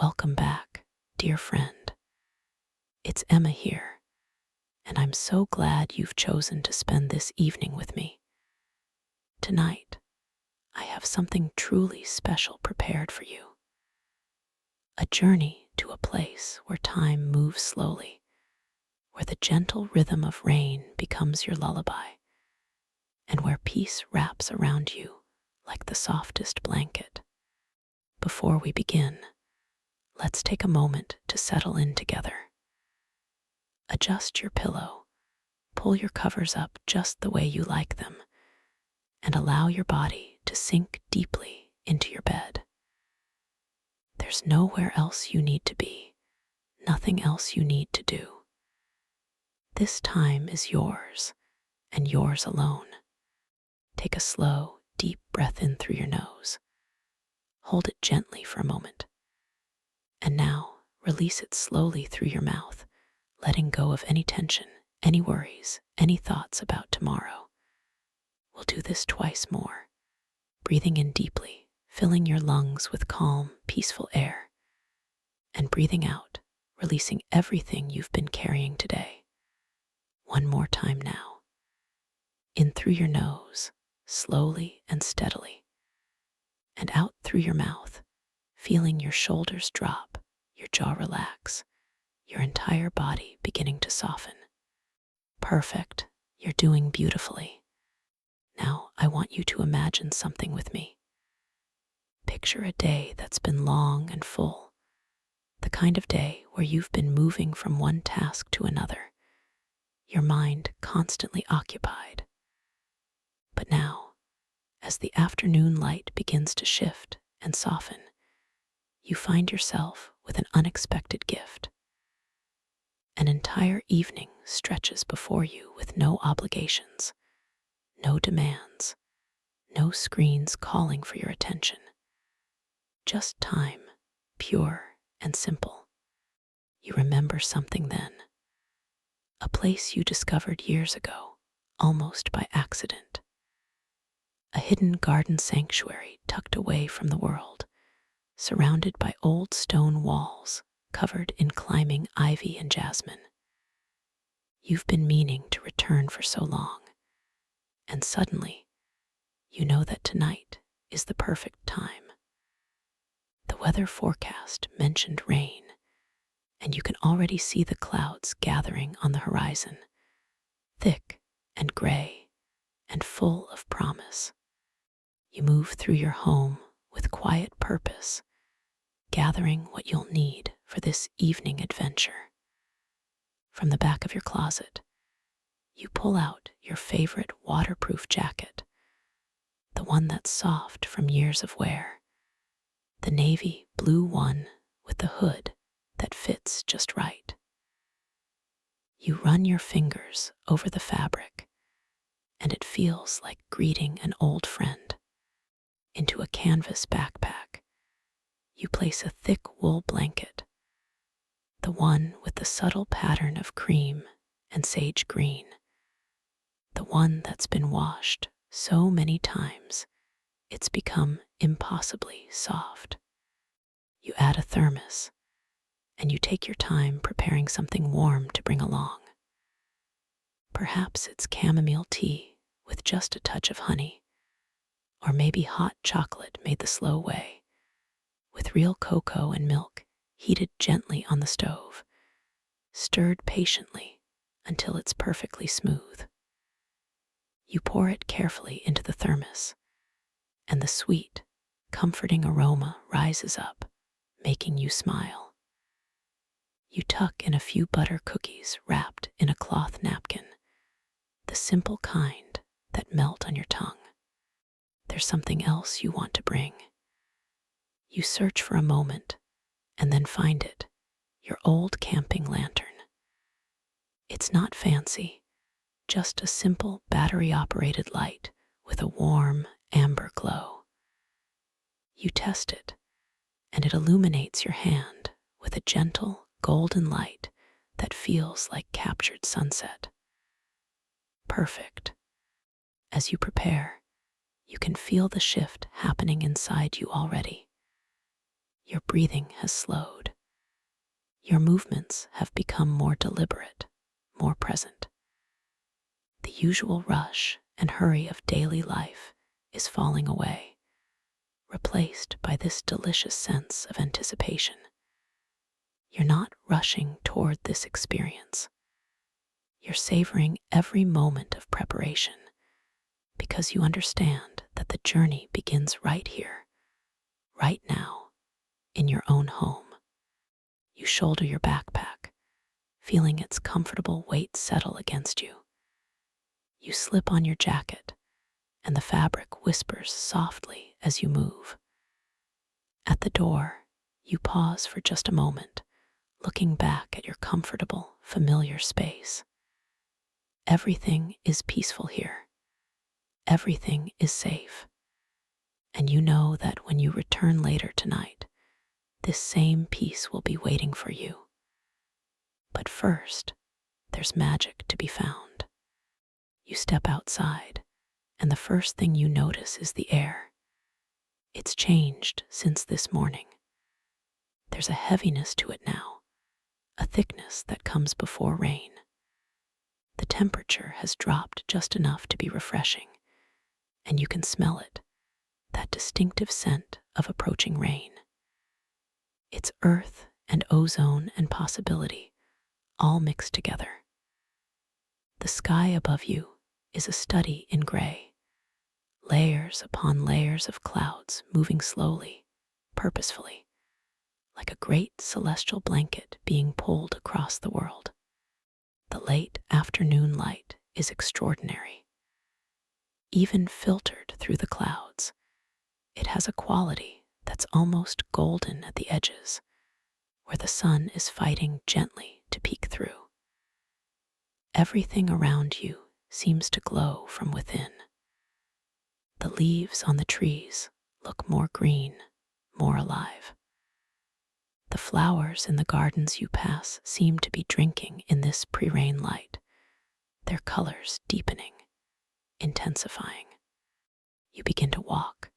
Welcome back, dear friend. It's Emma here, and I'm so glad you've chosen to spend this evening with me. Tonight, I have something truly special prepared for you. A journey to a place where time moves slowly, where the gentle rhythm of rain becomes your lullaby, and where peace wraps around you like the softest blanket. Before we begin, let's take a moment to settle in together. Adjust your pillow, pull your covers up just the way you like them, and allow your body to sink deeply into your bed. There's nowhere else you need to be, nothing else you need to do. This time is yours, and yours alone. Take a slow, deep breath in through your nose. Hold it gently for a moment. And now, release it slowly through your mouth, letting go of any tension, any worries, any thoughts about tomorrow. We'll do this twice more, breathing in deeply, filling your lungs with calm, peaceful air, and breathing out, releasing everything you've been carrying today. One more time now. In through your nose, slowly and steadily, and out through your mouth, feeling your shoulders drop, your jaw relax, your entire body beginning to soften. Perfect. You're doing beautifully. Now I want you to imagine something with me. Picture a day that's been long and full, the kind of day where you've been moving from one task to another, your mind constantly occupied. But now, as the afternoon light begins to shift and soften, you find yourself with an unexpected gift. An entire evening stretches before you with no obligations, no demands, no screens calling for your attention. Just time, pure and simple. You remember something then, a place you discovered years ago, almost by accident. A hidden garden sanctuary tucked away from the world, surrounded by old stone walls covered in climbing ivy and jasmine. You've been meaning to return for so long, and suddenly, you know that tonight is the perfect time. The weather forecast mentioned rain, and you can already see the clouds gathering on the horizon, thick and gray and full of promise. You move through your home with quiet purpose, gathering what you'll need for this evening adventure. From the back of your closet, you pull out your favorite waterproof jacket, the one that's soft from years of wear, the navy blue one with the hood that fits just right. You run your fingers over the fabric, and it feels like greeting an old friend. Into a canvas backpack, you place a thick wool blanket, the one with the subtle pattern of cream and sage green, the one that's been washed so many times it's become impossibly soft. You add a thermos, and you take your time preparing something warm to bring along. Perhaps it's chamomile tea with just a touch of honey, or maybe hot chocolate made the slow way, with real cocoa and milk heated gently on the stove, stirred patiently until it's perfectly smooth. You pour it carefully into the thermos, and the sweet, comforting aroma rises up, making you smile. You tuck in a few butter cookies wrapped in a cloth napkin, the simple kind that melt on your tongue. There's something else you want to bring. You search for a moment and then find it, your old camping lantern. It's not fancy, just a simple battery-operated light with a warm amber glow. You test it, and it illuminates your hand with a gentle golden light that feels like captured sunset. Perfect. As you prepare, you can feel the shift happening inside you already. Your breathing has slowed. Your movements have become more deliberate, more present. The usual rush and hurry of daily life is falling away, replaced by this delicious sense of anticipation. You're not rushing toward this experience. You're savoring every moment of preparation because you understand that the journey begins right here, right now, in your own home. You shoulder your backpack, feeling its comfortable weight settle against you. You slip on your jacket, and the fabric whispers softly as you move. At the door, you pause for just a moment, looking back at your comfortable, familiar space. Everything is peaceful here. Everything is safe. And you know that when you return later tonight, this same peace will be waiting for you. But first, there's magic to be found. You step outside, and the first thing you notice is the air. It's changed since this morning. There's a heaviness to it now, a thickness that comes before rain. The temperature has dropped just enough to be refreshing, and you can smell it, that distinctive scent of approaching rain. It's earth and ozone and possibility, all mixed together. The sky above you is a study in gray, layers upon layers of clouds moving slowly, purposefully, like a great celestial blanket being pulled across the world. The late afternoon light is extraordinary. Even filtered through the clouds, it has a quality that's almost golden at the edges, where the sun is fighting gently to peek through. Everything around you seems to glow from within. The leaves on the trees look more green, more alive. The flowers in the gardens you pass seem to be drinking in this pre-rain light, their colors deepening, intensifying. You begin to walk,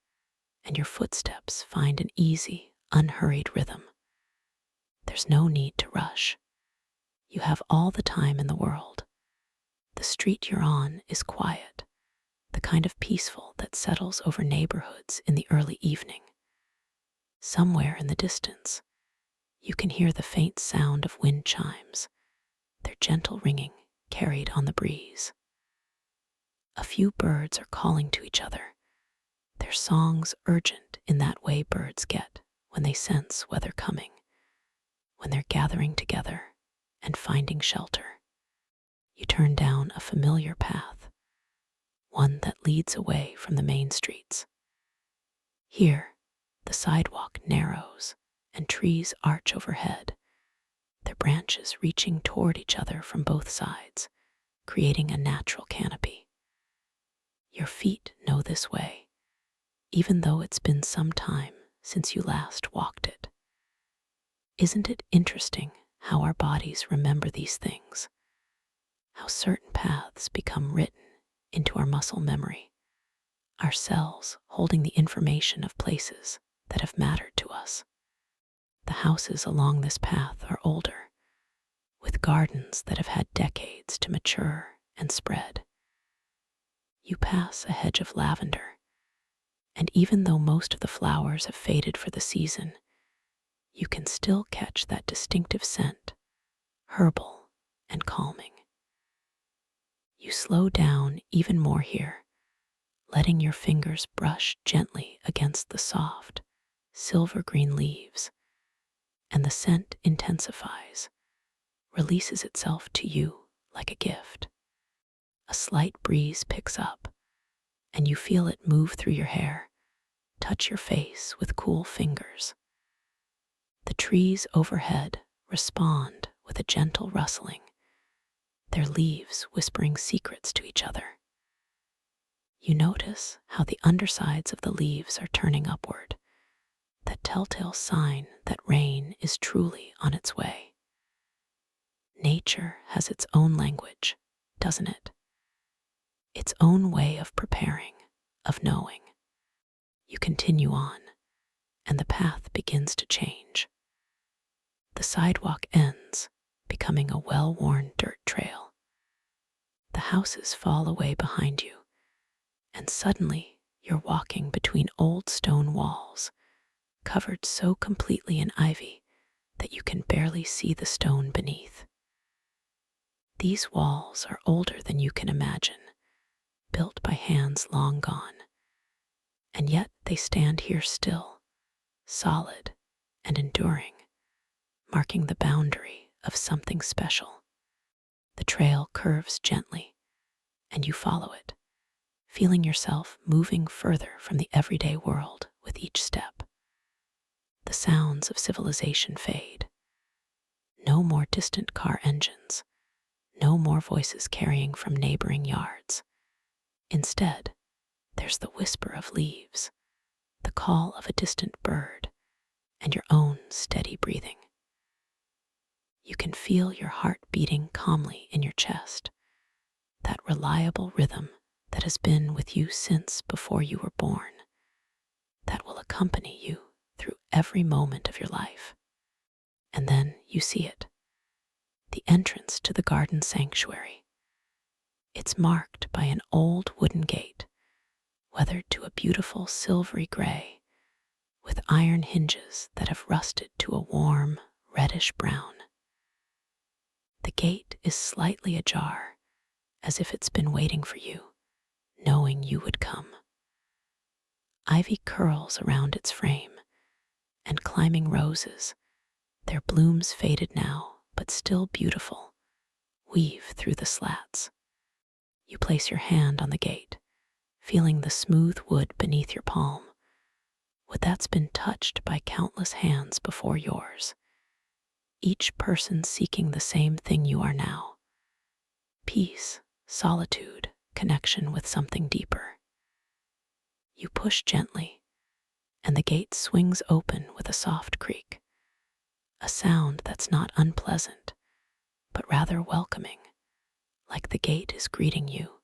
and your footsteps find an easy, unhurried rhythm. There's no need to rush. You have all the time in the world. The street you're on is quiet, the kind of peaceful that settles over neighborhoods in the early evening. Somewhere in the distance, you can hear the faint sound of wind chimes, their gentle ringing carried on the breeze. A few birds are calling to each other, their songs urgent in that way birds get when they sense weather coming, when they're gathering together and finding shelter. You turn down a familiar path, one that leads away from the main streets. Here, the sidewalk narrows and trees arch overhead, their branches reaching toward each other from both sides, creating a natural canopy. Your feet know this way, even though it's been some time since you last walked it. Isn't it interesting how our bodies remember these things? How certain paths become written into our muscle memory, our cells holding the information of places that have mattered to us. The houses along this path are older, with gardens that have had decades to mature and spread. You pass a hedge of lavender, and even though most of the flowers have faded for the season, you can still catch that distinctive scent, herbal and calming. You slow down even more here, letting your fingers brush gently against the soft, silver-green leaves, and the scent intensifies, releases itself to you like a gift. A slight breeze picks up, and you feel it move through your hair, touch your face with cool fingers. The trees overhead respond with a gentle rustling, their leaves whispering secrets to each other. You notice how the undersides of the leaves are turning upward, that telltale sign that rain is truly on its way. Nature has its own language, doesn't it? Its own way of preparing, of knowing. You continue on, and the path begins to change. The sidewalk ends, becoming a well-worn dirt trail. The houses fall away behind you, and suddenly you're walking between old stone walls, covered so completely in ivy that you can barely see the stone beneath. These walls are older than you can imagine, built by hands long gone, and yet they stand here still, solid and enduring, marking the boundary of something special. The trail curves gently, and you follow it, feeling yourself moving further from the everyday world with each step. The sounds of civilization fade. No more distant car engines, no more voices carrying from neighboring yards. Instead, there's the whisper of leaves, the call of a distant bird, and your own steady breathing. You can feel your heart beating calmly in your chest, that reliable rhythm that has been with you since before you were born, that will accompany you through every moment of your life. And then you see it, the entrance to the garden sanctuary. It's marked by an old wooden gate, weathered to a beautiful silvery gray, with iron hinges that have rusted to a warm, reddish brown. The gate is slightly ajar, as if it's been waiting for you, knowing you would come. Ivy curls around its frame, and climbing roses, their blooms faded now, but still beautiful, weave through the slats. You place your hand on the gate, feeling the smooth wood beneath your palm, wood that's been touched by countless hands before yours, each person seeking the same thing you are now: peace, solitude, connection with something deeper. You push gently, and the gate swings open with a soft creak, a sound that's not unpleasant, but rather welcoming, like the gate is greeting you,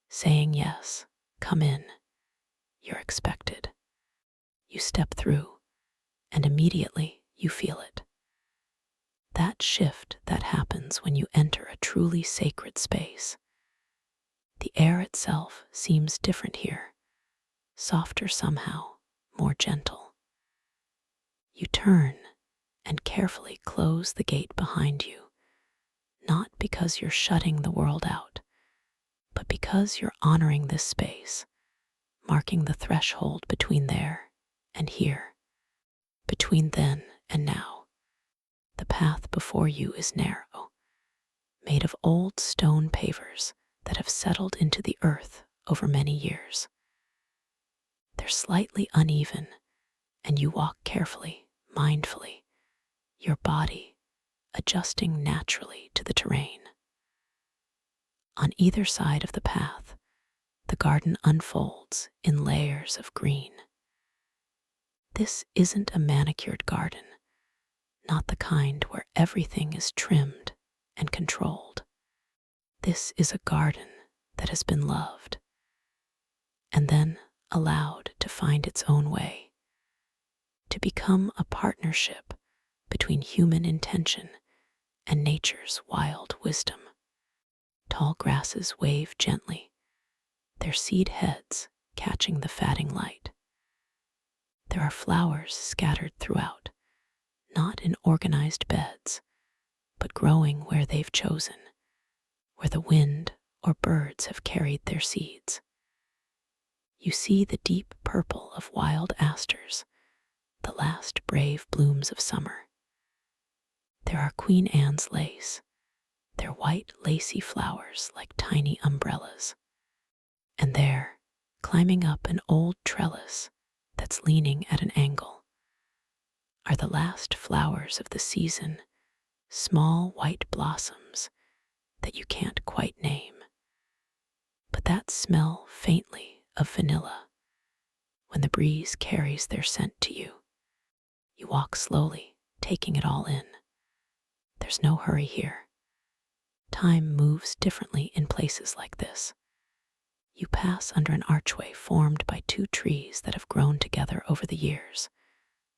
saying, yes, come in, you're expected. You step through, and immediately you feel it. That shift that happens when you enter a truly sacred space. The air itself seems different here, softer somehow, more gentle. You turn and carefully close the gate behind you, not because you're shutting the world out, but because you're honoring this space, marking the threshold between there and here, between then and now. The path before you is narrow, made of old stone pavers that have settled into the earth over many years. They're slightly uneven, and you walk carefully, mindfully, your body adjusting naturally to the terrain. On either side of the path, the garden unfolds in layers of green. This isn't a manicured garden, not the kind where everything is trimmed and controlled. This is a garden that has been loved, and then allowed to find its own way, to become a partnership between human intention and nature's wild wisdom. Tall grasses wave gently, their seed heads catching the fatting light. There are flowers scattered throughout, not in organized beds, but growing where they've chosen, where the wind or birds have carried their seeds. You see the deep purple of wild asters, the last brave blooms of summer. There are Queen Anne's lace, their white lacy flowers like tiny umbrellas. And there, climbing up an old trellis that's leaning at an angle, are the last flowers of the season, small white blossoms that you can't quite name, but that smell faintly of vanilla when the breeze carries their scent to you. You walk slowly, taking it all in. There's no hurry here. Time moves differently in places like this. You pass under an archway formed by two trees that have grown together over the years,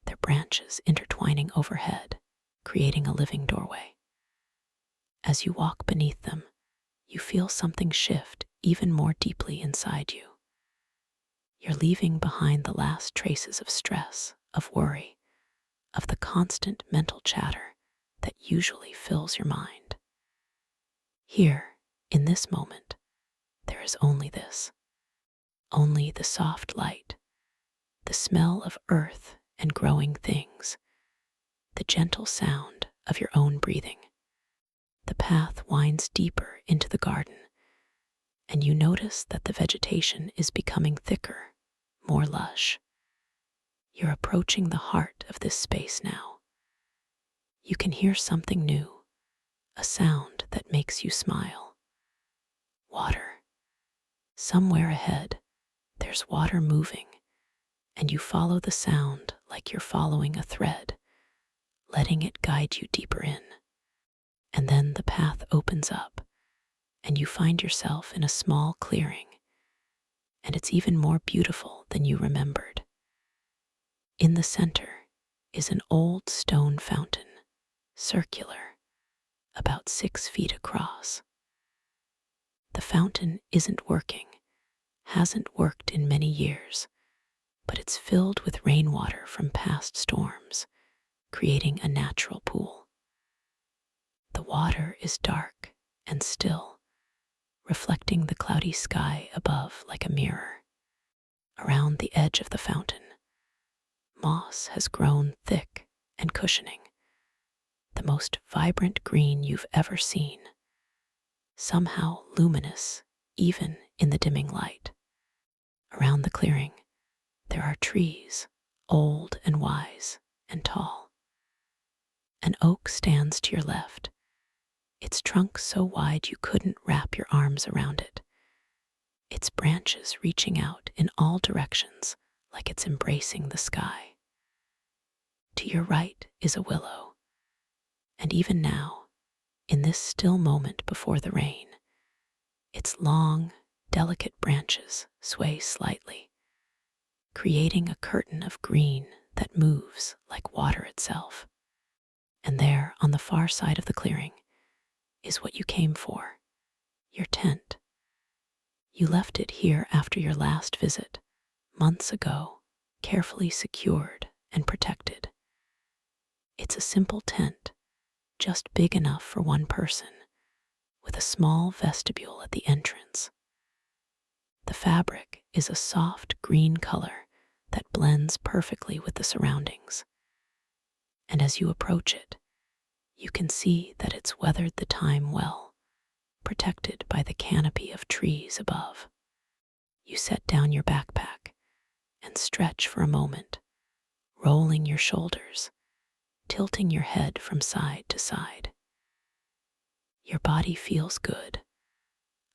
their branches intertwining overhead, creating a living doorway. As you walk beneath them, you feel something shift even more deeply inside you. You're leaving behind the last traces of stress, of worry, of the constant mental chatter that usually fills your mind. Here, in this moment, there is only this, only the soft light, the smell of earth and growing things, the gentle sound of your own breathing. The path winds deeper into the garden, and you notice that the vegetation is becoming thicker, more lush. You're approaching the heart of this space now. You can hear something new, a sound that makes you smile. Water. Somewhere ahead, there's water moving, and you follow the sound like you're following a thread, letting it guide you deeper in. And then the path opens up, and you find yourself in a small clearing, and it's even more beautiful than you remembered. In the center is an old stone fountain, circular, about 6 feet across. The fountain isn't working, hasn't worked in many years, but it's filled with rainwater from past storms, creating a natural pool. The water is dark and still, reflecting the cloudy sky above like a mirror. Around the edge of the fountain, moss has grown thick and cushioning, the most vibrant green you've ever seen, somehow luminous even in the dimming light. Around the clearing, there are trees, old and wise and tall. An oak stands to your left, its trunk so wide you couldn't wrap your arms around it, its branches reaching out in all directions like it's embracing the sky. To your right is a willow, and even now, in this still moment before the rain, its long, delicate branches sway slightly, creating a curtain of green that moves like water itself. And there, on the far side of the clearing, is what you came for, your tent. You left it here after your last visit, months ago, carefully secured and protected. It's a simple tent, just big enough for one person, with a small vestibule at the entrance. The fabric is a soft green color that blends perfectly with the surroundings. And as you approach it, you can see that it's weathered the time well, protected by the canopy of trees above. You set down your backpack and stretch for a moment, rolling your shoulders, tilting your head from side to side. Your body feels good,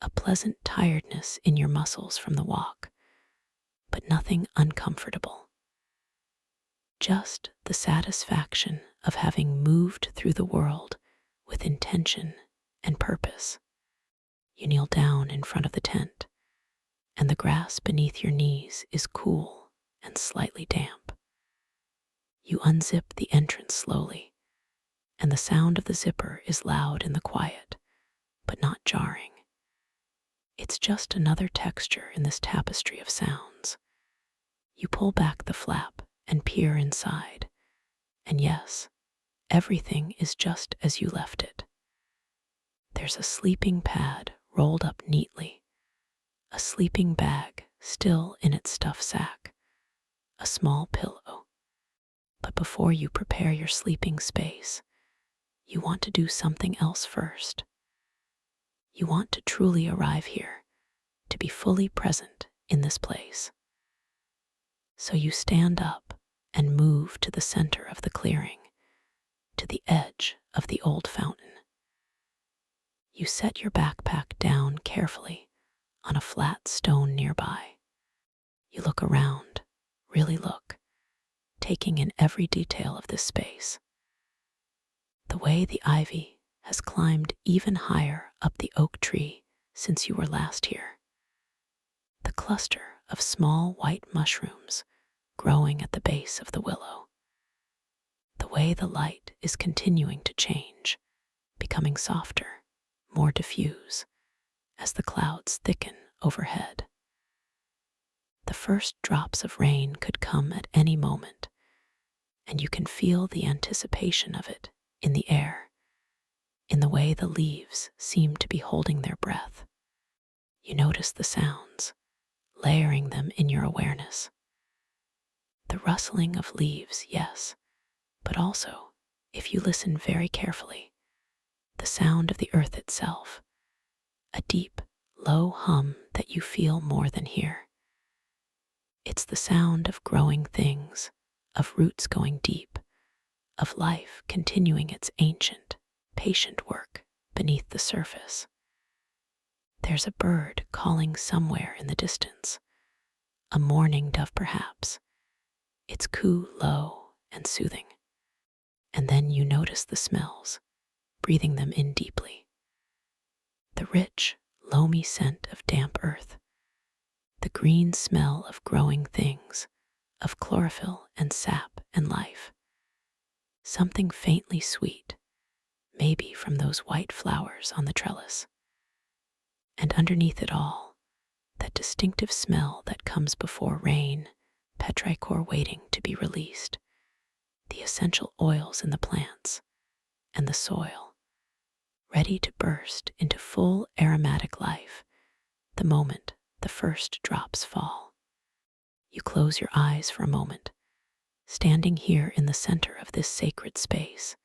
a pleasant tiredness in your muscles from the walk, but nothing uncomfortable. Just the satisfaction of having moved through the world with intention and purpose. You kneel down in front of the tent, and the grass beneath your knees is cool and slightly damp. You unzip the entrance slowly, and the sound of the zipper is loud in the quiet, but not jarring. It's just another texture in this tapestry of sounds. You pull back the flap and peer inside, and yes, everything is just as you left it. There's a sleeping pad rolled up neatly, a sleeping bag still in its stuff sack, a small pillow. But before you prepare your sleeping space, you want to do something else first. You want to truly arrive here, to be fully present in this place. So you stand up and move to the center of the clearing, to the edge of the old fountain. You set your backpack down carefully on a flat stone nearby. You look around, really look, taking in every detail of this space. The way the ivy has climbed even higher up the oak tree since you were last here. The cluster of small white mushrooms growing at the base of the willow. the way the light is continuing to change, becoming softer, more diffuse, as the clouds thicken overhead. The first drops of rain could come at any moment, and you can feel the anticipation of it in the air, in the way the leaves seem to be holding their breath. You notice the sounds, layering them in your awareness. The rustling of leaves, yes, but also, if you listen very carefully, the sound of the earth itself, a deep, low hum that you feel more than hear. It's the sound of growing things, of roots going deep, of life continuing its ancient, patient work beneath the surface. There's a bird calling somewhere in the distance, a mourning dove perhaps, its coo low and soothing. And then you notice the smells, breathing them in deeply. The rich, loamy scent of damp earth, the green smell of growing things, of chlorophyll and sap and life. Something faintly sweet, maybe from those white flowers on the trellis. And underneath it all, that distinctive smell that comes before rain, petrichor waiting to be released, the essential oils in the plants and the soil, ready to burst into full aromatic life the moment the first drops fall. You close your eyes for a moment, standing here in the center of this sacred space,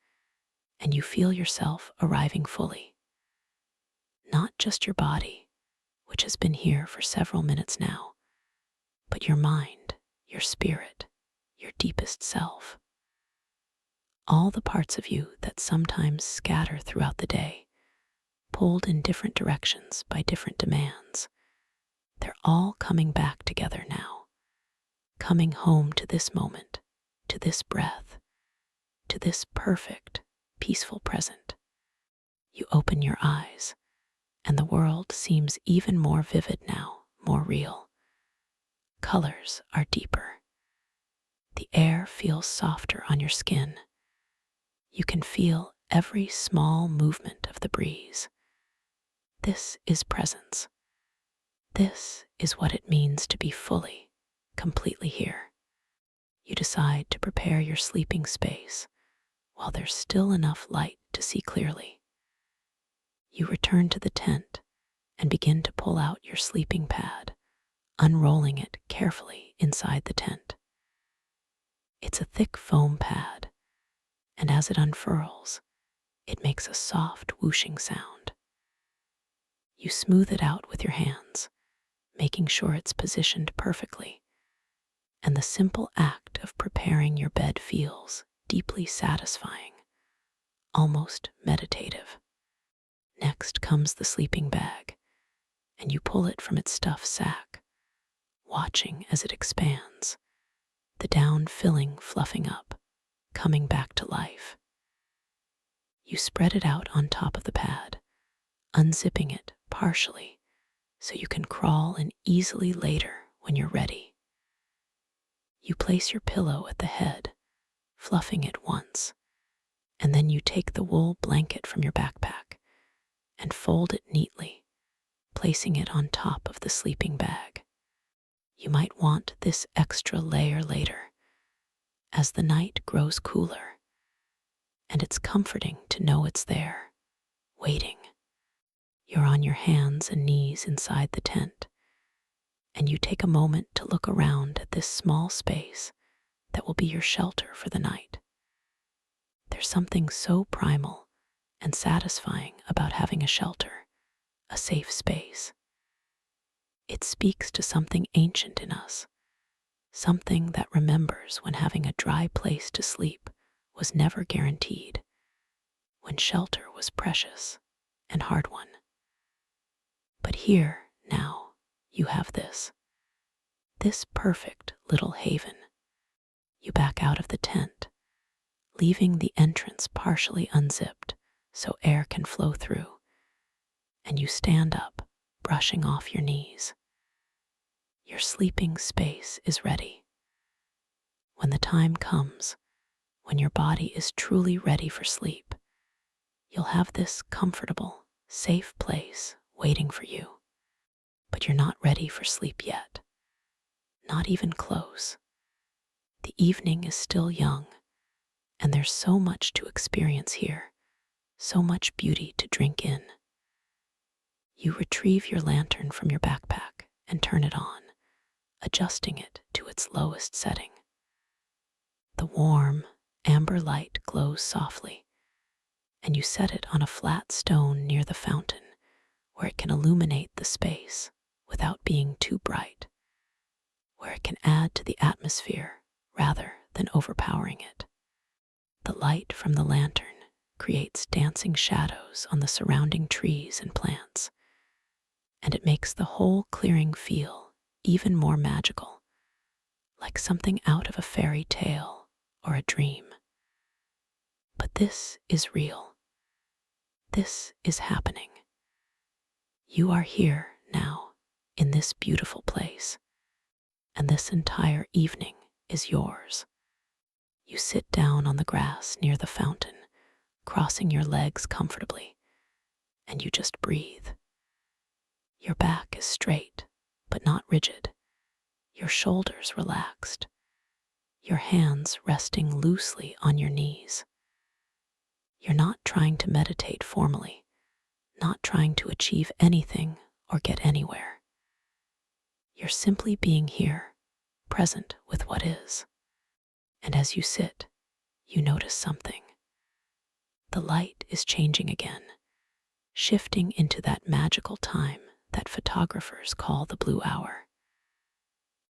and you feel yourself arriving fully. Not just your body, which has been here for several minutes now, but your mind, your spirit, your deepest self. All the parts of you that sometimes scatter throughout the day, pulled in different directions by different demands, they're all coming back together now, coming home to this moment, to this breath, to this perfect, peaceful present. You open your eyes, and the world seems even more vivid now, more real. Colors are deeper. The air feels softer on your skin. You can feel every small movement of the breeze. This is presence. This is what it means to be fully, completely here. You decide to prepare your sleeping space while there's still enough light to see clearly. You return to the tent and begin to pull out your sleeping pad, unrolling it carefully inside the tent. It's a thick foam pad, and as it unfurls, it makes a soft whooshing sound. You smooth it out with your hands, making sure it's positioned perfectly, and the simple act of preparing your bed feels deeply satisfying, almost meditative. Next comes the sleeping bag, and you pull it from its stuffed sack, watching as it expands, the down filling fluffing up, coming back to life. You spread it out on top of the pad, unzipping it partially so you can crawl in easily later when you're ready. You place your pillow at the head, fluffing it once, and then you take the wool blanket from your backpack and fold it neatly, placing it on top of the sleeping bag. You might want this extra layer later, as the night grows cooler, and it's comforting to know it's there, waiting. You're on your hands and knees inside the tent, and you take a moment to look around at this small space that will be your shelter for the night. There's something so primal and satisfying about having a shelter, a safe space. It speaks to something ancient in us, something that remembers when having a dry place to sleep was never guaranteed, when shelter was precious and hard-won. But here, now, you have this perfect little haven. You back out of the tent, leaving the entrance partially unzipped so air can flow through, and you stand up, brushing off your knees. Your sleeping space is ready. When the time comes, when your body is truly ready for sleep, you'll have this comfortable, safe place waiting for you. But you're not ready for sleep yet, not even close. The evening is still young, and there's so much to experience here, so much beauty to drink in. You retrieve your lantern from your backpack and turn it on, adjusting it to its lowest setting. The warm, amber light glows softly, and you set it on a flat stone near the fountain where it can illuminate the space without being too bright, where it can add to the atmosphere rather than overpowering it. The light from the lantern creates dancing shadows on the surrounding trees and plants, and it makes the whole clearing feel even more magical, like something out of a fairy tale or a dream. But this is real. This is happening. You are here now, in this beautiful place, and this entire evening is yours. You sit down on the grass near the fountain, crossing your legs comfortably, and you just breathe. Your back is straight, but not rigid. Your shoulders relaxed, your hands resting loosely on your knees. You're not trying to meditate formally, not trying to achieve anything or get anywhere. You're simply being here, present with what is. And as you sit, you notice something. The light is changing again, shifting into that magical time that photographers call the blue hour.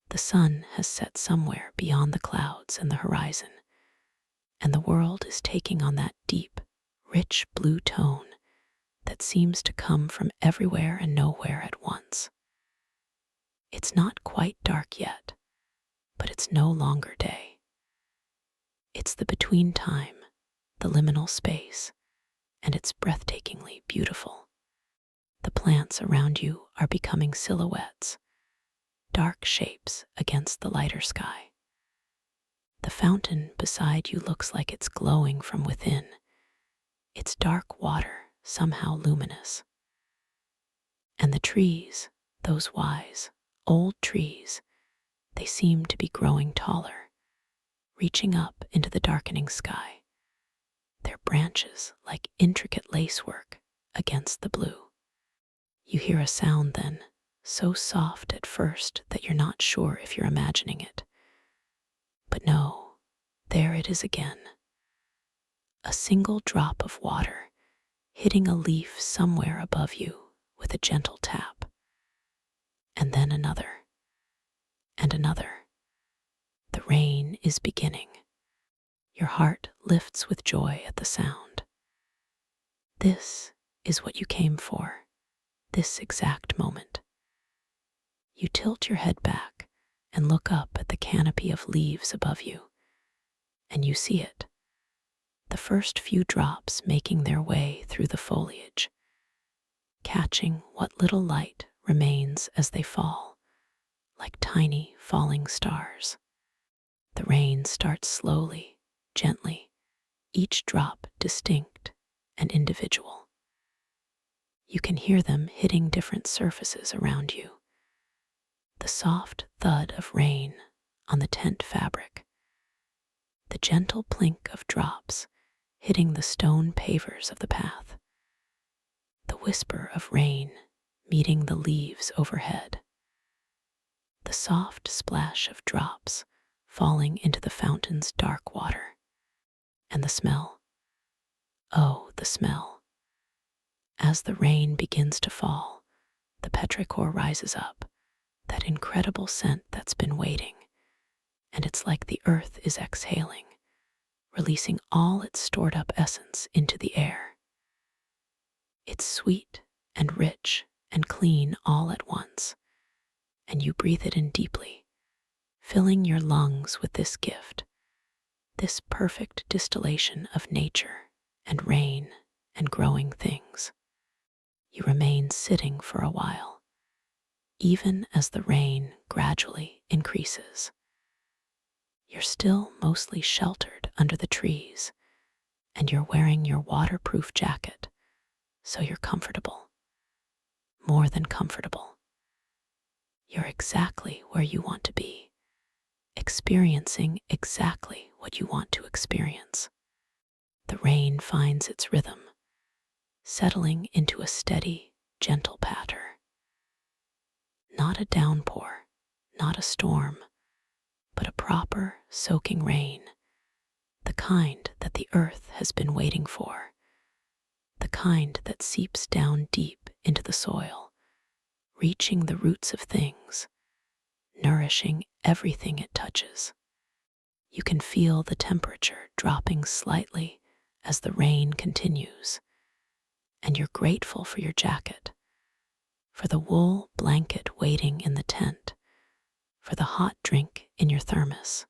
The sun has set somewhere beyond the clouds and the horizon, and the world is taking on that deep, rich blue tone that seems to come from everywhere and nowhere at once. It's not quite dark yet, but it's no longer day. It's the between time, the liminal space, and it's breathtakingly beautiful. The plants around you are becoming silhouettes, dark shapes against the lighter sky. The fountain beside you looks like it's glowing from within, its dark water somehow luminous. And the trees, those wise, old trees, they seem to be growing taller, reaching up into the darkening sky, their branches like intricate lacework against the blue. You hear a sound then, so soft at first that you're not sure if you're imagining it. But no, there it is again. A single drop of water hitting a leaf somewhere above you with a gentle tap. And then another, and another. The rain is beginning. Your heart lifts with joy at the sound. This is what you came for, this exact moment. You tilt your head back and look up at the canopy of leaves above you, and you see it, the first few drops making their way through the foliage, catching what little light remains as they fall, like tiny falling stars. The rain starts slowly, gently, each drop distinct and individual. You can hear them hitting different surfaces around you. The soft thud of rain on the tent fabric, the gentle plink of drops hitting the stone pavers of the path, the whisper of rain meeting the leaves overhead, the soft splash of drops falling into the fountain's dark water, and the smell. Oh, the smell. As the rain begins to fall, the petrichor rises up, that incredible scent that's been waiting, and it's like the earth is exhaling, releasing all its stored up essence into the air. It's sweet and rich and clean all at once, and you breathe it in deeply, filling your lungs with this gift, this perfect distillation of nature and rain and growing things. You remain sitting for a while, even as the rain gradually increases. You're still mostly sheltered under the trees, and you're wearing your waterproof jacket, so you're comfortable. More than comfortable. You're exactly where you want to be, experiencing exactly what you want to experience. The rain finds its rhythm, settling into a steady, gentle patter. Not a downpour, not a storm, but a proper, soaking rain, the kind that the earth has been waiting for, the kind that seeps down deep into the soil, reaching the roots of things, nourishing everything it touches. You can feel the temperature dropping slightly as the rain continues, and you're grateful for your jacket, for the wool blanket waiting in the tent, for the hot drink in your thermos.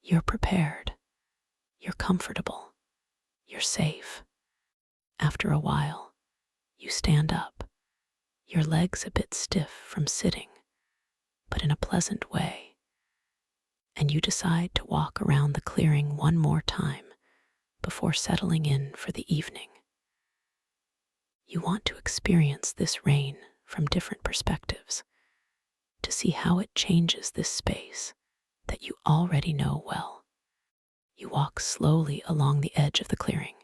You're prepared, you're comfortable, you're safe. After a while, you stand up, your legs a bit stiff from sitting, but in a pleasant way, and you decide to walk around the clearing one more time before settling in for the evening. You want to experience this rain from different perspectives, to see how it changes this space that you already know well. You walk slowly along the edge of the clearing,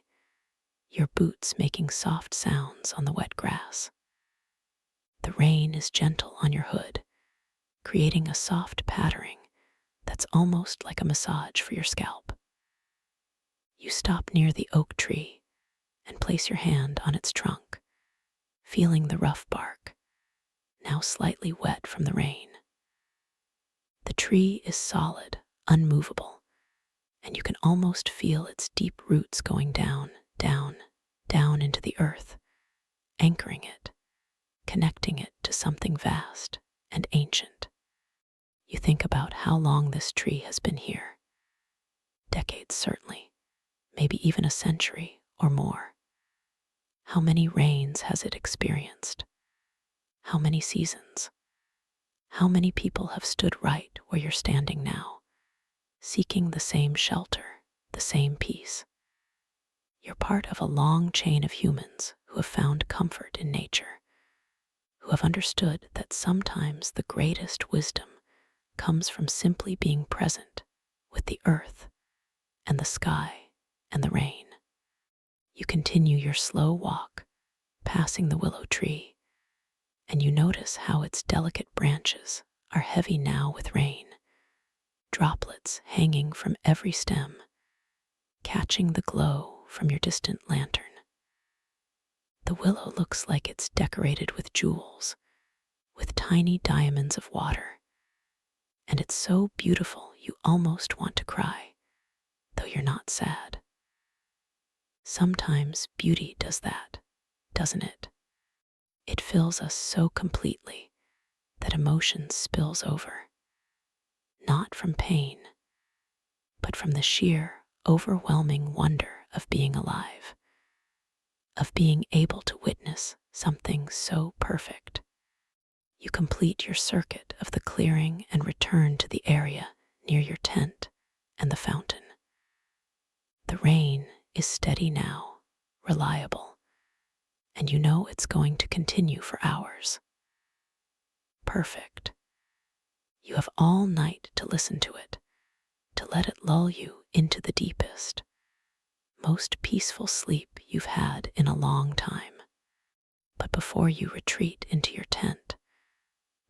your boots making soft sounds on the wet grass. The rain is gentle on your hood, creating a soft pattering that's almost like a massage for your scalp. You stop near the oak tree and place your hand on its trunk, feeling the rough bark, now slightly wet from the rain. The tree is solid, unmovable, and you can almost feel its deep roots going down, down, down into the earth, anchoring it, connecting it to something vast and ancient. You think about how long this tree has been here. Decades, certainly, maybe even a century or more. How many rains has it experienced? How many seasons? How many people have stood right where you're standing now, seeking the same shelter, the same peace? You're part of a long chain of humans who have found comfort in nature, who have understood that sometimes the greatest wisdom comes from simply being present with the earth and the sky and the rain. You continue your slow walk, passing the willow tree, and you notice how its delicate branches are heavy now with rain, droplets hanging from every stem, catching the glow from your distant lantern. The willow looks like it's decorated with jewels, with tiny diamonds of water, and it's so beautiful you almost want to cry, though you're not sad. Sometimes beauty does that, doesn't it? It fills us so completely that emotion spills over, not from pain, but from the sheer, overwhelming wonder of being alive, of being able to witness something so perfect. You complete your circuit of the clearing and return to the area near your tent and the fountain. The rain is steady now, reliable, and you know it's going to continue for hours. Perfect. You have all night to listen to it, to let it lull you into the deepest, most peaceful sleep you've had in a long time. But before you retreat into your tent,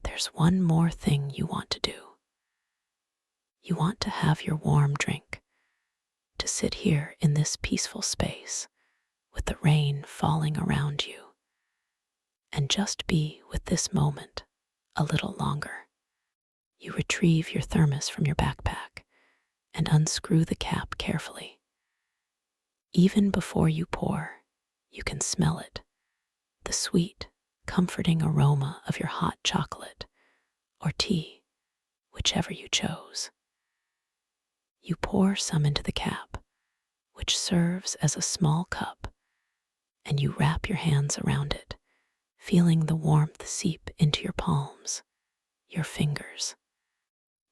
there's one more thing you want to do. You want to have your warm drink, to sit here in this peaceful space with the rain falling around you, and just be with this moment a little longer. You retrieve your thermos from your backpack and unscrew the cap carefully. Even before you pour, you can smell it, the sweet, comforting aroma of your hot chocolate or tea, whichever you chose. You pour some into the cap, which serves as a small cup, and you wrap your hands around it, feeling the warmth seep into your palms, your fingers.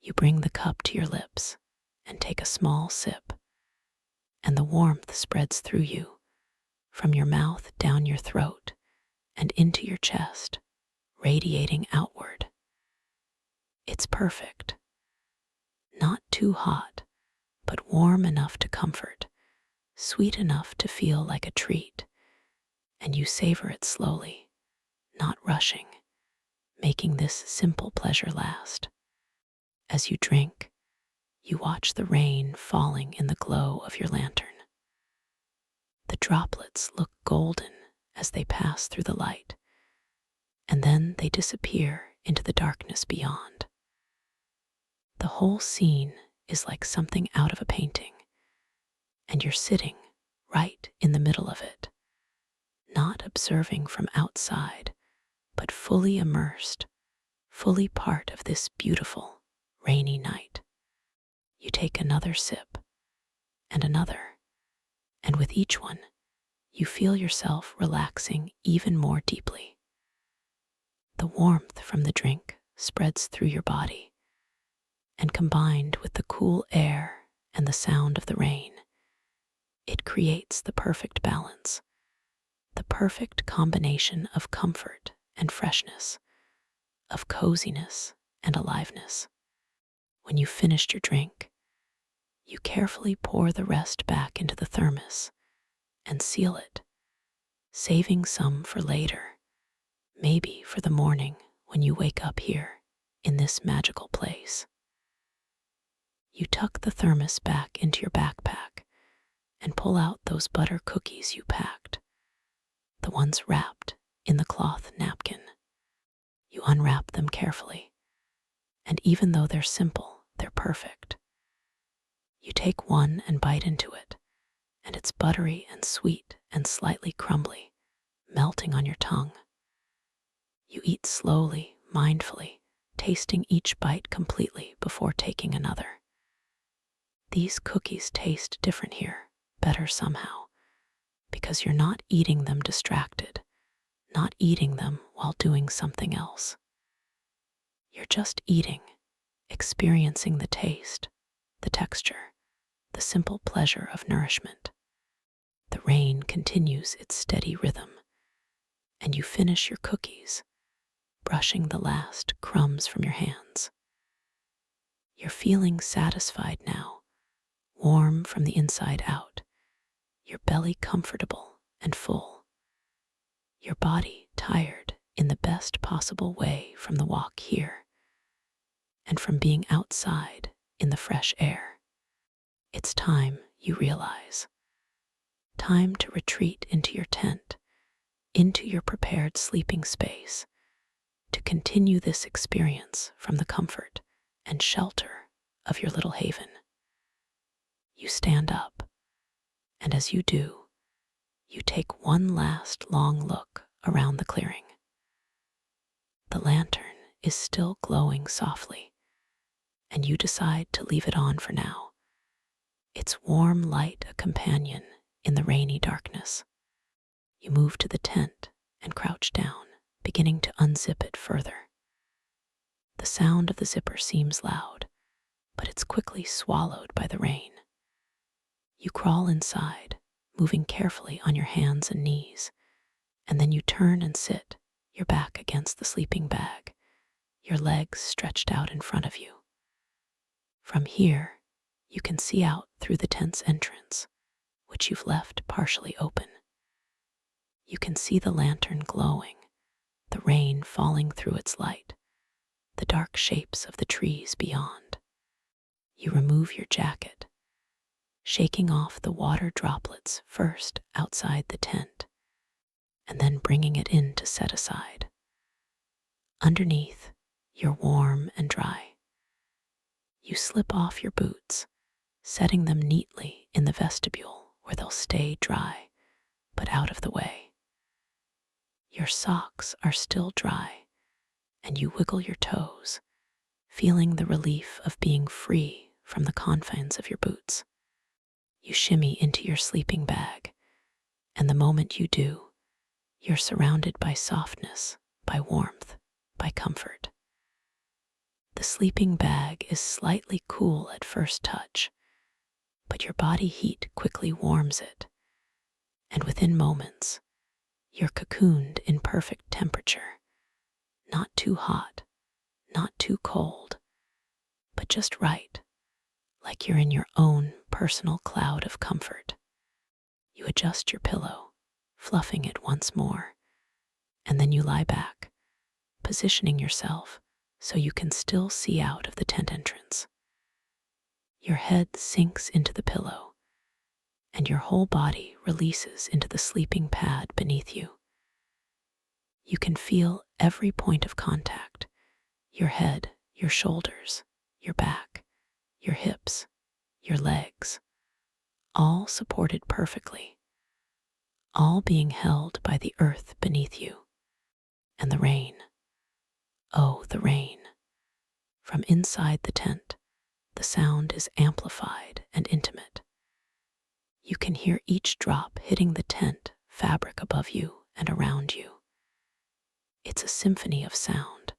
You bring the cup to your lips and take a small sip, and the warmth spreads through you, from your mouth down your throat and into your chest, radiating outward. It's perfect. Not too hot, but warm enough to comfort, sweet enough to feel like a treat, and you savor it slowly, not rushing, making this simple pleasure last. As you drink, you watch the rain falling in the glow of your lantern. The droplets look golden as they pass through the light, and then they disappear into the darkness beyond. The whole scene is like something out of a painting, and you're sitting right in the middle of it, not observing from outside, but fully immersed, fully part of this beautiful, rainy night. You take another sip and another, and with each one, you feel yourself relaxing even more deeply. The warmth from the drink spreads through your body, and combined with the cool air and the sound of the rain, it creates the perfect balance, the perfect combination of comfort and freshness, of coziness and aliveness. When you've finished your drink, you carefully pour the rest back into the thermos and seal it, saving some for later, maybe for the morning when you wake up here in this magical place. You tuck the thermos back into your backpack and pull out those butter cookies you packed, the ones wrapped in the cloth napkin. You unwrap them carefully, and even though they're simple, they're perfect. You take one and bite into it, and it's buttery and sweet and slightly crumbly, melting on your tongue. You eat slowly, mindfully, tasting each bite completely before taking another. These cookies taste different here, better somehow, because you're not eating them distracted, not eating them while doing something else. You're just eating, experiencing the taste, the texture, the simple pleasure of nourishment. The rain continues its steady rhythm, and you finish your cookies, brushing the last crumbs from your hands. You're feeling satisfied now, warm from the inside out, your belly comfortable and full, your body tired in the best possible way from the walk here and from being outside in the fresh air. It's time, you realize. Time to retreat into your tent, into your prepared sleeping space, to continue this experience from the comfort and shelter of your little haven. You stand up, and as you do, you take one last long look around the clearing. The lantern is still glowing softly, and you decide to leave it on for now, its warm light a companion in the rainy darkness. You move to the tent and crouch down, beginning to unzip it further. The sound of the zipper seems loud, but it's quickly swallowed by the rain. You crawl inside, moving carefully on your hands and knees, and then you turn and sit, your back against the sleeping bag, your legs stretched out in front of you. From here, you can see out through the tent's entrance, which you've left partially open. You can see the lantern glowing, the rain falling through its light, the dark shapes of the trees beyond. You remove your jacket, shaking off the water droplets first outside the tent, and then bringing it in to set aside. Underneath, you're warm and dry. You slip off your boots, setting them neatly in the vestibule where they'll stay dry, but out of the way. Your socks are still dry, and you wiggle your toes, feeling the relief of being free from the confines of your boots. You shimmy into your sleeping bag, and the moment you do, you're surrounded by softness, by warmth, by comfort. The sleeping bag is slightly cool at first touch, but your body heat quickly warms it, and within moments, you're cocooned in perfect temperature, not too hot, not too cold, but just right, like you're in your own personal cloud of comfort. You adjust your pillow, fluffing it once more, and then you lie back, positioning yourself so you can still see out of the tent entrance. Your head sinks into the pillow, and your whole body releases into the sleeping pad beneath you. You can feel every point of contact: your head, your shoulders, your back, your hips, your legs, all supported perfectly, all being held by the earth beneath you. And the rain, oh, the rain. From inside the tent, the sound is amplified and intimate. You can hear each drop hitting the tent fabric above you and around you. It's a symphony of sound,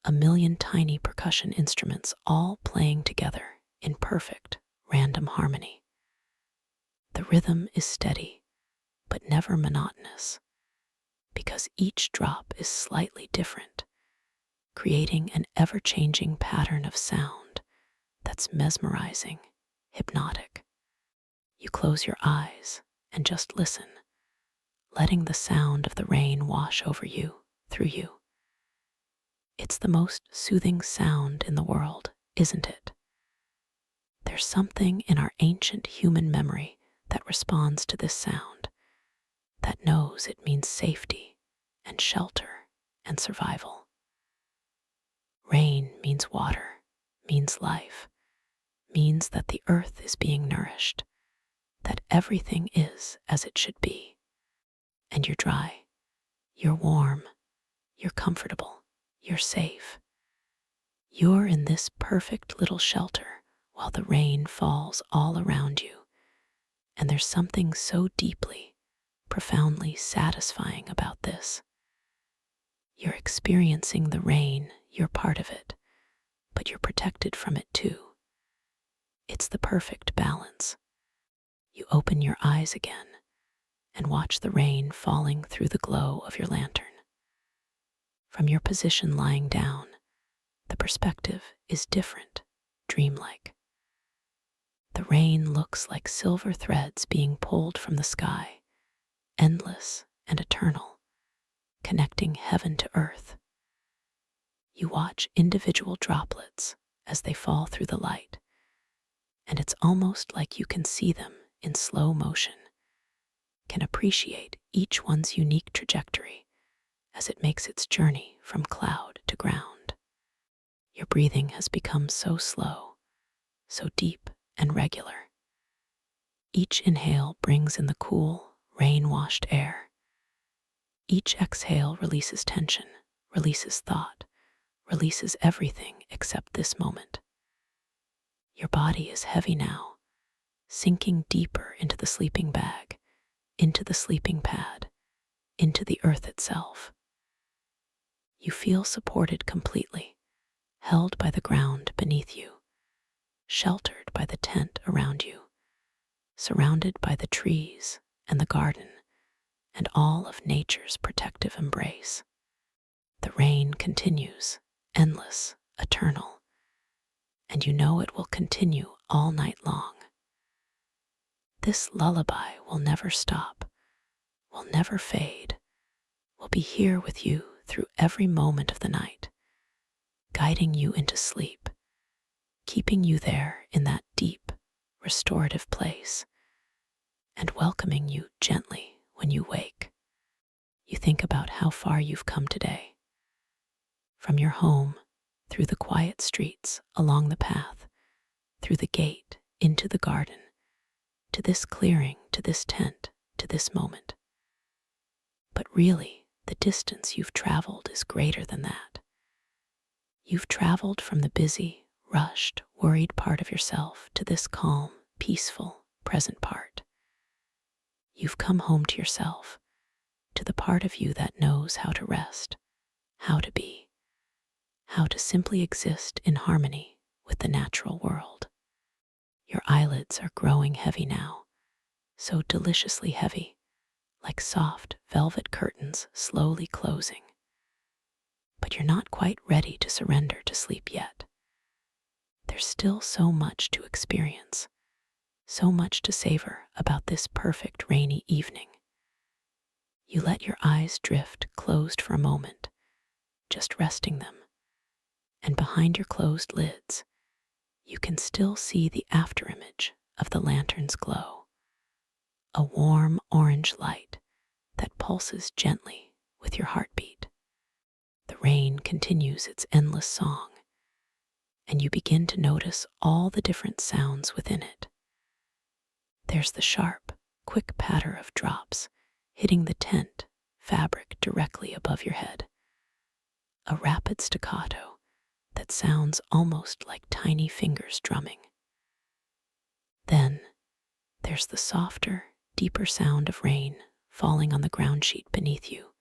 a million tiny percussion instruments all playing together in perfect, random harmony. The rhythm is steady, but never monotonous, because each drop is slightly different, creating an ever-changing pattern of sound that's mesmerizing, hypnotic. You close your eyes and just listen, letting the sound of the rain wash over you, through you. It's the most soothing sound in the world, isn't it? There's something in our ancient human memory that responds to this sound, that knows it means safety and shelter and survival. Rain means water, means life, means that the earth is being nourished, that everything is as it should be. And you're dry, you're warm, you're comfortable, you're safe. You're in this perfect little shelter while the rain falls all around you. And there's something so deeply, profoundly satisfying about this. You're experiencing the rain, you're part of it, but you're protected from it too. It's the perfect balance. You open your eyes again and watch the rain falling through the glow of your lantern. From your position lying down, the perspective is different, dreamlike. The rain looks like silver threads being pulled from the sky, endless and eternal, connecting heaven to earth. You watch individual droplets as they fall through the light, and it's almost like you can see them in slow motion, can appreciate each one's unique trajectory as it makes its journey from cloud to ground. Your breathing has become so slow, so deep and regular. Each inhale brings in the cool, rain-washed air. Each exhale releases tension, releases thought, releases everything except this moment. Your body is heavy now, sinking deeper into the sleeping bag, into the sleeping pad, into the earth itself. You feel supported completely, held by the ground beneath you, sheltered by the tent around you, surrounded by the trees and the garden and all of nature's protective embrace. The rain continues, endless, eternal, and you know it will continue all night long. This lullaby will never stop, will never fade, will be here with you through every moment of the night, guiding you into sleep, keeping you there in that deep, restorative place, and welcoming you gently when you wake. You think about how far you've come today, from your home, through the quiet streets, along the path, through the gate, into the garden, to this clearing, to this tent, to this moment. But really, the distance you've traveled is greater than that. You've traveled from the busy, rushed, worried part of yourself to this calm, peaceful, present part. You've come home to yourself, to the part of you that knows how to rest, how to be. how to simply exist in harmony with the natural world. Your eyelids are growing heavy now, so deliciously heavy, like soft velvet curtains slowly closing. But you're not quite ready to surrender to sleep yet. There's still so much to experience, so much to savor about this perfect rainy evening. You let your eyes drift closed for a moment, just resting them, and behind your closed lids, you can still see the afterimage of the lantern's glow, a warm orange light that pulses gently with your heartbeat. The rain continues its endless song, and you begin to notice all the different sounds within it. There's the sharp, quick patter of drops hitting the tent fabric directly above your head, a rapid staccato that sounds almost like tiny fingers drumming. Then there's the softer, deeper sound of rain falling on the ground sheet beneath you,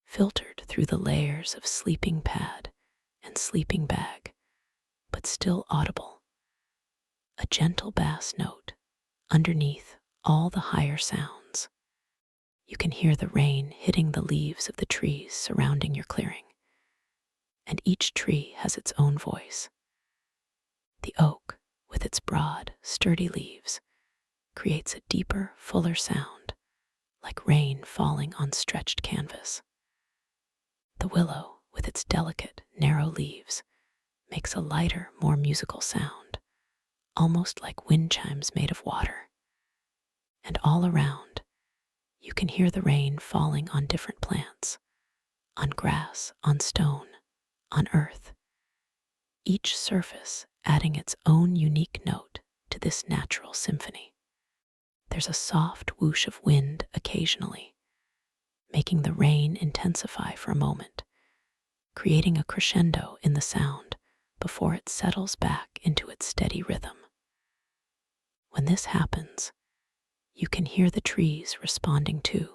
filtered through the layers of sleeping pad and sleeping bag, but still audible. A gentle bass note underneath all the higher sounds. You can hear the rain hitting the leaves of the trees surrounding your clearing, and each tree has its own voice. The oak, with its broad, sturdy leaves, creates a deeper, fuller sound, like rain falling on stretched canvas. The willow, with its delicate, narrow leaves, makes a lighter, more musical sound, almost like wind chimes made of water. And all around, you can hear the rain falling on different plants, on grass, on stone, on earth, each surface adding its own unique note to this natural symphony. There's a soft whoosh of wind occasionally, making the rain intensify for a moment, creating a crescendo in the sound before it settles back into its steady rhythm. When this happens, you can hear the trees responding too,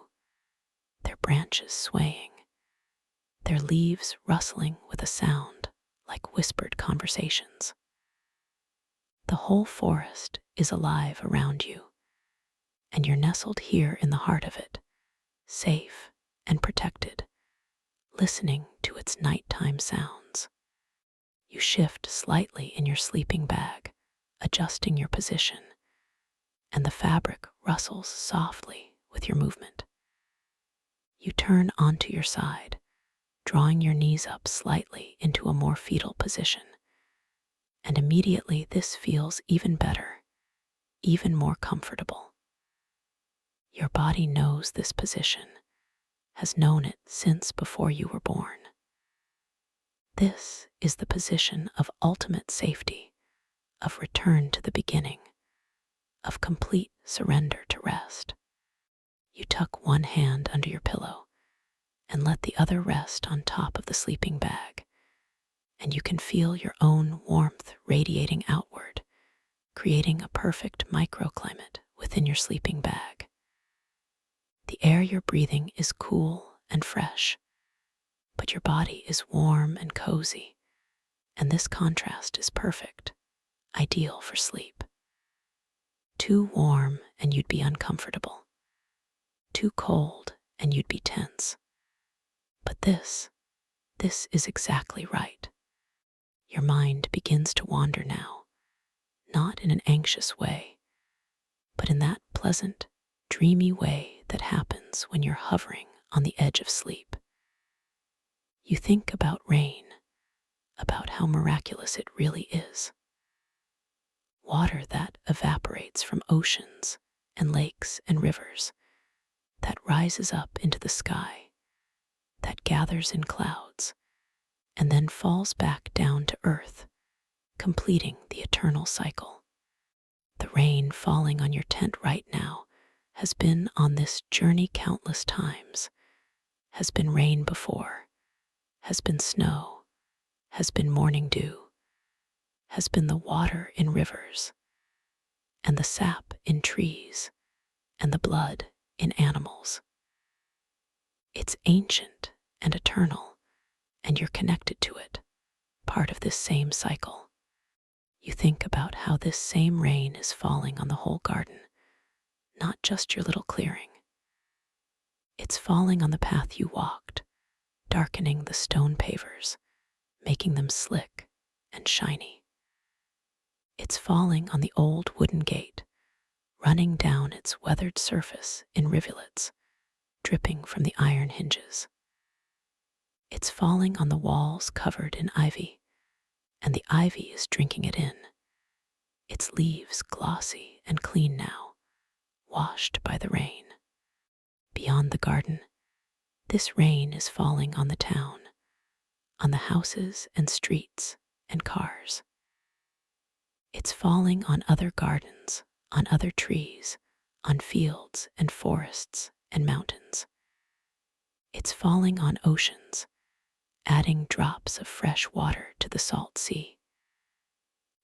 their branches swaying, their leaves rustling with a sound like whispered conversations. The whole forest is alive around you, and you're nestled here in the heart of it, safe and protected, listening to its nighttime sounds. You shift slightly in your sleeping bag, adjusting your position, and the fabric rustles softly with your movement. You turn onto your side, drawing your knees up slightly into a more fetal position, and immediately this feels even better, even more comfortable. Your body knows this position, has known it since before you were born. This is the position of ultimate safety, of return to the beginning, of complete surrender to rest. You tuck one hand under your pillow and let the other rest on top of the sleeping bag, and you can feel your own warmth radiating outward, creating a perfect microclimate within your sleeping bag. The air you're breathing is cool and fresh, but your body is warm and cozy, and this contrast is perfect, ideal for sleep. Too warm and you'd be uncomfortable. Too cold and you'd be tense. But this is exactly right. Your mind begins to wander now, not in an anxious way, but in that pleasant, dreamy way that happens when you're hovering on the edge of sleep. You think about rain, about how miraculous it really is. Water that evaporates from oceans and lakes and rivers, that rises up into the sky, that gathers in clouds, and then falls back down to earth, completing the eternal cycle. The rain falling on your tent right now has been on this journey countless times, has been rain before, has been snow, has been morning dew, has been the water in rivers, and the sap in trees, and the blood in animals. It's ancient and eternal, and you're connected to it. part of this same cycle. You think about how this same rain is falling on the whole garden, not just your little clearing. It's falling on the path you walked, darkening the stone pavers, making them slick and shiny. It's falling on the old wooden gate, running down its weathered surface in rivulets, dripping from the iron hinges. It's falling on the walls covered in ivy, and the ivy is drinking it in, its leaves glossy and clean now, washed by the rain. Beyond the garden, this rain is falling on the town, on the houses and streets and cars. It's falling on other gardens, on other trees, on fields and forests and mountains. It's falling on oceans, adding drops of fresh water to the salt sea.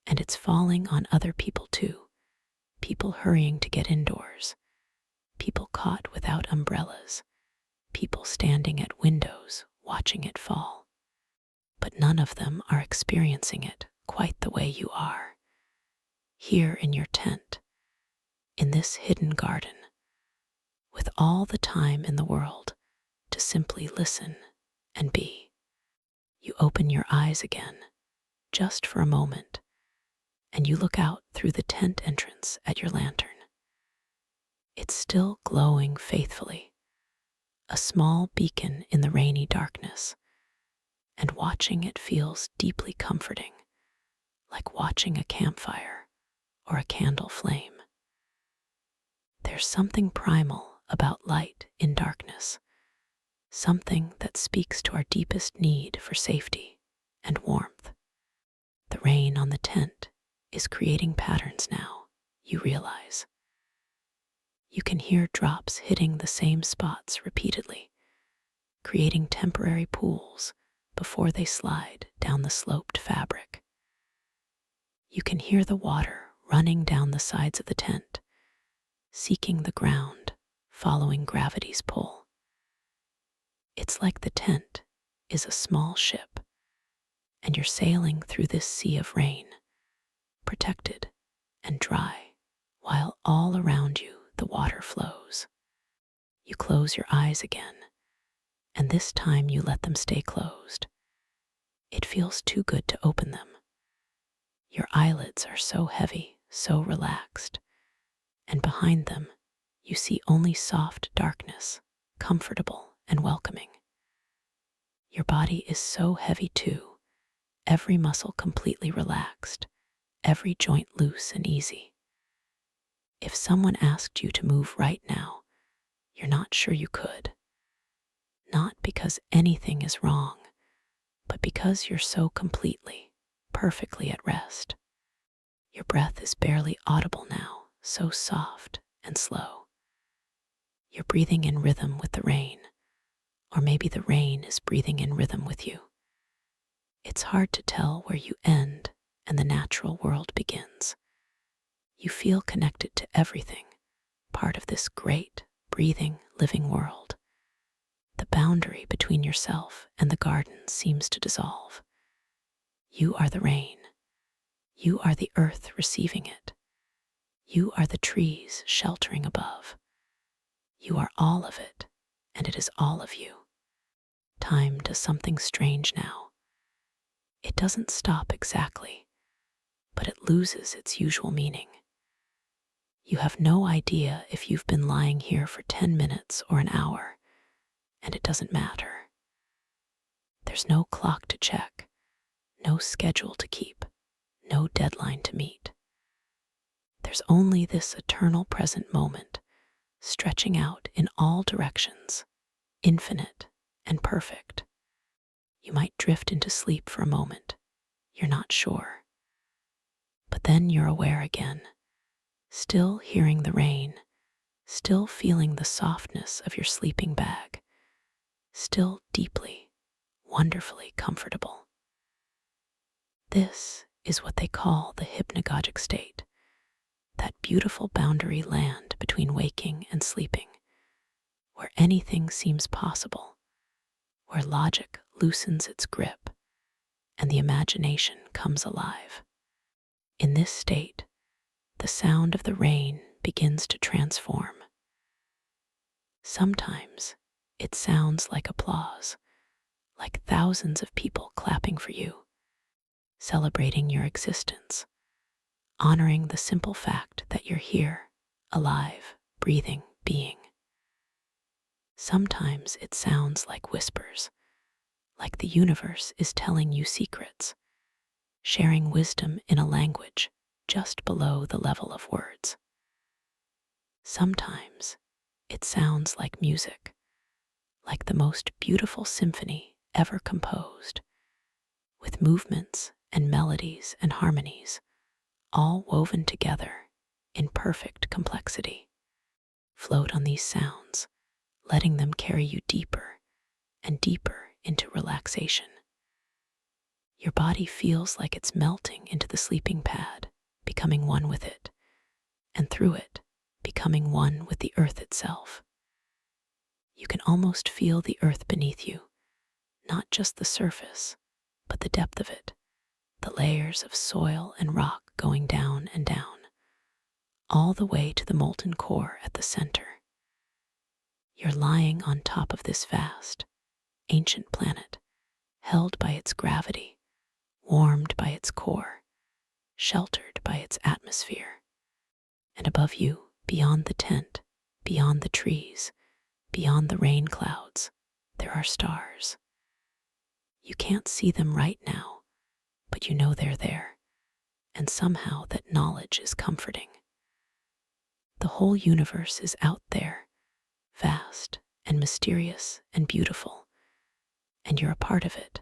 And it's falling on other people too, people hurrying to get indoors, people caught without umbrellas, people standing at windows watching it fall. But none of them are experiencing it quite the way you are. Here in your tent, in this hidden garden, with all the time in the world to simply listen and be. You open your eyes again, just for a moment, and you look out through the tent entrance at your lantern. It's still glowing faithfully, a small beacon in the rainy darkness, and watching it feels deeply comforting, like watching a campfire or a candle flame. There's something primal about light in darkness, something that speaks to our deepest need for safety and warmth. The rain on the tent is creating patterns now, you realize. You can hear drops hitting the same spots repeatedly, creating temporary pools before they slide down the sloped fabric. You can hear the water running down the sides of the tent, seeking the ground, following gravity's pull. It's like the tent is a small ship, and you're sailing through this sea of rain, protected and dry, while all around you the water flows. You close your eyes again, and this time you let them stay closed. It feels too good to open them. Your eyelids are so heavy, so relaxed, and behind them you see only soft darkness, comfortable and welcoming. Your body is so heavy too, every muscle completely relaxed, every joint loose and easy. If someone asked you to move right now, you're not sure you could. Not because anything is wrong, but because you're so completely, perfectly at rest. Your breath is barely audible now, so soft and slow. You're breathing in rhythm with the rain, or maybe the rain is breathing in rhythm with you. It's hard to tell where you end and the natural world begins. You feel connected to everything, part of this great, breathing, living world. The boundary between yourself and the garden seems to dissolve. You are the rain. You are the earth receiving it. You are the trees sheltering above. You are all of it, and it is all of you. Time does something strange now. It doesn't stop exactly, but it loses its usual meaning. You have no idea if you've been lying here for 10 minutes or an hour, and it doesn't matter. There's no clock to check, no schedule to keep, no deadline to meet. There's only this eternal present moment, stretching out in all directions, infinite and perfect. You might drift into sleep for a moment, you're not sure. But then you're aware again, still hearing the rain, still feeling the softness of your sleeping bag, still deeply, wonderfully comfortable. This is what they call the hypnagogic state, that beautiful boundary land between waking and sleeping, where anything seems possible, where logic loosens its grip, and the imagination comes alive. In this state, the sound of the rain begins to transform. Sometimes it sounds like applause, like thousands of people clapping for you, celebrating your existence, honoring the simple fact that you're here, alive, breathing, being. Sometimes it sounds like whispers, like the universe is telling you secrets, sharing wisdom in a language just below the level of words. Sometimes it sounds like music, like the most beautiful symphony ever composed, with movements and melodies and harmonies all woven together in perfect complexity. Float on these sounds, letting them carry you deeper and deeper into relaxation. Your body feels like it's melting into the sleeping pad, becoming one with it, and through it, becoming one with the earth itself. You can almost feel the earth beneath you, not just the surface, but the depth of it, the layers of soil and rock going down and down, all the way to the molten core at the center. You're lying on top of this vast, ancient planet, held by its gravity, warmed by its core, sheltered by its atmosphere. And above you, beyond the tent, beyond the trees, beyond the rain clouds, there are stars. You can't see them right now, but you know they're there, and somehow that knowledge is comforting. The whole universe is out there, vast and mysterious and beautiful, and you're a part of it,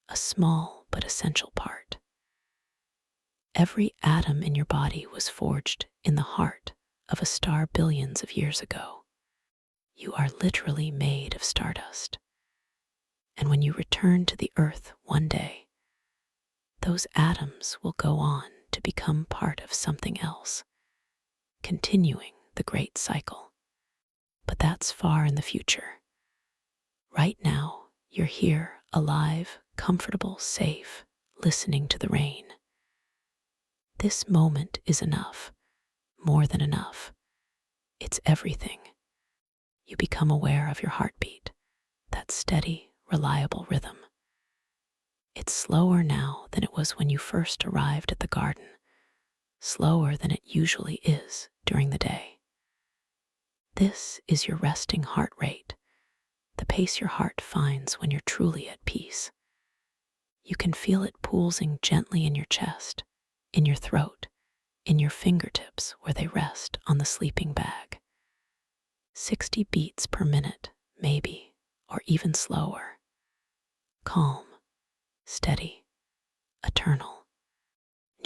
a small but essential part. Every atom in your body was forged in the heart of a star billions of years ago. You are literally made of stardust. And when you return to the earth one day, those atoms will go on to become part of something else, continuing the great cycle. But that's far in the future. Right now, you're here, alive, comfortable, safe, listening to the rain. This moment is enough, more than enough. It's everything. You become aware of your heartbeat, that steady, reliable rhythm. It's slower now than it was when you first arrived at the garden, slower than it usually is during the day. This is your resting heart rate, the pace your heart finds when you're truly at peace. You can feel it pulsing gently in your chest, in your throat, in your fingertips where they rest on the sleeping bag. 60 beats per minute, maybe, or even slower. Calm, steady, eternal.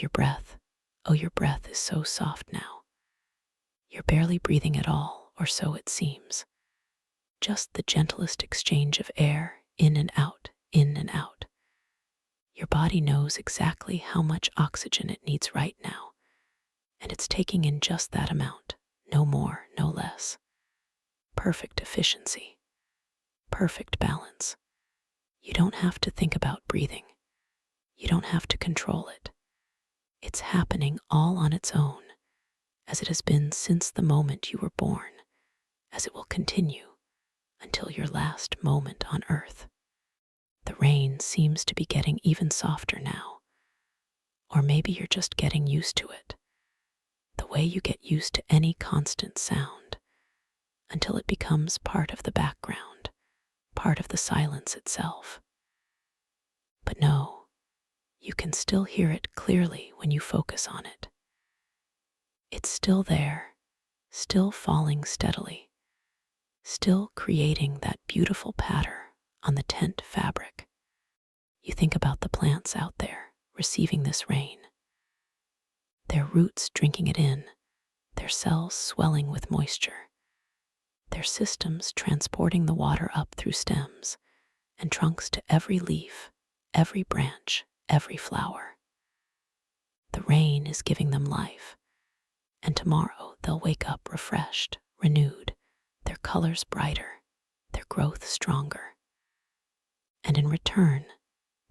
Your breath, oh, your breath is so soft now. You're barely breathing at all, or so it seems. Just the gentlest exchange of air, in and out, in and out. Your body knows exactly how much oxygen it needs right now, and it's taking in just that amount, no more, no less. Perfect efficiency, perfect balance. You don't have to think about breathing. You don't have to control it. It's happening all on its own, as it has been since the moment you were born, as it will continue until your last moment on earth. The rain seems to be getting even softer now, or maybe you're just getting used to it, the way you get used to any constant sound, until it becomes part of the background, part of the silence itself. But no, you can still hear it clearly when you focus on it. It's still there, still falling steadily, still creating that beautiful pattern on the tent fabric. You think about the plants out there receiving this rain, their roots drinking it in, their cells swelling with moisture, their systems transporting the water up through stems and trunks to every leaf, every branch, every flower. The rain is giving them life, and tomorrow they'll wake up refreshed, renewed, their colors brighter, their growth stronger. And in return,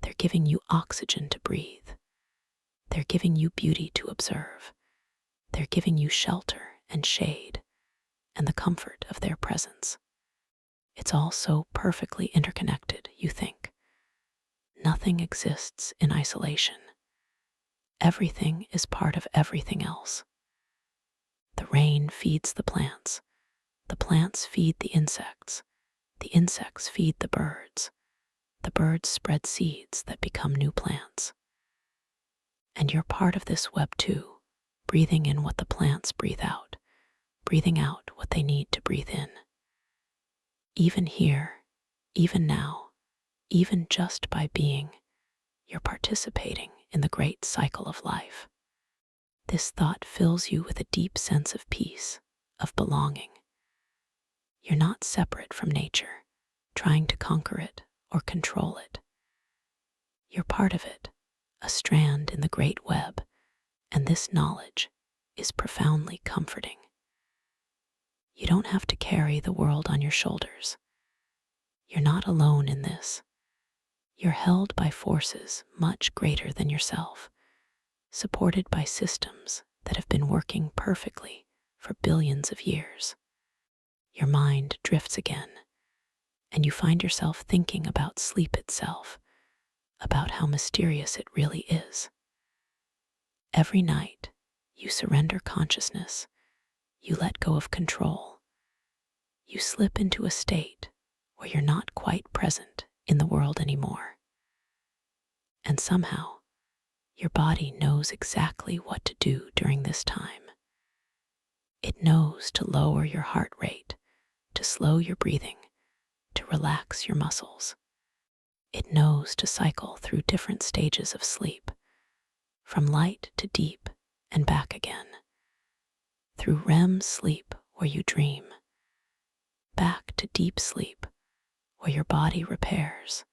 They're giving you oxygen to breathe. They're giving you beauty to observe. They're giving you shelter and shade and the comfort of their presence. It's all so perfectly interconnected, you think. Nothing exists in isolation. Everything is part of everything else. The rain feeds the plants feed the insects feed the birds spread seeds that become new plants. And you're part of this web too, breathing in what the plants breathe out, breathing out what they need to breathe in. Even here, even now, even just by being, you're participating in the great cycle of life. This thought fills you with a deep sense of peace, of belonging. You're not separate from nature, trying to conquer it or control it. You're part of it, a strand in the great web, and this knowledge is profoundly comforting. You don't have to carry the world on your shoulders. You're not alone in this. You're held by forces much greater than yourself, supported by systems that have been working perfectly for billions of years. Your mind drifts again, and you find yourself thinking about sleep itself, about how mysterious it really is. Every night, you surrender consciousness, you let go of control, you slip into a state where you're not quite present in the world anymore. And somehow, your body knows exactly what to do during this time. It knows to lower your heart rate, to slow your breathing, to relax your muscles. It knows to cycle through different stages of sleep, from light to deep and back again, through REM sleep where you dream, back to deep sleep where your body repairs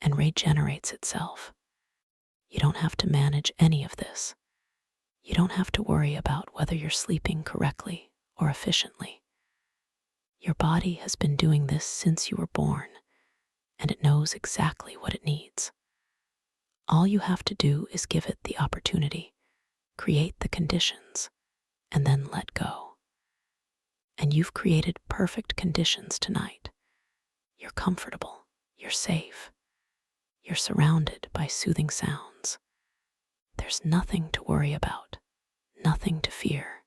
and regenerates itself. You don't have to manage any of this. You don't have to worry about whether you're sleeping correctly or efficiently. Your body has been doing this since you were born, and it knows exactly what it needs. All you have to do is give it the opportunity, create the conditions, and then let go. And you've created perfect conditions tonight. You're comfortable, you're safe, you're surrounded by soothing sounds. There's nothing to worry about, nothing to fear,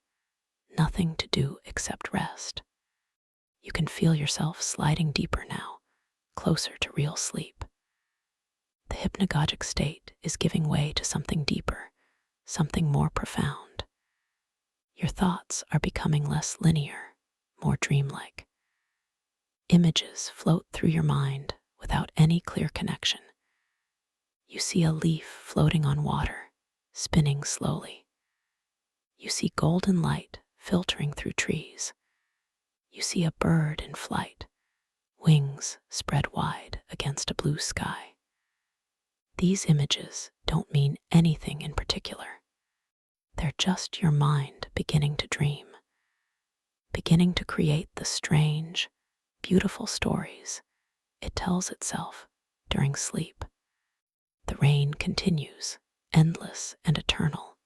nothing to do except rest. You can feel yourself sliding deeper now, closer to real sleep. The hypnagogic state is giving way to something deeper, something more profound. Your thoughts are becoming less linear, more dreamlike. Images float through your mind without any clear connection. You see a leaf floating on water, spinning slowly. You see golden light filtering through trees. You see a bird in flight, wings spread wide against a blue sky. These images don't mean anything in particular. They're just your mind beginning to dream, beginning to create the strange, beautiful stories it tells itself during sleep. The rain continues, endless and eternal.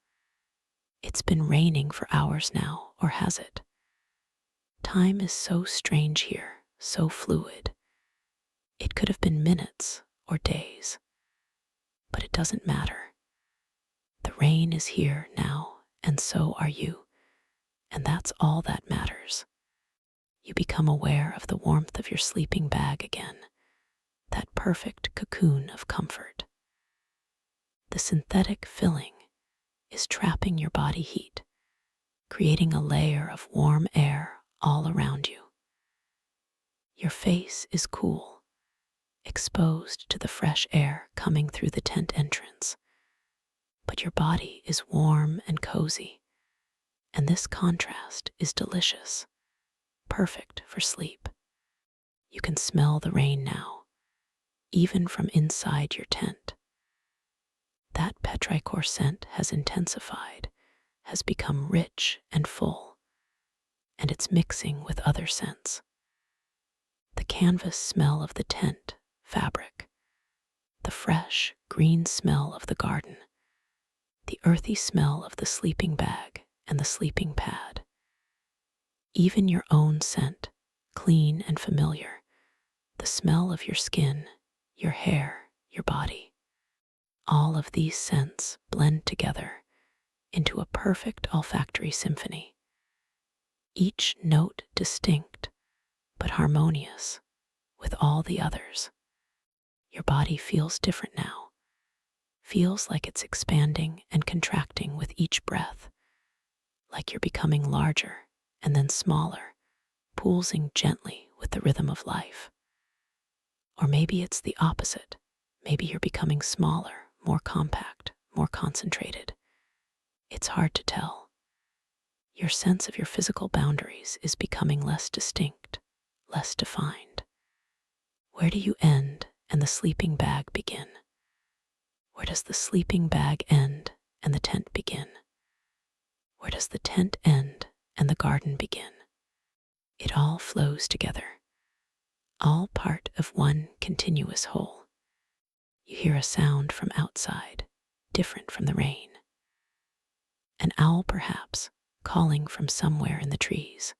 It's been raining for hours now, or has it? Time is so strange here, so fluid. It could have been minutes or days, but it doesn't matter. The rain is here now, and so are you, and that's all that matters. You become aware of the warmth of your sleeping bag again, that perfect cocoon of comfort. The synthetic filling is trapping your body heat, creating a layer of warm air all around you. Your face is cool, exposed to the fresh air coming through the tent entrance, but your body is warm and cozy, and this contrast is delicious, perfect for sleep. You can smell the rain now, even from inside your tent. That petrichor scent has intensified, has become rich and full, and it's mixing with other scents. The canvas smell of the tent fabric, the fresh, green smell of the garden, the earthy smell of the sleeping bag and the sleeping pad, even your own scent, clean and familiar, the smell of your skin, your hair, your body. All of these scents blend together into a perfect olfactory symphony, each note distinct but harmonious with all the others. Your body feels different now, feels like it's expanding and contracting with each breath, like you're becoming larger and then smaller, pulsing gently with the rhythm of life. Or maybe it's the opposite. Maybe you're becoming smaller, more compact, more concentrated. It's hard to tell. Your sense of your physical boundaries is becoming less distinct, less defined. Where do you end and the sleeping bag begin? Where does the sleeping bag end and the tent begin? Where does the tent end and the garden begin? It all flows together, all part of one continuous whole. You hear a sound from outside, different from the rain. An owl, perhaps, calling from somewhere in the trees.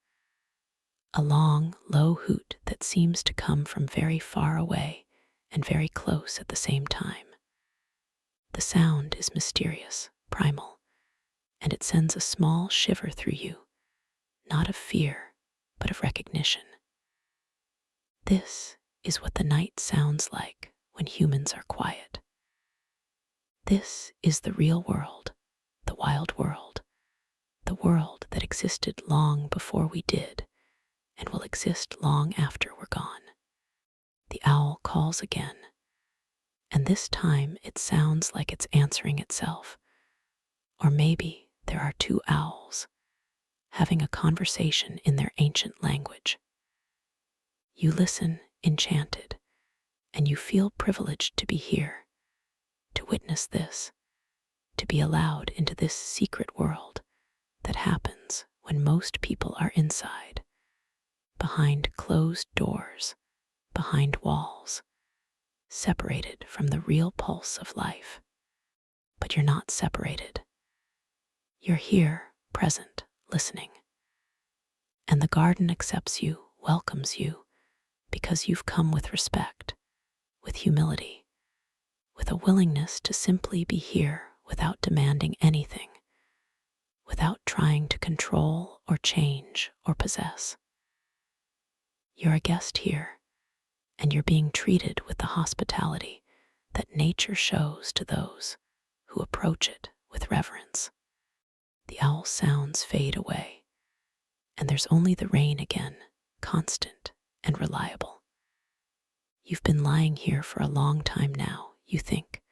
A long, low hoot that seems to come from very far away and very close at the same time. The sound is mysterious, primal, and it sends a small shiver through you, not of fear, but of recognition. This is what the night sounds like when humans are quiet. This is the real world, the wild world, the world that existed long before we did and will exist long after we're gone. The owl calls again, and this time it sounds like it's answering itself. Or maybe there are two owls having a conversation in their ancient language. You listen, enchanted, and you feel privileged to be here, to witness this, to be allowed into this secret world that happens when most people are inside, behind closed doors, behind walls, separated from the real pulse of life. But you're not separated. You're here, present, listening. And the garden accepts you, welcomes you, because you've come with respect, with humility, with a willingness to simply be here without demanding anything, without trying to control or change or possess. You're a guest here, and you're being treated with the hospitality that nature shows to those who approach it with reverence. The owl sounds fade away, and there's only the rain again, constant and reliable. You've been lying here for a long time now, you think,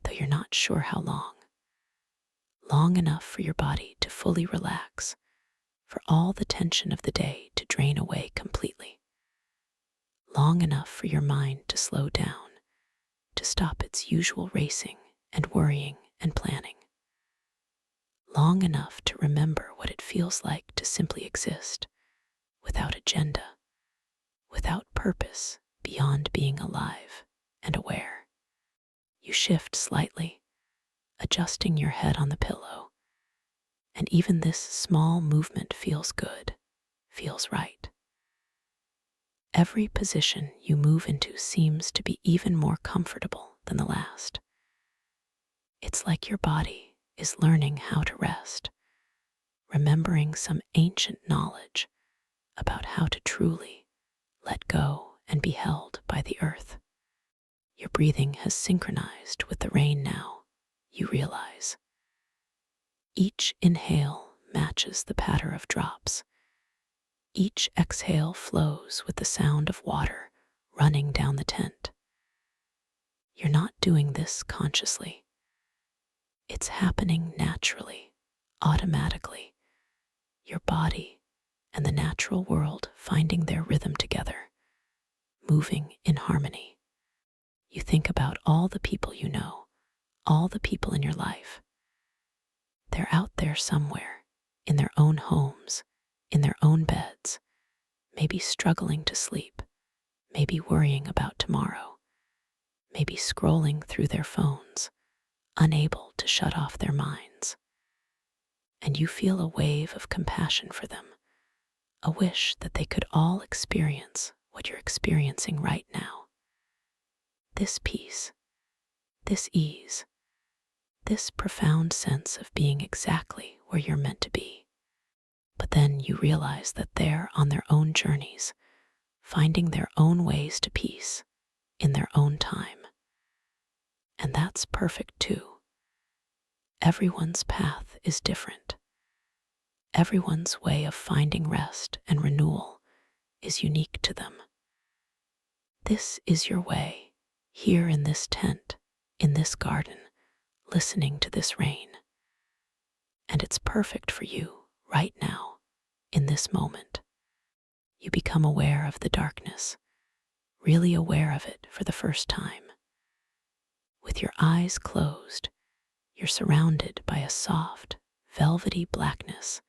though you're not sure how long. Long enough for your body to fully relax, for all the tension of the day to drain away completely. Long enough for your mind to slow down, to stop its usual racing and worrying and planning. Long enough to remember what it feels like to simply exist, without agenda, without purpose beyond being alive and aware. You shift slightly, adjusting your head on the pillow, and even this small movement feels good, feels right. Every position you move into seems to be even more comfortable than the last. It's like your body is learning how to rest, remembering some ancient knowledge about how to truly let go and be held by the earth. Your breathing has synchronized with the rain now, you realize. Each inhale matches the patter of drops. Each exhale flows with the sound of water running down the tent. You're not doing this consciously. It's happening naturally, automatically. Your body and the natural world finding their rhythm together, moving in harmony. You think about all the people you know, all the people in your life. They're out there somewhere, in their own homes, in their own beds, maybe struggling to sleep, maybe worrying about tomorrow, maybe scrolling through their phones, unable to shut off their minds. And you feel a wave of compassion for them, a wish that they could all experience what you're experiencing right now. This peace, this ease, this profound sense of being exactly where you're meant to be. But then you realize that they're on their own journeys, finding their own ways to peace in their own time. And that's perfect too. Everyone's path is different. Everyone's way of finding rest and renewal is unique to them. This is your way, here in this tent, in this garden, listening to this rain. And it's perfect for you right now, in this moment. You become aware of the darkness, really aware of it for the first time. With your eyes closed, you're surrounded by a soft, velvety blackness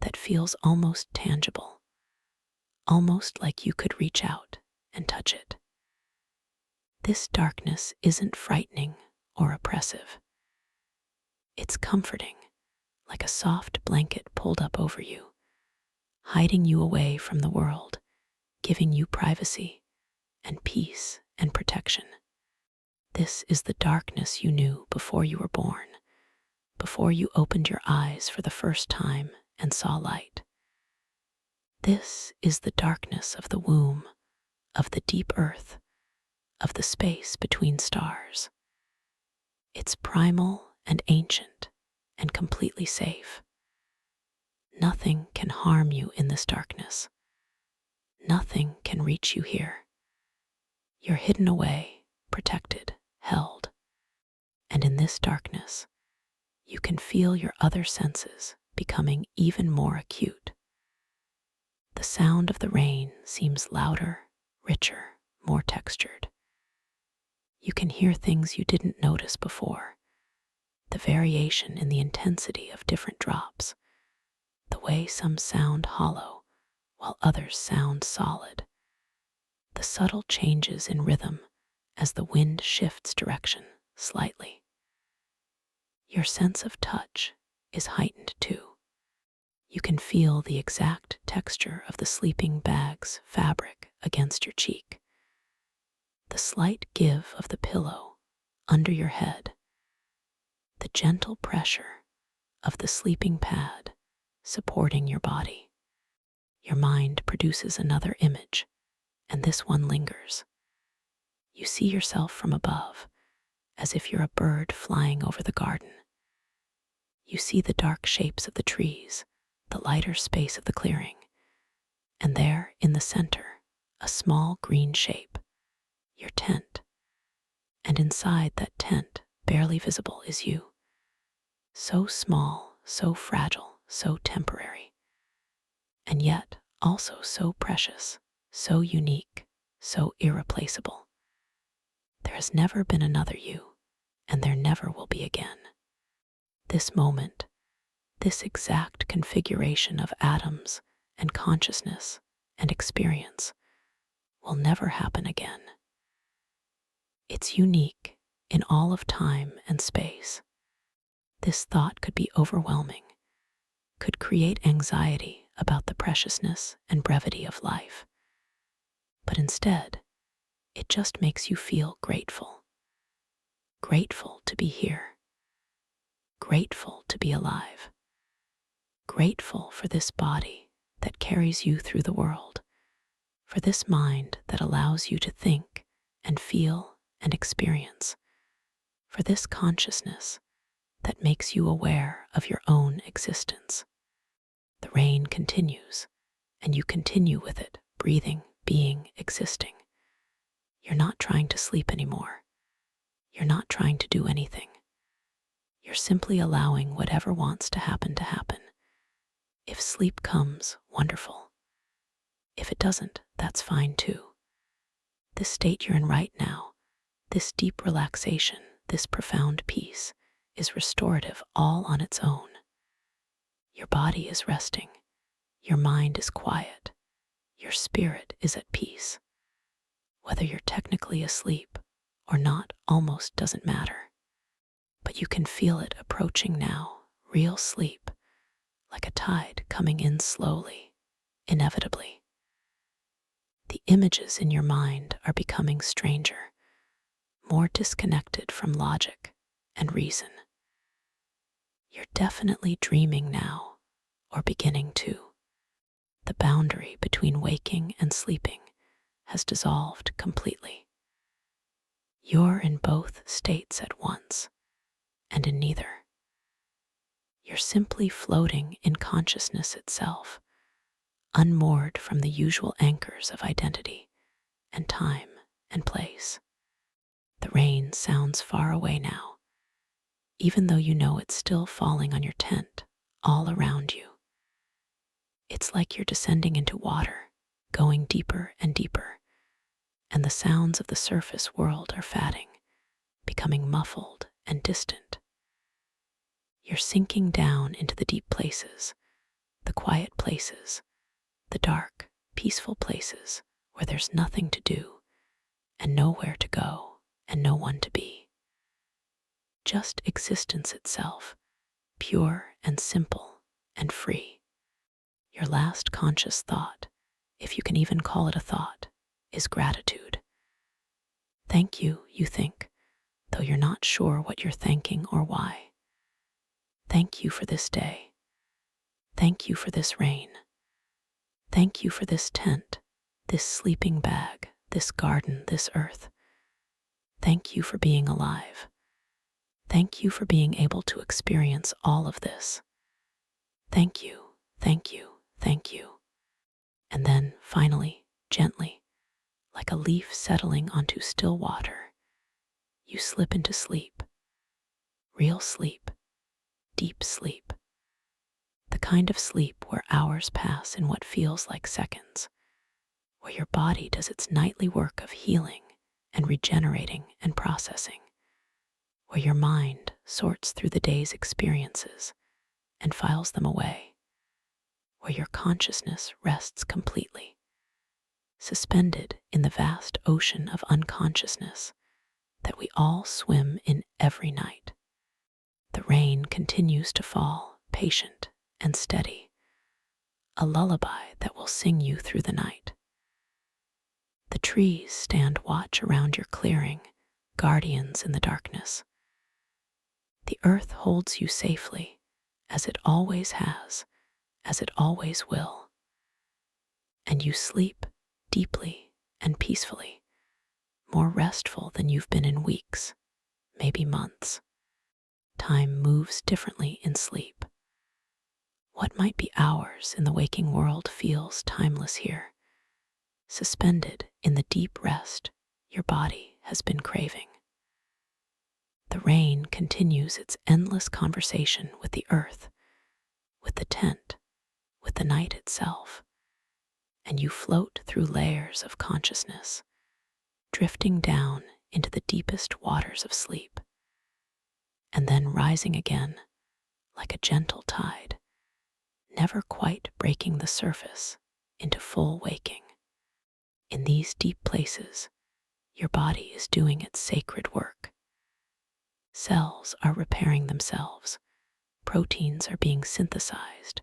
that feels almost tangible, almost like you could reach out and touch it. This darkness isn't frightening or oppressive. It's comforting, like a soft blanket pulled up over you, hiding you away from the world, giving you privacy and peace and protection. This is the darkness you knew before you were born, before you opened your eyes for the first time and saw light. This is the darkness of the womb, of the deep earth, of the space between stars. It's primal and ancient and completely safe. Nothing can harm you in this darkness. Nothing can reach you here. You're hidden away, protected, held. And in this darkness, you can feel your other senses becoming even more acute. The sound of the rain seems louder, richer, more textured. You can hear things you didn't notice before, the variation in the intensity of different drops, the way some sound hollow while others sound solid, the subtle changes in rhythm as the wind shifts direction slightly. Your sense of touch is heightened too. You can feel the exact texture of the sleeping bag's fabric against your cheek, the slight give of the pillow under your head, the gentle pressure of the sleeping pad supporting your body. Your mind produces another image, and this one lingers. You see yourself from above, as if you're a bird flying over the garden. You see the dark shapes of the trees, the lighter space of the clearing, and there in the center, a small green shape, your tent. And inside that tent, barely visible, is you. So small, so fragile, so temporary, and yet also so precious, so unique, so irreplaceable. There has never been another you, and there never will be again. This moment, this exact configuration of atoms and consciousness and experience will never happen again. It's unique in all of time and space. This thought could be overwhelming, could create anxiety about the preciousness and brevity of life. But instead, it just makes you feel grateful. Grateful to be here. Grateful to be alive. Grateful for this body that carries you through the world, for this mind that allows you to think and feel and experience, for this consciousness that makes you aware of your own existence. The rain continues, and you continue with it, breathing, being, existing. You're not trying to sleep anymore. You're not trying to do anything. You're simply allowing whatever wants to happen to happen. If sleep comes, wonderful. If it doesn't, that's fine too. This state you're in right now, this deep relaxation, this profound peace, is restorative all on its own. Your body is resting. Your mind is quiet. Your spirit is at peace. Whether you're technically asleep or not almost doesn't matter. But you can feel it approaching now, real sleep, like a tide coming in slowly, inevitably. The images in your mind are becoming stranger, more disconnected from logic and reason. You're definitely dreaming now, or beginning to. The boundary between waking and sleeping has dissolved completely. You're in both states at once, and in neither. You're simply floating in consciousness itself, unmoored from the usual anchors of identity and time and place. The rain sounds far away now, even though you know it's still falling on your tent all around you. It's like you're descending into water, going deeper and deeper, and the sounds of the surface world are fading, becoming muffled and distant. You're sinking down into the deep places, the quiet places, the dark, peaceful places where there's nothing to do and nowhere to go and no one to be. Just existence itself, pure and simple and free. Your last conscious thought, if you can even call it a thought, is gratitude. Thank you, you think, though you're not sure what you're thanking or why. Thank you for this day. Thank you for this rain. Thank you for this tent, this sleeping bag, this garden, this earth. Thank you for being alive. Thank you for being able to experience all of this. Thank you, thank you, thank you. And then, finally, gently, like a leaf settling onto still water, you slip into sleep. Real sleep, deep sleep. The kind of sleep where hours pass in what feels like seconds, where your body does its nightly work of healing and regenerating and processing, where your mind sorts through the day's experiences and files them away, where your consciousness rests completely, suspended in the vast ocean of unconsciousness that we all swim in every night. The rain continues to fall, patient and steady, a lullaby that will sing you through the night. The trees stand watch around your clearing, guardians in the darkness. The earth holds you safely, as it always has, as it always will. And you sleep deeply and peacefully, more restful than you've been in weeks, maybe months. Time moves differently in sleep. What might be hours in the waking world feels timeless here, suspended in the deep rest your body has been craving. The rain continues its endless conversation with the earth, with the tent, with the night itself, and you float through layers of consciousness, drifting down into the deepest waters of sleep, and then rising again like a gentle tide, never quite breaking the surface into full waking. In these deep places, your body is doing its sacred work. Cells are repairing themselves, proteins are being synthesized,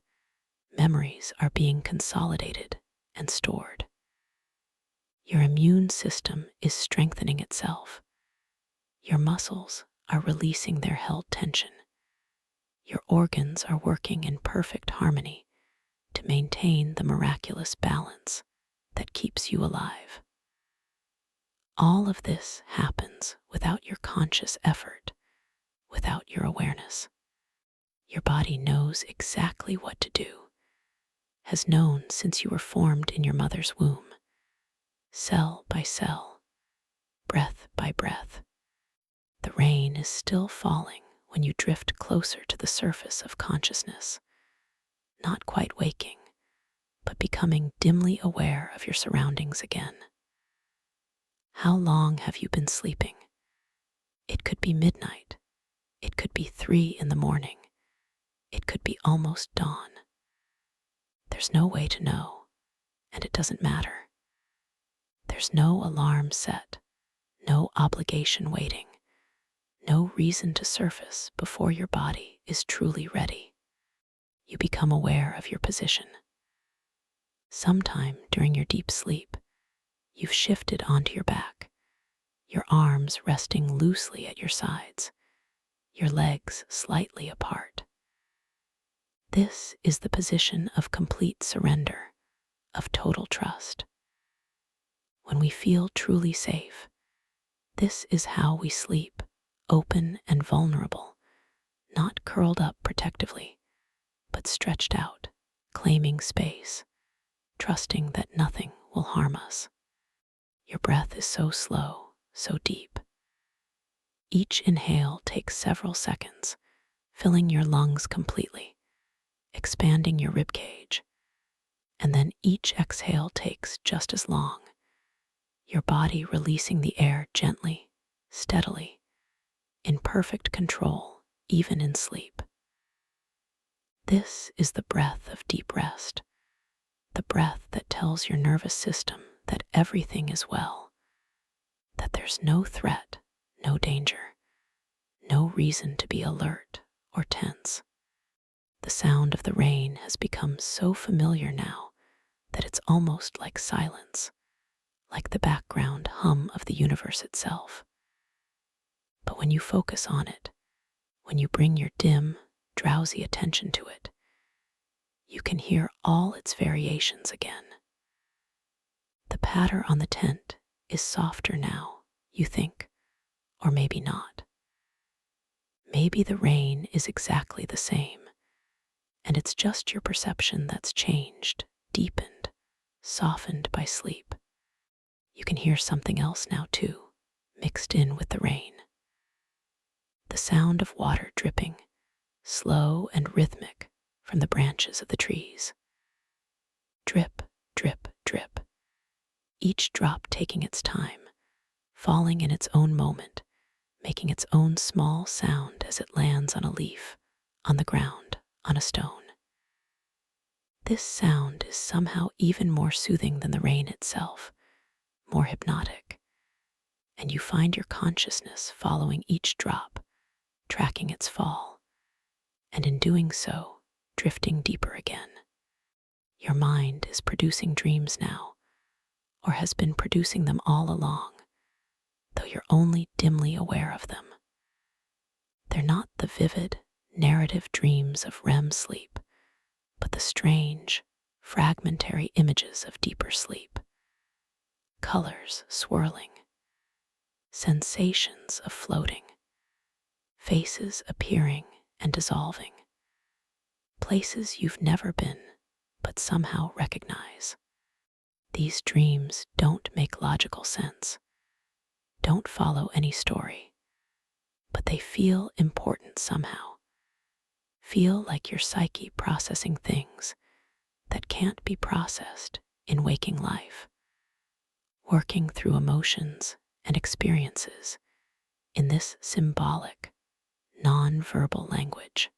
memories are being consolidated and stored. Your immune system is strengthening itself. Your muscles are releasing their held tension. Your organs are working in perfect harmony to maintain the miraculous balance that keeps you alive. All of this happens without your conscious effort, without your awareness. Your body knows exactly what to do, has known since you were formed in your mother's womb, cell by cell, breath by breath. The rain is still falling when you drift closer to the surface of consciousness, not quite waking, but becoming dimly aware of your surroundings again. How long have you been sleeping? It could be midnight. It could be 3 in the morning. It could be almost dawn. There's no way to know, and it doesn't matter. There's no alarm set, no obligation waiting, no reason to surface before your body is truly ready. You become aware of your position. Sometime during your deep sleep, you've shifted onto your back, your arms resting loosely at your sides, your legs slightly apart. This is the position of complete surrender, of total trust. When we feel truly safe, this is how we sleep, open and vulnerable, not curled up protectively, but stretched out, claiming space, trusting that nothing will harm us. Your breath is so slow, so deep. Each inhale takes several seconds, filling your lungs completely, expanding your rib cage, and then each exhale takes just as long, your body releasing the air gently, steadily, in perfect control, even in sleep. This is the breath of deep rest, the breath that tells your nervous system that everything is well, that there's no threat, no danger, no reason to be alert or tense. The sound of the rain has become so familiar now that it's almost like silence, like the background hum of the universe itself. But when you focus on it, when you bring your dim, drowsy attention to it, you can hear all its variations again. The patter on the tent is softer now, you think, or maybe not. Maybe the rain is exactly the same, and it's just your perception that's changed, deepened, softened by sleep. You can hear something else now too, mixed in with the rain. The sound of water dripping, slow and rhythmic from the branches of the trees. Drip, drip, drip. Each drop taking its time, falling in its own moment, making its own small sound as it lands on a leaf, on the ground, on a stone. This sound is somehow even more soothing than the rain itself, more hypnotic, and you find your consciousness following each drop, tracking its fall, and in doing so, drifting deeper again. Your mind is producing dreams now, or has been producing them all along, though you're only dimly aware of them. They're not the vivid, narrative dreams of REM sleep, but the strange, fragmentary images of deeper sleep. Colors swirling, sensations of floating, faces appearing and dissolving, places you've never been, but somehow recognize. These dreams don't make logical sense, don't follow any story, but they feel important somehow, feel like your psyche processing things that can't be processed in waking life, working through emotions and experiences in this symbolic, non-verbal language.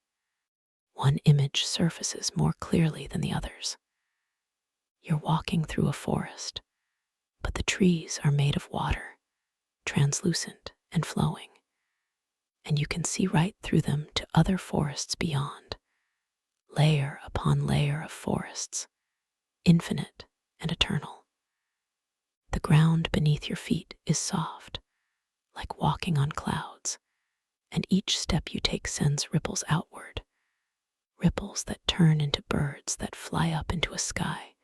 One image surfaces more clearly than the others. You're walking through a forest, but the trees are made of water, translucent and flowing, and you can see right through them to other forests beyond, layer upon layer of forests, infinite and eternal. The ground beneath your feet is soft, like walking on clouds, and each step you take sends ripples outward, ripples that turn into birds that fly up into a sky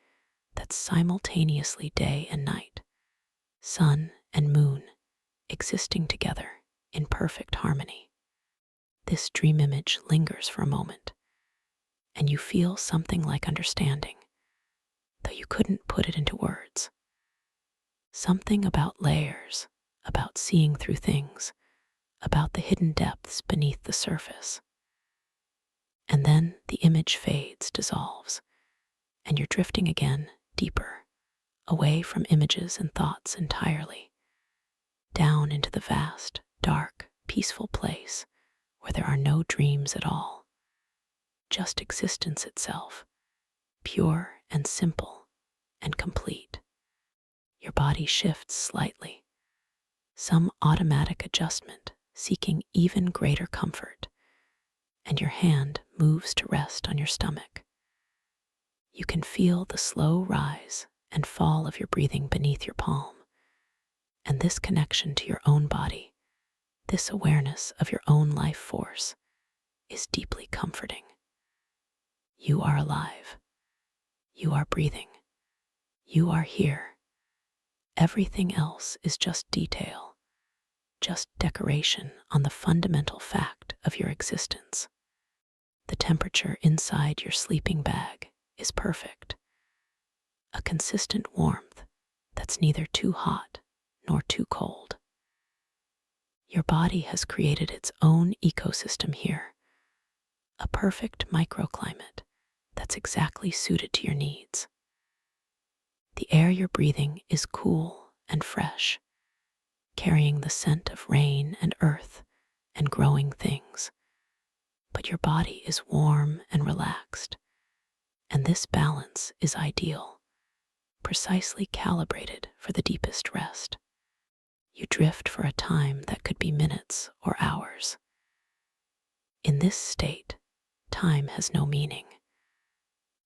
that's simultaneously day and night, sun and moon existing together in perfect harmony. This dream image lingers for a moment, and you feel something like understanding, though you couldn't put it into words. Something about layers, about seeing through things, about the hidden depths beneath the surface. And then the image fades, dissolves, and you're drifting again, deeper, away from images and thoughts entirely, down into the vast, dark, peaceful place where there are no dreams at all, just existence itself, pure and simple and complete. Your body shifts slightly, some automatic adjustment seeking even greater comfort, and your hand moves to rest on your stomach. You can feel the slow rise and fall of your breathing beneath your palm, and this connection to your own body, this awareness of your own life force, is deeply comforting. You are alive. You are breathing. You are here. Everything else is just detail, just decoration on the fundamental fact of your existence. The temperature inside your sleeping bag is perfect. A consistent warmth that's neither too hot nor too cold. Your body has created its own ecosystem here, a perfect microclimate that's exactly suited to your needs. The air you're breathing is cool and fresh, carrying the scent of rain and earth and growing things. But your body is warm and relaxed, and this balance is ideal, precisely calibrated for the deepest rest. You drift for a time that could be minutes or hours. In this state, time has no meaning.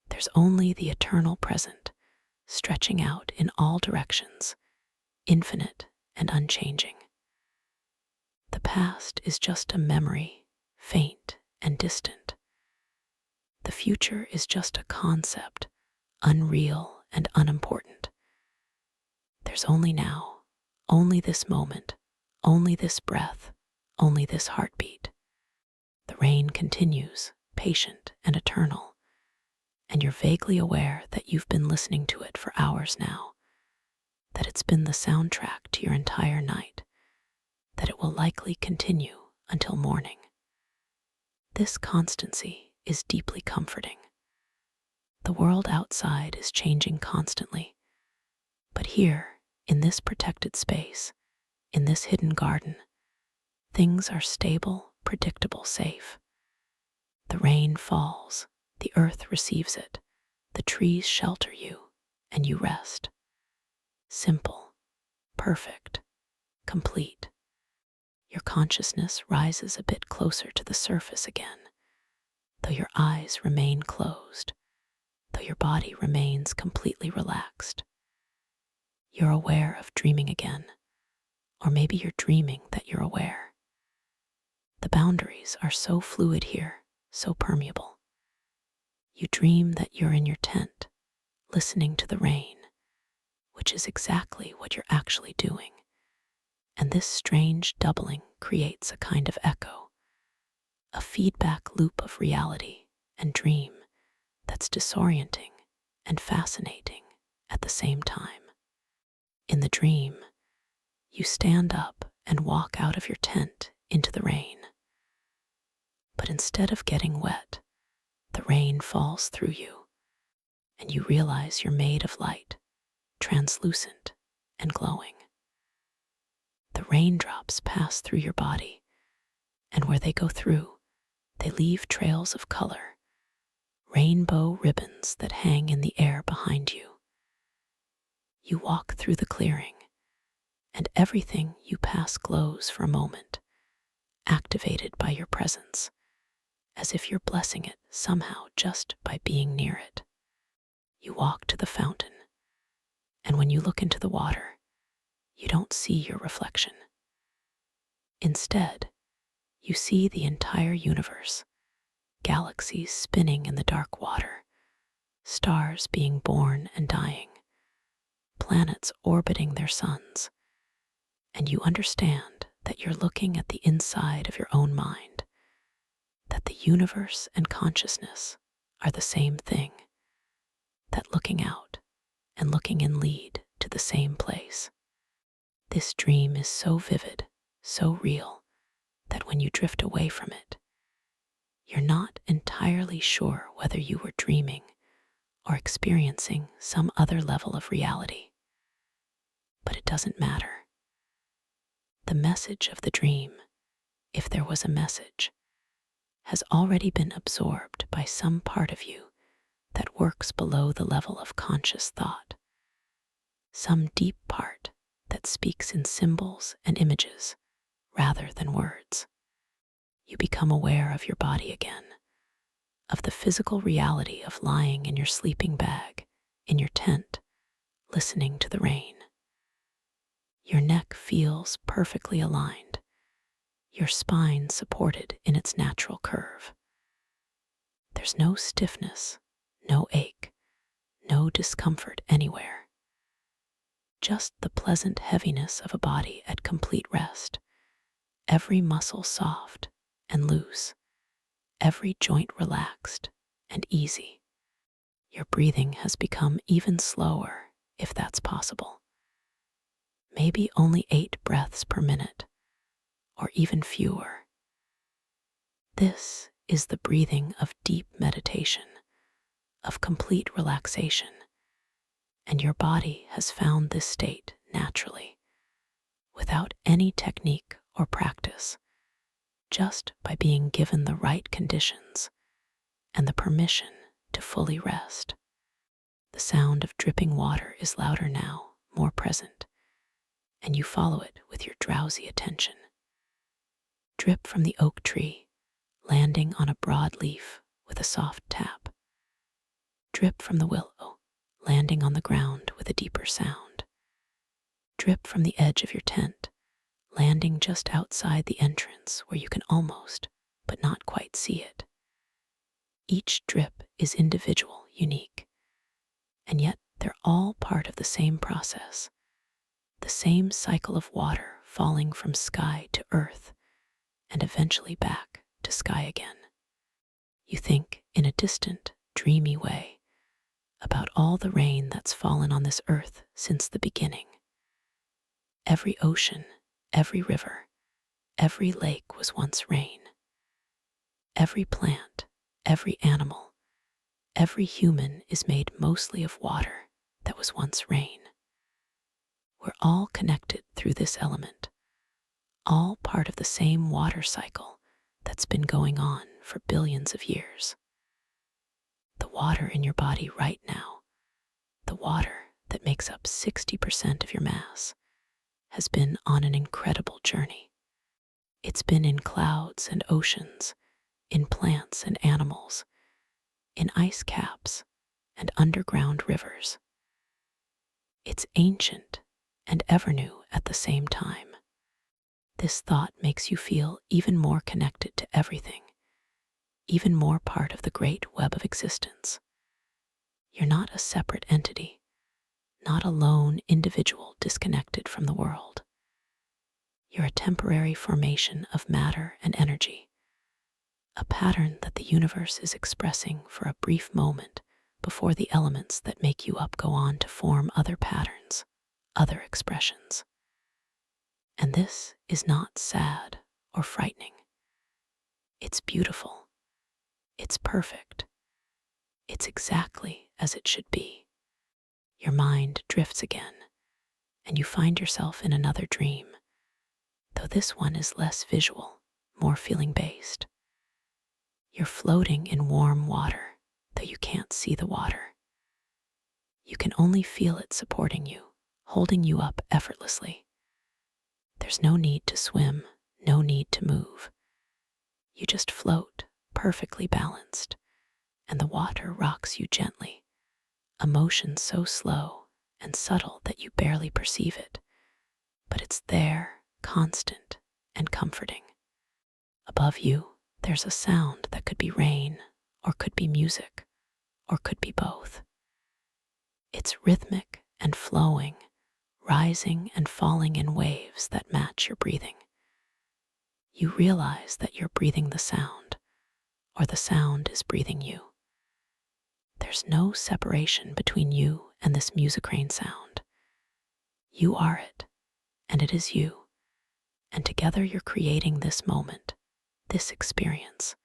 There's only the eternal present, stretching out in all directions, infinite and unchanging. The past is just a memory, faint and distant. The future is just a concept, unreal and unimportant. There's only now, only this moment, only this breath, only this heartbeat. The rain continues, patient and eternal, and you're vaguely aware that you've been listening to it for hours now, that it's been the soundtrack to your entire night, that it will likely continue until morning. This constancy is deeply comforting. The world outside is changing constantly, but here, in this protected space, in this hidden garden, things are stable, predictable, safe. The rain falls, the earth receives it, the trees shelter you, and you rest. Simple, perfect, complete. Your consciousness rises a bit closer to the surface again, though your eyes remain closed, though your body remains completely relaxed. You're aware of dreaming again, or maybe you're dreaming that you're aware. The boundaries are so fluid here, so permeable. You dream that you're in your tent, listening to the rain, which is exactly what you're actually doing. And this strange doubling creates a kind of echo, a feedback loop of reality and dream that's disorienting and fascinating at the same time. In the dream, you stand up and walk out of your tent into the rain. But instead of getting wet, the rain falls through you, and you realize you're made of light, translucent and glowing. The raindrops pass through your body, and where they go through, they leave trails of color, rainbow ribbons that hang in the air behind you. You walk through the clearing, and everything you pass glows for a moment, activated by your presence, as if you're blessing it somehow just by being near it. You walk to the fountain, and when you look into the water, you don't see your reflection. Instead, you see the entire universe, galaxies spinning in the dark water, stars being born and dying, planets orbiting their suns, and you understand that you're looking at the inside of your own mind, that the universe and consciousness are the same thing, that looking out and looking in lead to the same place. This dream is so vivid, so real, that when you drift away from it, you're not entirely sure whether you were dreaming or experiencing some other level of reality. But it doesn't matter. The message of the dream, if there was a message, has already been absorbed by some part of you that works below the level of conscious thought, some deep part that that speaks in symbols and images rather than words. You become aware of your body again, of the physical reality of lying in your sleeping bag, in your tent, listening to the rain. Your neck feels perfectly aligned, your spine supported in its natural curve. There's no stiffness, no ache, no discomfort anywhere. Just the pleasant heaviness of a body at complete rest, every muscle soft and loose, every joint relaxed and easy. Your breathing has become even slower, if that's possible. Maybe only 8 breaths per minute, or even fewer. This is the breathing of deep meditation, of complete relaxation, and your body has found this state naturally, without any technique or practice, just by being given the right conditions and the permission to fully rest. The sound of dripping water is louder now, more present, and you follow it with your drowsy attention. Drip from the oak tree, landing on a broad leaf with a soft tap. Drip from the willow, landing on the ground with a deeper sound. Drip from the edge of your tent, landing just outside the entrance where you can almost, but not quite see it. Each drip is individual, unique, and yet they're all part of the same process, the same cycle of water falling from sky to earth and eventually back to sky again. You think in a distant, dreamy way about all the rain that's fallen on this earth since the beginning. Every ocean, every river, every lake was once rain. Every plant, every animal, every human is made mostly of water that was once rain. We're all connected through this element, all part of the same water cycle that's been going on for billions of years. The water in your body right now, the water that makes up 60% of your mass, has been on an incredible journey. It's been in clouds and oceans, in plants and animals, in ice caps and underground rivers. It's ancient and ever new at the same time. This thought makes you feel even more connected to everything, even more part of the great web of existence. You're not a separate entity, not a lone individual disconnected from the world. You're a temporary formation of matter and energy, a pattern that the universe is expressing for a brief moment before the elements that make you up go on to form other patterns, other expressions. And this is not sad or frightening. It's beautiful. It's perfect. It's exactly as it should be. Your mind drifts again, and you find yourself in another dream, though this one is less visual, more feeling-based. You're floating in warm water, though you can't see the water. You can only feel it supporting you, holding you up effortlessly. There's no need to swim, no need to move. You just float, perfectly balanced, and the water rocks you gently, a motion so slow and subtle that you barely perceive it, but it's there, constant and comforting. Above you, there's a sound that could be rain, or could be music, or could be both. It's rhythmic and flowing, rising and falling in waves that match your breathing. You realize that you're breathing the sound, or the sound is breathing you. There's no separation between you and this music rain sound. You are it, and it is you, and together you're creating this moment, this experience,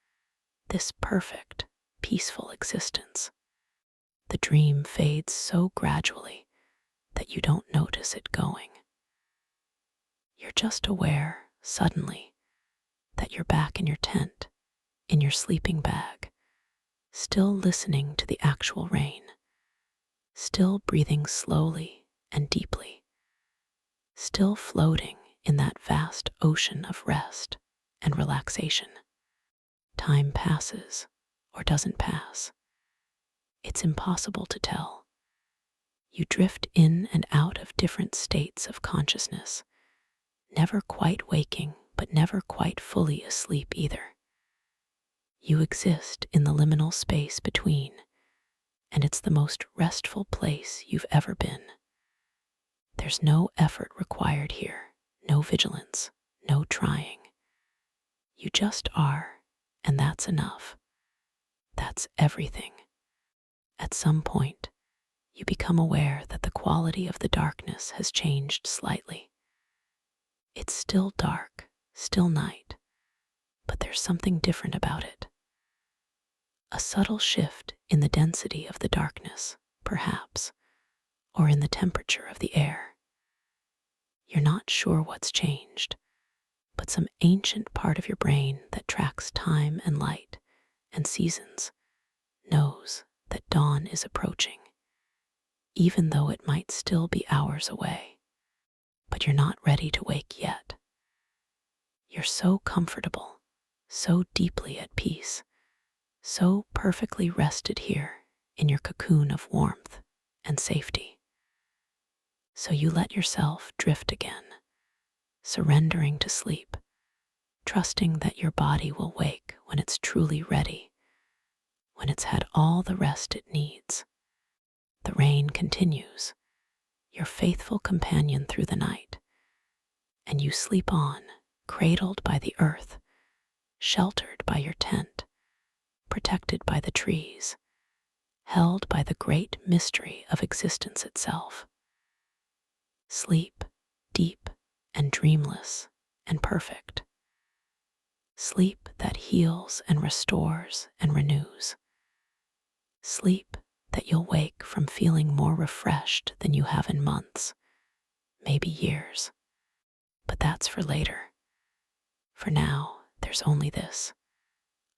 this perfect, peaceful existence. The dream fades so gradually that you don't notice it going. You're just aware, suddenly, that you're back in your tent, in your sleeping bag, still listening to the actual rain, still breathing slowly and deeply, still floating in that vast ocean of rest and relaxation. Time passes or doesn't pass. It's impossible to tell. You drift in and out of different states of consciousness, never quite waking, but never quite fully asleep either. You exist in the liminal space between, and it's the most restful place you've ever been. There's no effort required here, no vigilance, no trying. You just are, and that's enough. That's everything. At some point, you become aware that the quality of the darkness has changed slightly. It's still dark, still night, but there's something different about it. A subtle shift in the density of the darkness, perhaps, or in the temperature of the air. You're not sure what's changed, but some ancient part of your brain that tracks time and light and seasons knows that dawn is approaching, even though it might still be hours away. But you're not ready to wake yet. You're so comfortable, so deeply at peace, so perfectly rested here in your cocoon of warmth and safety. So you let yourself drift again, surrendering to sleep, trusting that your body will wake when it's truly ready, when it's had all the rest it needs. The rain continues, your faithful companion through the night, and you sleep on, cradled by the earth, sheltered by your tent, protected by the trees, held by the great mystery of existence itself. Sleep, deep and dreamless and perfect. Sleep that heals and restores and renews. Sleep that you'll wake from feeling more refreshed than you have in months, maybe years. But that's for later. For now, there's only this.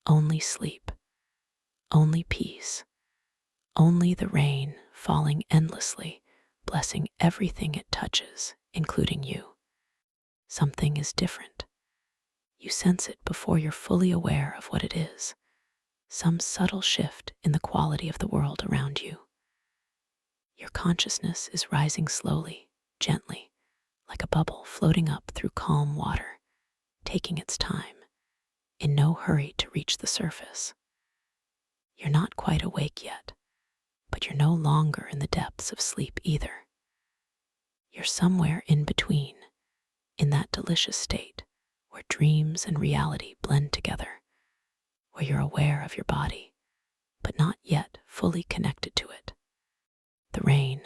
Only sleep. Only peace. Only the rain falling endlessly, blessing everything it touches, including you. Something is different. You sense it before you're fully aware of what it is. Some subtle shift in the quality of the world around you. Your consciousness is rising slowly, gently, like a bubble floating up through calm water, taking its time, in no hurry to reach the surface. You're not quite awake yet, but you're no longer in the depths of sleep either. You're somewhere in between, in that delicious state where dreams and reality blend together, where you're aware of your body, but not yet fully connected to it. The rain,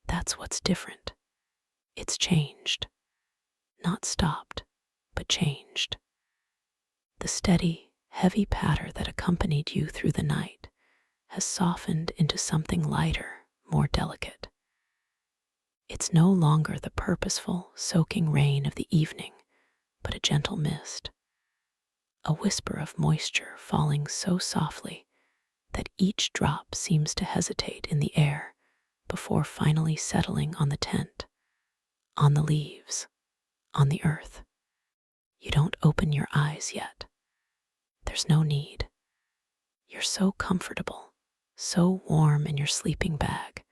that's what's different. It's changed. Not stopped, but changed. The steady, heavy patter that accompanied you through the night has softened into something lighter, more delicate. It's no longer the purposeful, soaking rain of the evening, but a gentle mist, a whisper of moisture falling so softly that each drop seems to hesitate in the air before finally settling on the tent, on the leaves, on the earth. You don't open your eyes yet. There's no need. You're so comfortable, so warm in your sleeping bag,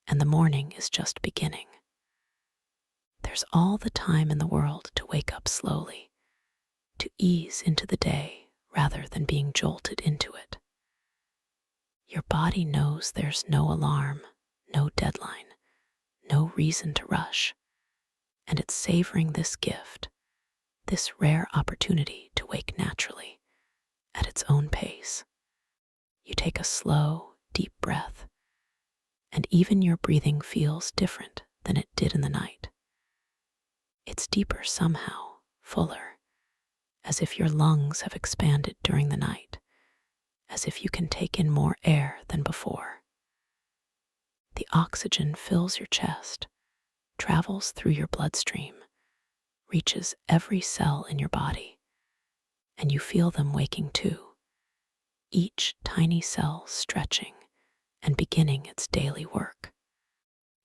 and the morning is just beginning. There's all the time in the world to wake up slowly, to ease into the day rather than being jolted into it. Your body knows there's no alarm, no deadline, no reason to rush, and it's savoring this gift, this rare opportunity to wake naturally, at its own pace. You take a slow, deep breath, and even your breathing feels different than it did in the night. It's deeper somehow, fuller, as if your lungs have expanded during the night, as if you can take in more air than before. The oxygen fills your chest, travels through your bloodstream, reaches every cell in your body, and you feel them waking too, each tiny cell stretching and beginning its daily work.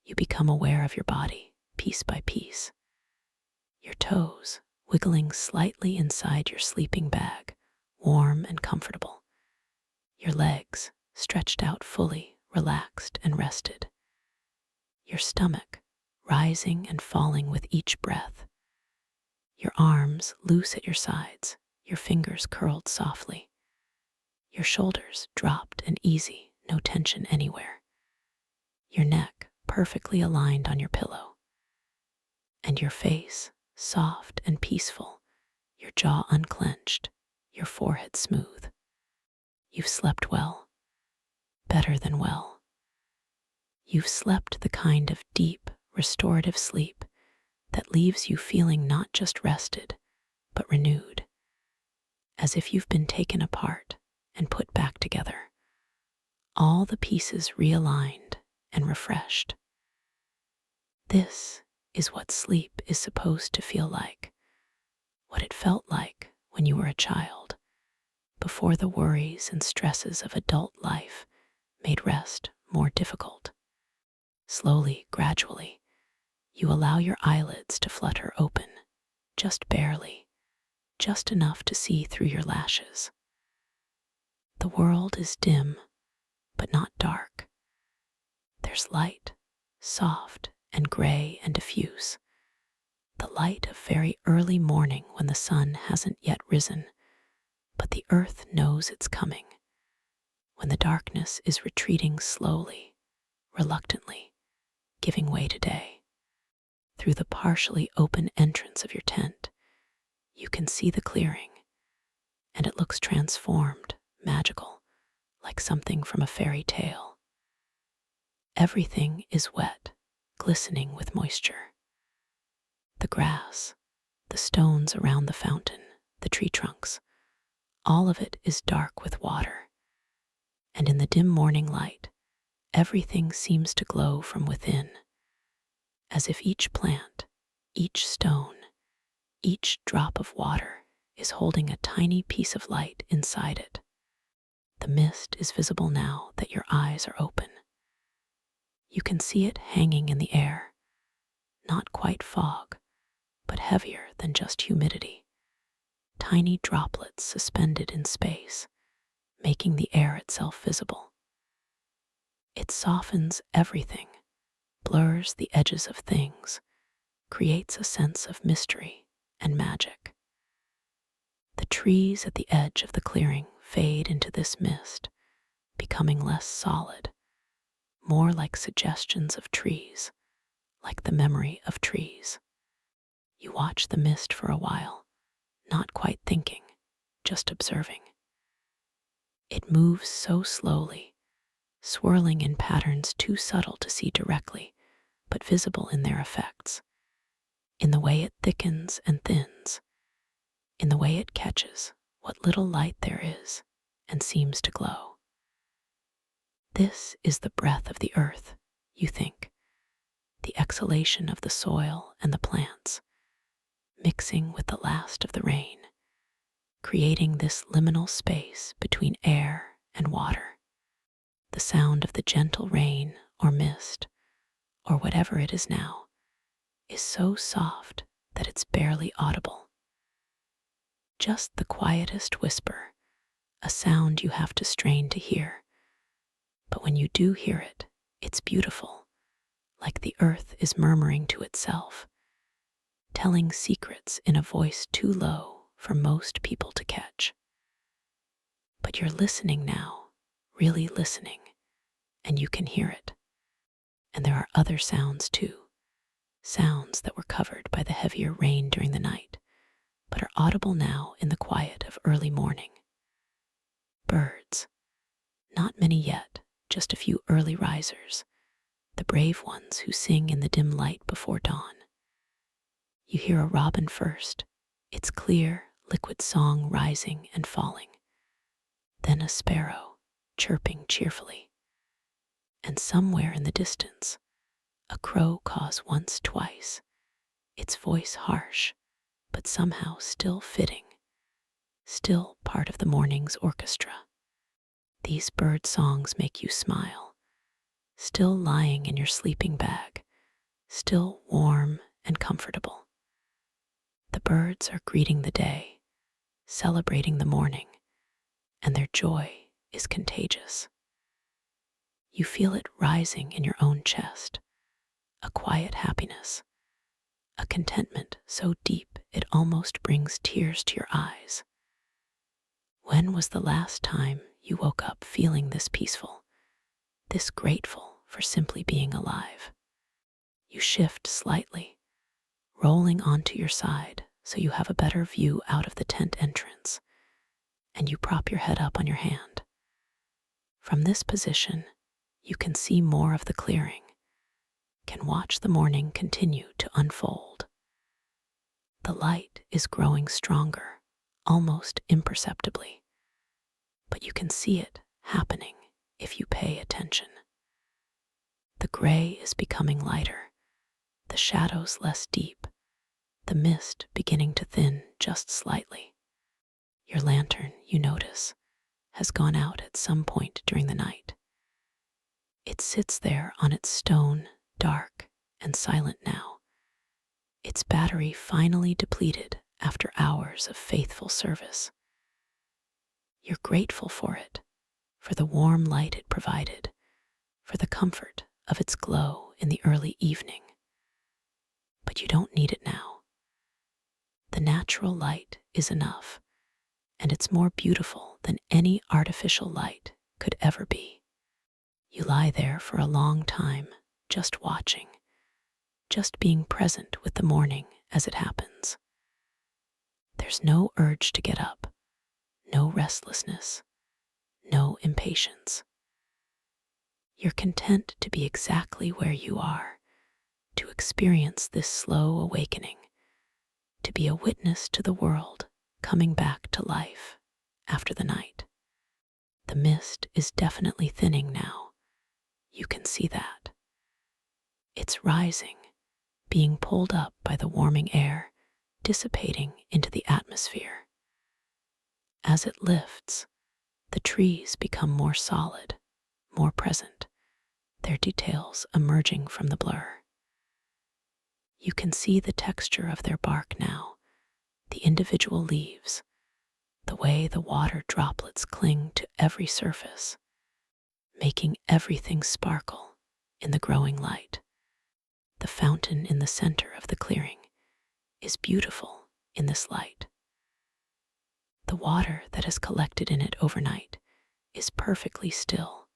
You become aware of your body, piece by piece. Your toes wiggling slightly inside your sleeping bag, warm and comfortable. Your legs stretched out fully, relaxed and rested. Your stomach rising and falling with each breath. Your arms loose at your sides, your fingers curled softly. Your shoulders dropped and easy, no tension anywhere. Your neck perfectly aligned on your pillow. And your face soft and peaceful, your jaw unclenched, your forehead smooth. You've slept well, better than well. You've slept the kind of deep, restorative sleep that leaves you feeling not just rested, but renewed, as if you've been taken apart and put back together, all the pieces realigned and refreshed. This is what sleep is supposed to feel like, what it felt like when you were a child, before the worries and stresses of adult life made rest more difficult. Slowly, gradually, you allow your eyelids to flutter open, just barely, just enough to see through your lashes. The world is dim, but not dark. There's light, soft and gray and diffuse, the light of very early morning when the sun hasn't yet risen, but the earth knows it's coming, when the darkness is retreating slowly, reluctantly, giving way to day. Through the partially open entrance of your tent, you can see the clearing, and it looks transformed, magical, like something from a fairy tale. Everything is wet, glistening with moisture. The grass, the stones around the fountain, the tree trunks, all of it is dark with water. And in the dim morning light, everything seems to glow from within, as if each plant, each stone, each drop of water is holding a tiny piece of light inside it. The mist is visible now that your eyes are open. You can see it hanging in the air, not quite fog, but heavier than just humidity. Tiny droplets suspended in space, making the air itself visible. It softens everything, blurs the edges of things, creates a sense of mystery and magic. The trees at the edge of the clearing fade into this mist, becoming less solid, more like suggestions of trees, like the memory of trees. You watch the mist for a while, not quite thinking, just observing. It moves so slowly, swirling in patterns too subtle to see directly, but visible in their effects, in the way it thickens and thins, in the way it catches what little light there is and seems to glow. This is the breath of the earth, you think, the exhalation of the soil and the plants, mixing with the last of the rain, creating this liminal space between air and water. The sound of the gentle rain or mist, or whatever it is now, is so soft that it's barely audible. Just the quietest whisper, a sound you have to strain to hear. But when you do hear it, it's beautiful, like the earth is murmuring to itself, telling secrets in a voice too low for most people to catch. But you're listening now, really listening, and you can hear it. And there are other sounds too, sounds that were covered by the heavier rain during the night, but are audible now in the quiet of early morning. Birds, not many yet, just a few early risers, the brave ones who sing in the dim light before dawn. You hear a robin first, its clear, liquid song rising and falling. Then a sparrow, chirping cheerfully. And somewhere in the distance, a crow caws once, twice, its voice harsh, but somehow still fitting, still part of the morning's orchestra. These bird songs make you smile, still lying in your sleeping bag, still warm and comfortable. The birds are greeting the day, celebrating the morning, and their joy is contagious. You feel it rising in your own chest, a quiet happiness, a contentment so deep it almost brings tears to your eyes. When was the last time you woke up feeling this peaceful, this grateful for simply being alive? You shift slightly, rolling onto your side so you have a better view out of the tent entrance, and you prop your head up on your hand. From this position, you can see more of the clearing, can watch the morning continue to unfold. The light is growing stronger, almost imperceptibly, but you can see it happening if you pay attention. The gray is becoming lighter, the shadows less deep, the mist beginning to thin just slightly. Your lantern, you notice, has gone out at some point during the night. It sits there on its stone, dark and silent now, its battery finally depleted after hours of faithful service. You're grateful for it, for the warm light it provided, for the comfort of its glow in the early evening. But you don't need it now. The natural light is enough, and it's more beautiful than any artificial light could ever be. You lie there for a long time, just watching, just being present with the morning as it happens. There's no urge to get up, no restlessness, no impatience. You're content to be exactly where you are, to experience this slow awakening, to be a witness to the world coming back to life after the night. The mist is definitely thinning now. You can see that. It's rising, being pulled up by the warming air, dissipating into the atmosphere. As it lifts, the trees become more solid, more present, their details emerging from the blur. You can see the texture of their bark now, the individual leaves, the way the water droplets cling to every surface, making everything sparkle in the growing light. The fountain in the center of the clearing is beautiful in this light. The water that has collected in it overnight is perfectly still,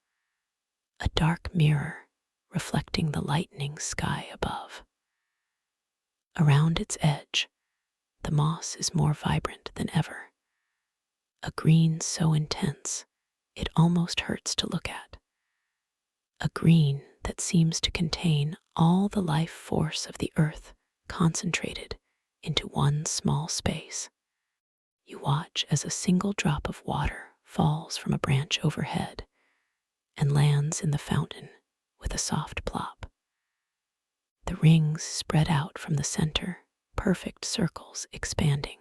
a dark mirror reflecting the lightening sky above. Around its edge, the moss is more vibrant than ever, a green so intense it almost hurts to look at, a green that seems to contain all the life force of the earth concentrated into one small space. You watch as a single drop of water falls from a branch overhead and lands in the fountain with a soft plop. The rings spread out from the center, perfect circles expanding,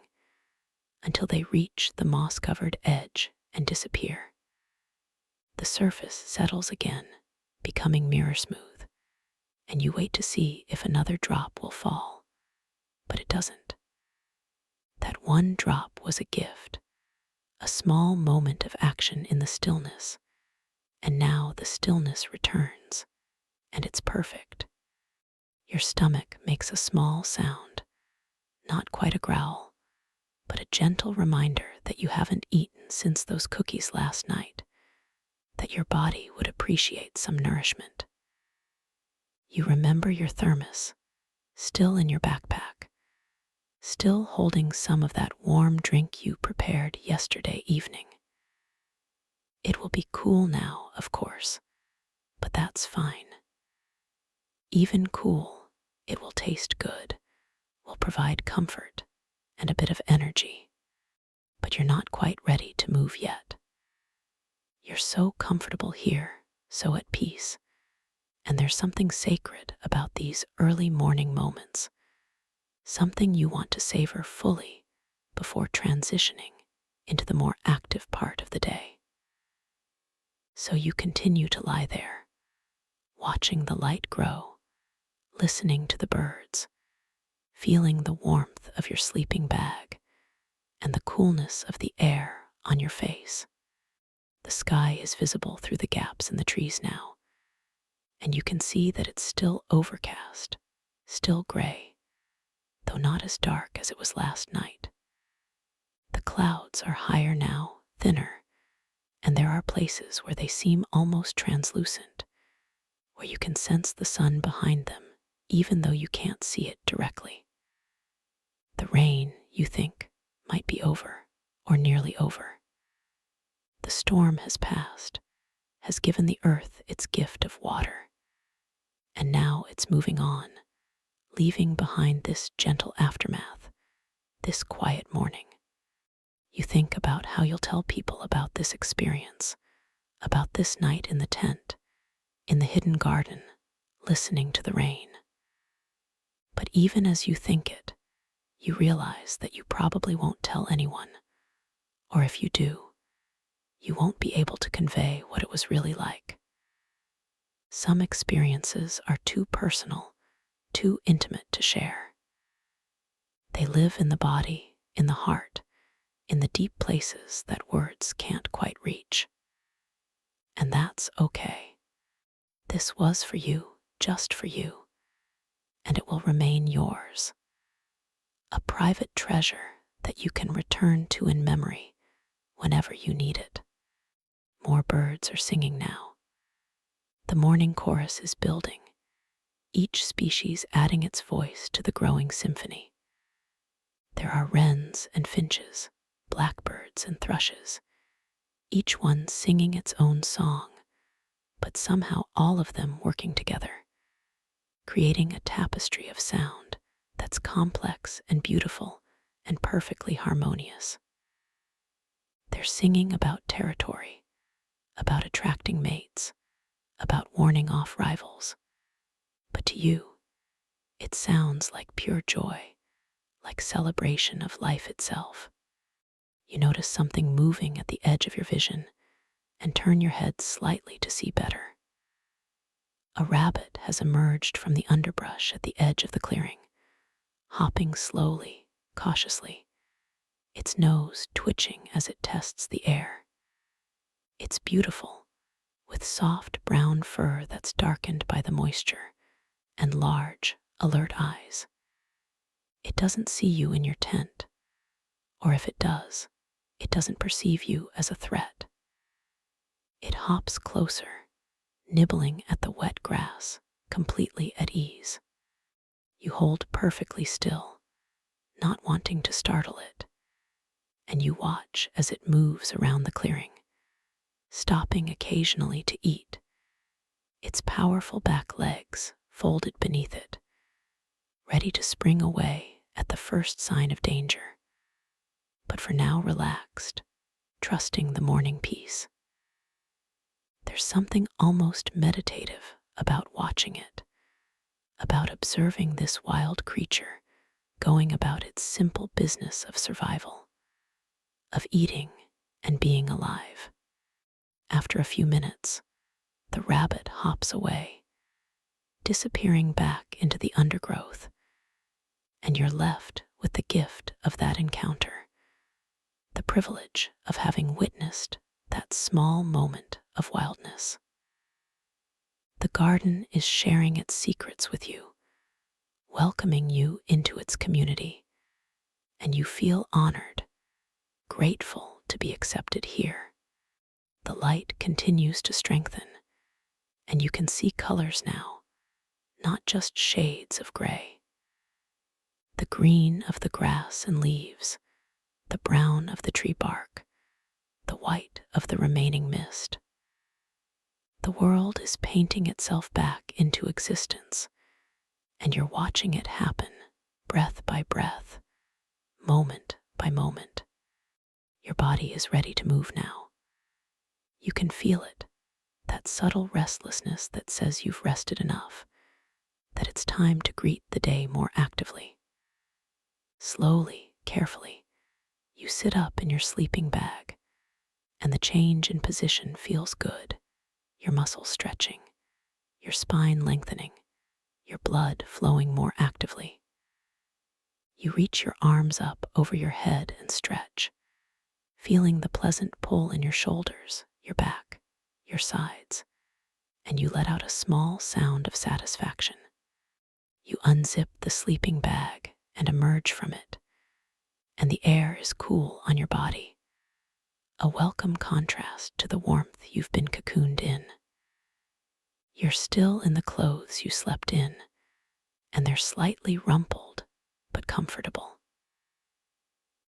until they reach the moss-covered edge and disappear. The surface settles again, becoming mirror smooth, and you wait to see if another drop will fall, but it doesn't. That one drop was a gift, a small moment of action in the stillness, and now the stillness returns, and it's perfect. Your stomach makes a small sound, not quite a growl, but a gentle reminder that you haven't eaten since those cookies last night, that your body would appreciate some nourishment. You remember your thermos, still in your backpack, still holding some of that warm drink you prepared yesterday evening. It will be cool now, of course, but that's fine. Even cool, it will taste good, will provide comfort and a bit of energy, but you're not quite ready to move yet. You're so comfortable here, so at peace, and there's something sacred about these early morning moments, something you want to savor fully before transitioning into the more active part of the day. So you continue to lie there, watching the light grow, listening to the birds, feeling the warmth of your sleeping bag and the coolness of the air on your face. The sky is visible through the gaps in the trees now, and you can see that it's still overcast, still gray, though not as dark as it was last night. The clouds are higher now, thinner, and there are places where they seem almost translucent, where you can sense the sun behind them, even though you can't see it directly. The rain, you think, might be over, or nearly over. The storm has passed, has given the earth its gift of water, and now it's moving on, leaving behind this gentle aftermath, this quiet morning. You think about how you'll tell people about this experience, about this night in the tent, in the hidden garden, listening to the rain. But even as you think it, you realize that you probably won't tell anyone, or if you do, you won't be able to convey what it was really like. Some experiences are too personal, too intimate to share. They live in the body, in the heart, in the deep places that words can't quite reach. And that's okay. This was for you, just for you, and it will remain yours. A private treasure that you can return to in memory whenever you need it. More birds are singing now. The morning chorus is building, each species adding its voice to the growing symphony. There are wrens and finches, blackbirds and thrushes, each one singing its own song, but somehow all of them working together, creating a tapestry of sound that's complex and beautiful and perfectly harmonious. They're singing about territory, about attracting mates, about warning off rivals. But to you, it sounds like pure joy, like celebration of life itself. You notice something moving at the edge of your vision and turn your head slightly to see better. A rabbit has emerged from the underbrush at the edge of the clearing, hopping slowly, cautiously, its nose twitching as it tests the air. It's beautiful, with soft brown fur that's darkened by the moisture and large, alert eyes. It doesn't see you in your tent, or if it does, it doesn't perceive you as a threat. It hops closer, nibbling at the wet grass, completely at ease. You hold perfectly still, not wanting to startle it, and you watch as it moves around the clearing, stopping occasionally to eat, its powerful back legs folded beneath it, ready to spring away at the first sign of danger, but for now relaxed, trusting the morning peace. There's something almost meditative about watching it, about observing this wild creature going about its simple business of survival, of eating and being alive. After a few minutes, the rabbit hops away, disappearing back into the undergrowth, and you're left with the gift of that encounter, the privilege of having witnessed that small moment of wildness. The garden is sharing its secrets with you, welcoming you into its community, and you feel honored, grateful to be accepted here. The light continues to strengthen, and you can see colors now, not just shades of gray. The green of the grass and leaves, the brown of the tree bark, the white of the remaining mist. The world is painting itself back into existence, and you're watching it happen, breath by breath, moment by moment. Your body is ready to move now. You can feel it, that subtle restlessness that says you've rested enough, that it's time to greet the day more actively. Slowly, carefully, you sit up in your sleeping bag, and the change in position feels good, your muscles stretching, your spine lengthening, your blood flowing more actively. You reach your arms up over your head and stretch, feeling the pleasant pull in your shoulders, your back, your sides, and you let out a small sound of satisfaction. You unzip the sleeping bag and emerge from it, and the air is cool on your body, a welcome contrast to the warmth you've been cocooned in. You're still in the clothes you slept in, and they're slightly rumpled but comfortable.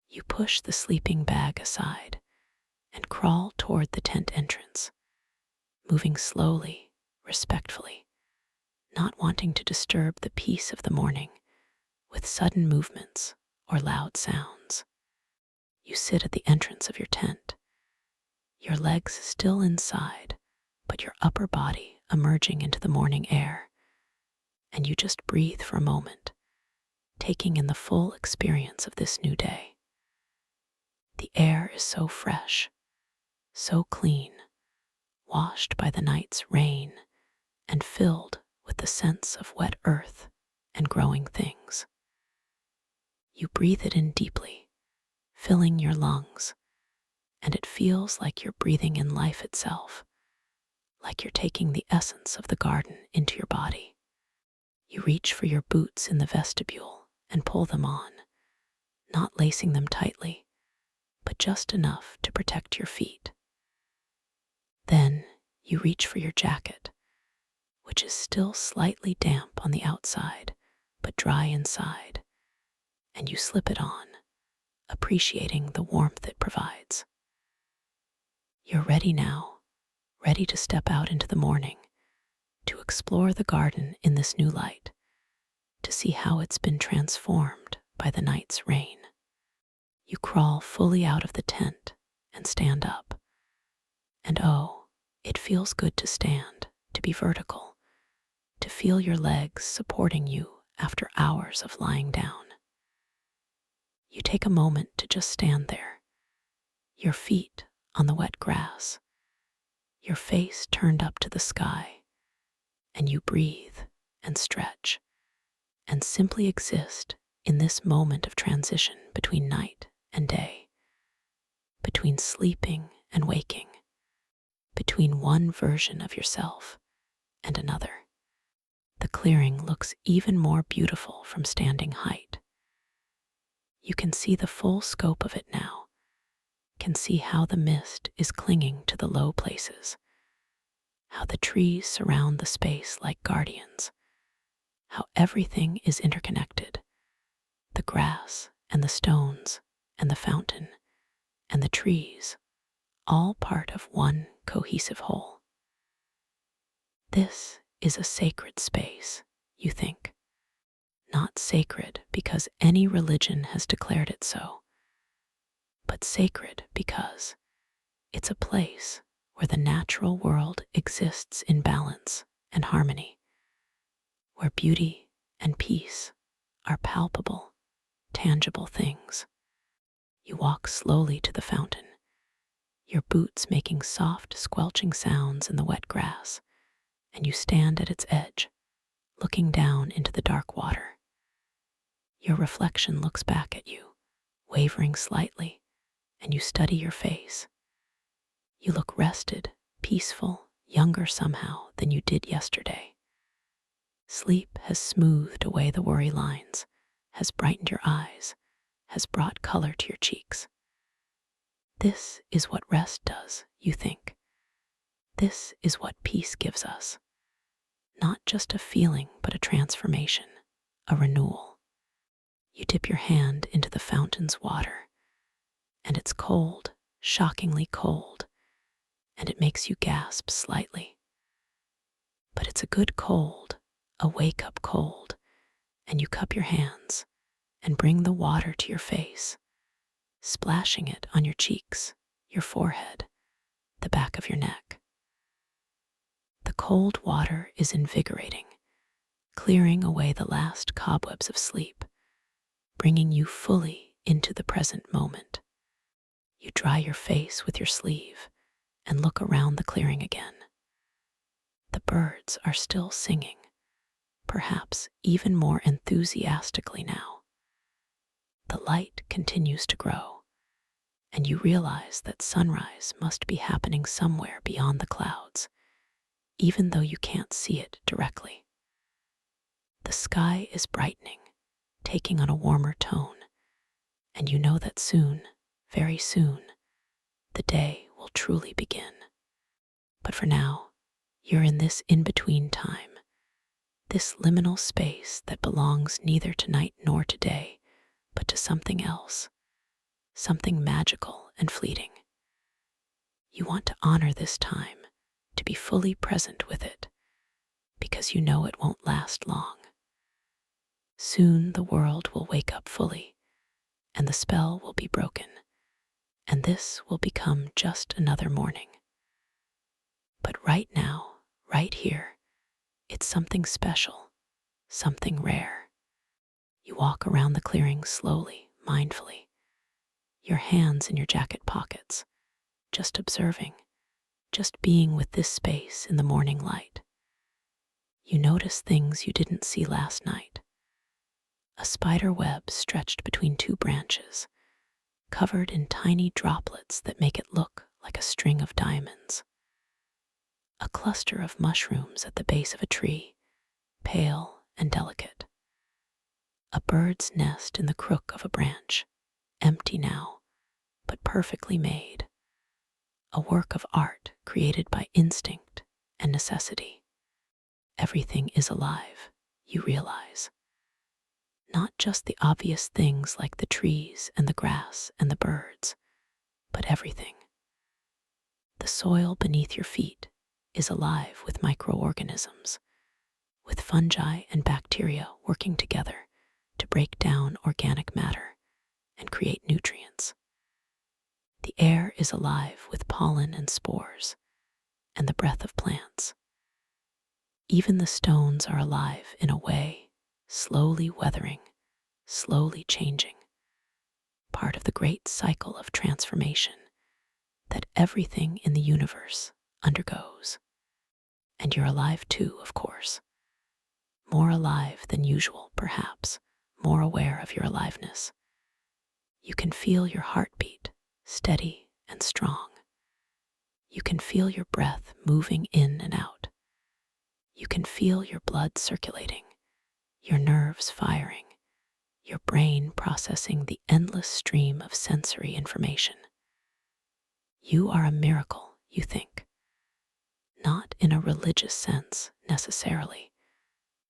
You push the sleeping bag aside and crawl toward the tent entrance, moving slowly, respectfully, not wanting to disturb the peace of the morning with sudden movements or loud sounds. You sit at the entrance of your tent, your legs still inside, but your upper body emerging into the morning air, and you just breathe for a moment, taking in the full experience of this new day. The air is so fresh, so clean, washed by the night's rain and filled with the sense of wet earth and growing things. You breathe it in deeply, filling your lungs, and it feels like you're breathing in life itself, like you're taking the essence of the garden into your body. You reach for your boots in the vestibule and pull them on, not lacing them tightly, but just enough to protect your feet. Then you reach for your jacket, which is still slightly damp on the outside, but dry inside, and you slip it on, appreciating the warmth it provides. You're ready now, ready to step out into the morning, to explore the garden in this new light, to see how it's been transformed by the night's rain. You crawl fully out of the tent and stand up. And oh, it feels good to stand, to be vertical, to feel your legs supporting you after hours of lying down. You take a moment to just stand there, your feet on the wet grass, your face turned up to the sky, and you breathe and stretch and simply exist in this moment of transition between night and day, between sleeping and waking, between one version of yourself and another. The clearing looks even more beautiful from standing height. You can see the full scope of it now, can see how the mist is clinging to the low places, how the trees surround the space like guardians, how everything is interconnected, the grass and the stones and the fountain and the trees, all part of one cohesive whole. This is a sacred space, you think. Not sacred because any religion has declared it so, but sacred because it's a place where the natural world exists in balance and harmony, where beauty and peace are palpable, tangible things. You walk slowly to the fountain, your boots making soft, squelching sounds in the wet grass, and you stand at its edge, looking down into the dark water. Your reflection looks back at you, wavering slightly, and you study your face. You look rested, peaceful, younger somehow than you did yesterday. Sleep has smoothed away the worry lines, has brightened your eyes, has brought color to your cheeks. This is what rest does, you think. This is what peace gives us. Not just a feeling, but a transformation, a renewal. You dip your hand into the fountain's water, and it's cold, shockingly cold, and it makes you gasp slightly. But it's a good cold, a wake-up cold, and you cup your hands and bring the water to your face, splashing it on your cheeks, your forehead, the back of your neck. The cold water is invigorating, clearing away the last cobwebs of sleep, bringing you fully into the present moment. You dry your face with your sleeve and look around the clearing again. The birds are still singing, perhaps even more enthusiastically now. The light continues to grow, and you realize that sunrise must be happening somewhere beyond the clouds, even though you can't see it directly. The sky is brightening, taking on a warmer tone, and you know that soon, very soon, the day will truly begin. But for now, you're in this in-between time, this liminal space that belongs neither to night nor to day, but to something else, something magical and fleeting. You want to honor this time, to be fully present with it, because you know it won't last long. Soon the world will wake up fully, and the spell will be broken, and this will become just another morning. But right now, right here, it's something special, something rare. You walk around the clearing slowly, mindfully, your hands in your jacket pockets, just observing, just being with this space in the morning light. You notice things you didn't see last night. A spider web stretched between two branches, covered in tiny droplets that make it look like a string of diamonds. A cluster of mushrooms at the base of a tree, pale and delicate. A bird's nest in the crook of a branch, empty now, but perfectly made. A work of art created by instinct and necessity. Everything is alive, you realize. Not just the obvious things like the trees and the grass and the birds, but everything. The soil beneath your feet is alive with microorganisms, with fungi and bacteria working together to break down organic matter and create nutrients. The air is alive with pollen and spores, and the breath of plants. Even the stones are alive in a way, slowly weathering, slowly changing, part of the great cycle of transformation that everything in the universe undergoes. And you're alive too, of course. More alive than usual, perhaps, more aware of your aliveness. You can feel your heartbeat, steady and strong. You can feel your breath moving in and out. You can feel your blood circulating, your nerves firing, your brain processing the endless stream of sensory information. You are a miracle, you think. Not in a religious sense, necessarily,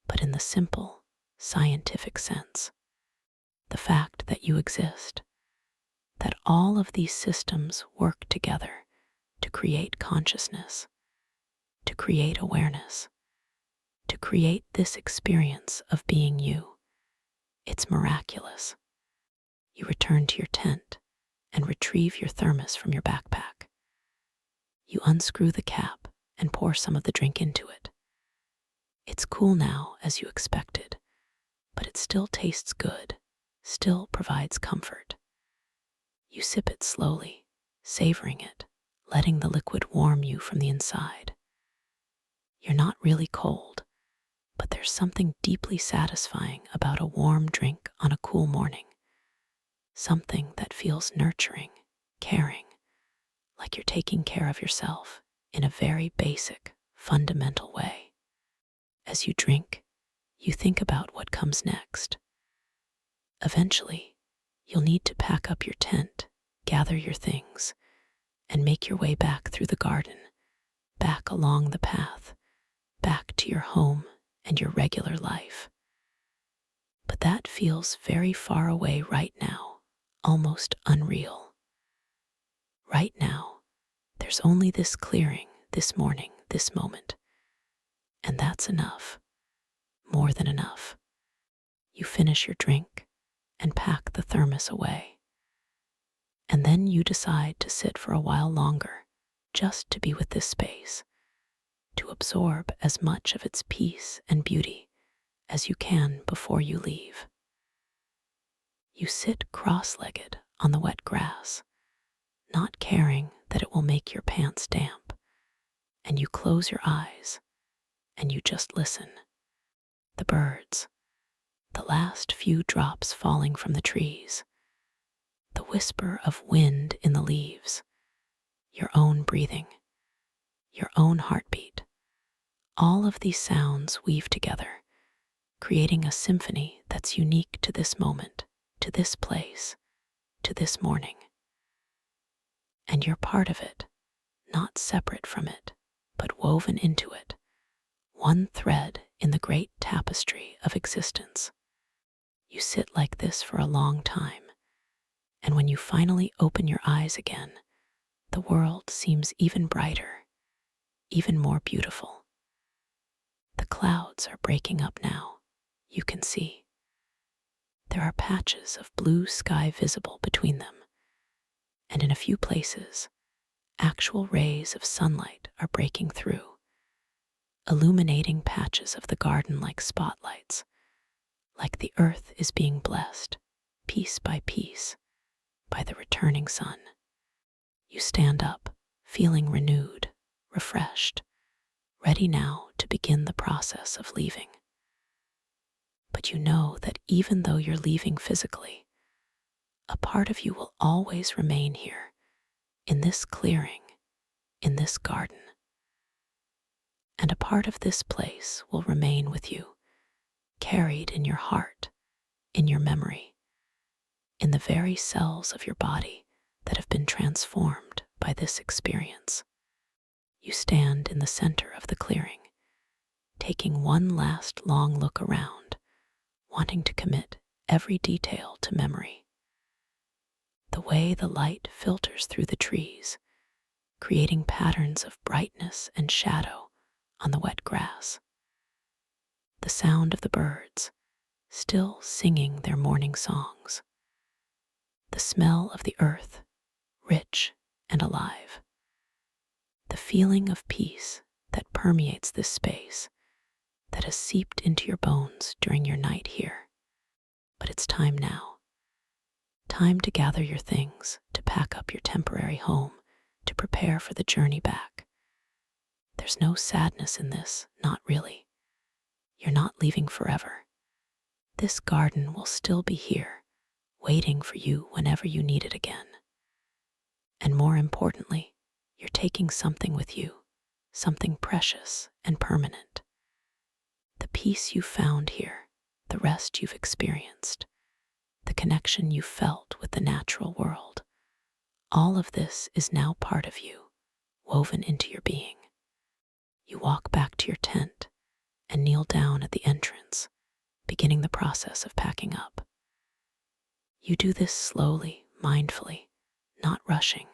but in the simple, scientific sense. The fact that you exist, that all of these systems work together to create consciousness, to create awareness, to create this experience of being you. It's miraculous. You return to your tent and retrieve your thermos from your backpack. You unscrew the cap and pour some of the drink into it. It's cool now, as you expected, but it still tastes good, still provides comfort. You sip it slowly, savoring it, letting the liquid warm you from the inside. You're not really cold, but there's something deeply satisfying about a warm drink on a cool morning. Something that feels nurturing, caring, like you're taking care of yourself in a very basic, fundamental way. As you drink, you think about what comes next. Eventually, you'll need to pack up your tent, gather your things, and make your way back through the garden, back along the path, back to your home and your regular life. But that feels very far away right now, almost unreal. Right now, there's only this clearing, this morning, this moment. And that's enough, more than enough. You finish your drink and pack the thermos away. And then you decide to sit for a while longer, just to be with this space, to absorb as much of its peace and beauty as you can before you leave. You sit cross-legged on the wet grass, not caring that it will make your pants damp, and you close your eyes and you just listen. the birds, the last few drops falling from the trees, the whisper of wind in the leaves, your own breathing, your own heartbeat. All of these sounds weave together, creating a symphony that's unique to this moment, to this place, to this morning. And you're part of it, not separate from it, but woven into it, one thread in the great tapestry of existence. You sit like this for a long time, and when you finally open your eyes again, the world seems even brighter, even more beautiful. The clouds are breaking up now, you can see. There are patches of blue sky visible between them, and in a few places, actual rays of sunlight are breaking through, illuminating patches of the garden like spotlights, like the earth is being blessed, piece by piece, by the returning sun. You stand up, feeling renewed, refreshed, ready now to begin the process of leaving. But you know that even though you're leaving physically, a part of you will always remain here, in this clearing, in this garden. And a part of this place will remain with you, carried in your heart, in your memory, in the very cells of your body that have been transformed by this experience. You stand in the center of the clearing, taking one last long look around, wanting to commit every detail to memory. The way the light filters through the trees, creating patterns of brightness and shadow on the wet grass. The sound of the birds, still singing their morning songs. The smell of the earth, rich and alive. The feeling of peace that permeates this space, that has seeped into your bones during your night here. But it's time now. Time to gather your things, to pack up your temporary home, to prepare for the journey back. There's no sadness in this, not really. You're not leaving forever. This garden will still be here, waiting for you whenever you need it again. And more importantly, you're taking something with you, something precious and permanent. The peace you found here, the rest you've experienced, the connection you felt with the natural world, all of this is now part of you, woven into your being. You walk back to your tent and kneel down at the entrance, beginning the process of packing up. You do this slowly, mindfully, not rushing,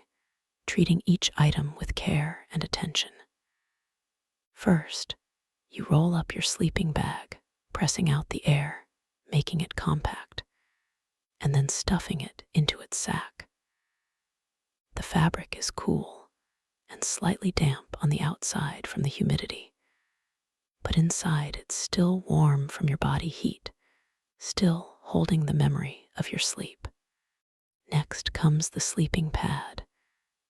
treating each item with care and attention. First, you roll up your sleeping bag, pressing out the air, making it compact, and then stuffing it into its sack. The fabric is cool and slightly damp on the outside from the humidity, but inside it's still warm from your body heat, still holding the memory of your sleep. Next comes the sleeping pad,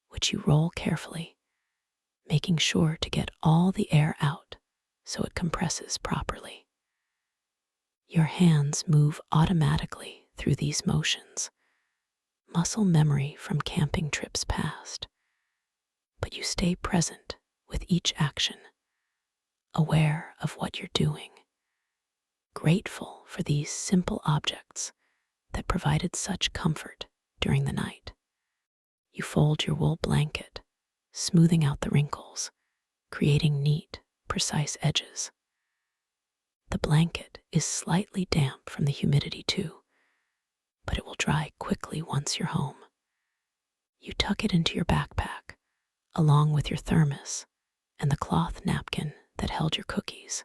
which you roll carefully, making sure to get all the air out so it compresses properly. Your hands move automatically through these motions, muscle memory from camping trips past, but you stay present with each action, aware of what you're doing, grateful for these simple objects that provided such comfort during the night. You fold your wool blanket, smoothing out the wrinkles, creating neat, precise edges. The blanket is slightly damp from the humidity too, but it will dry quickly once you're home. You tuck it into your backpack, along with your thermos and the cloth napkin that held your cookies.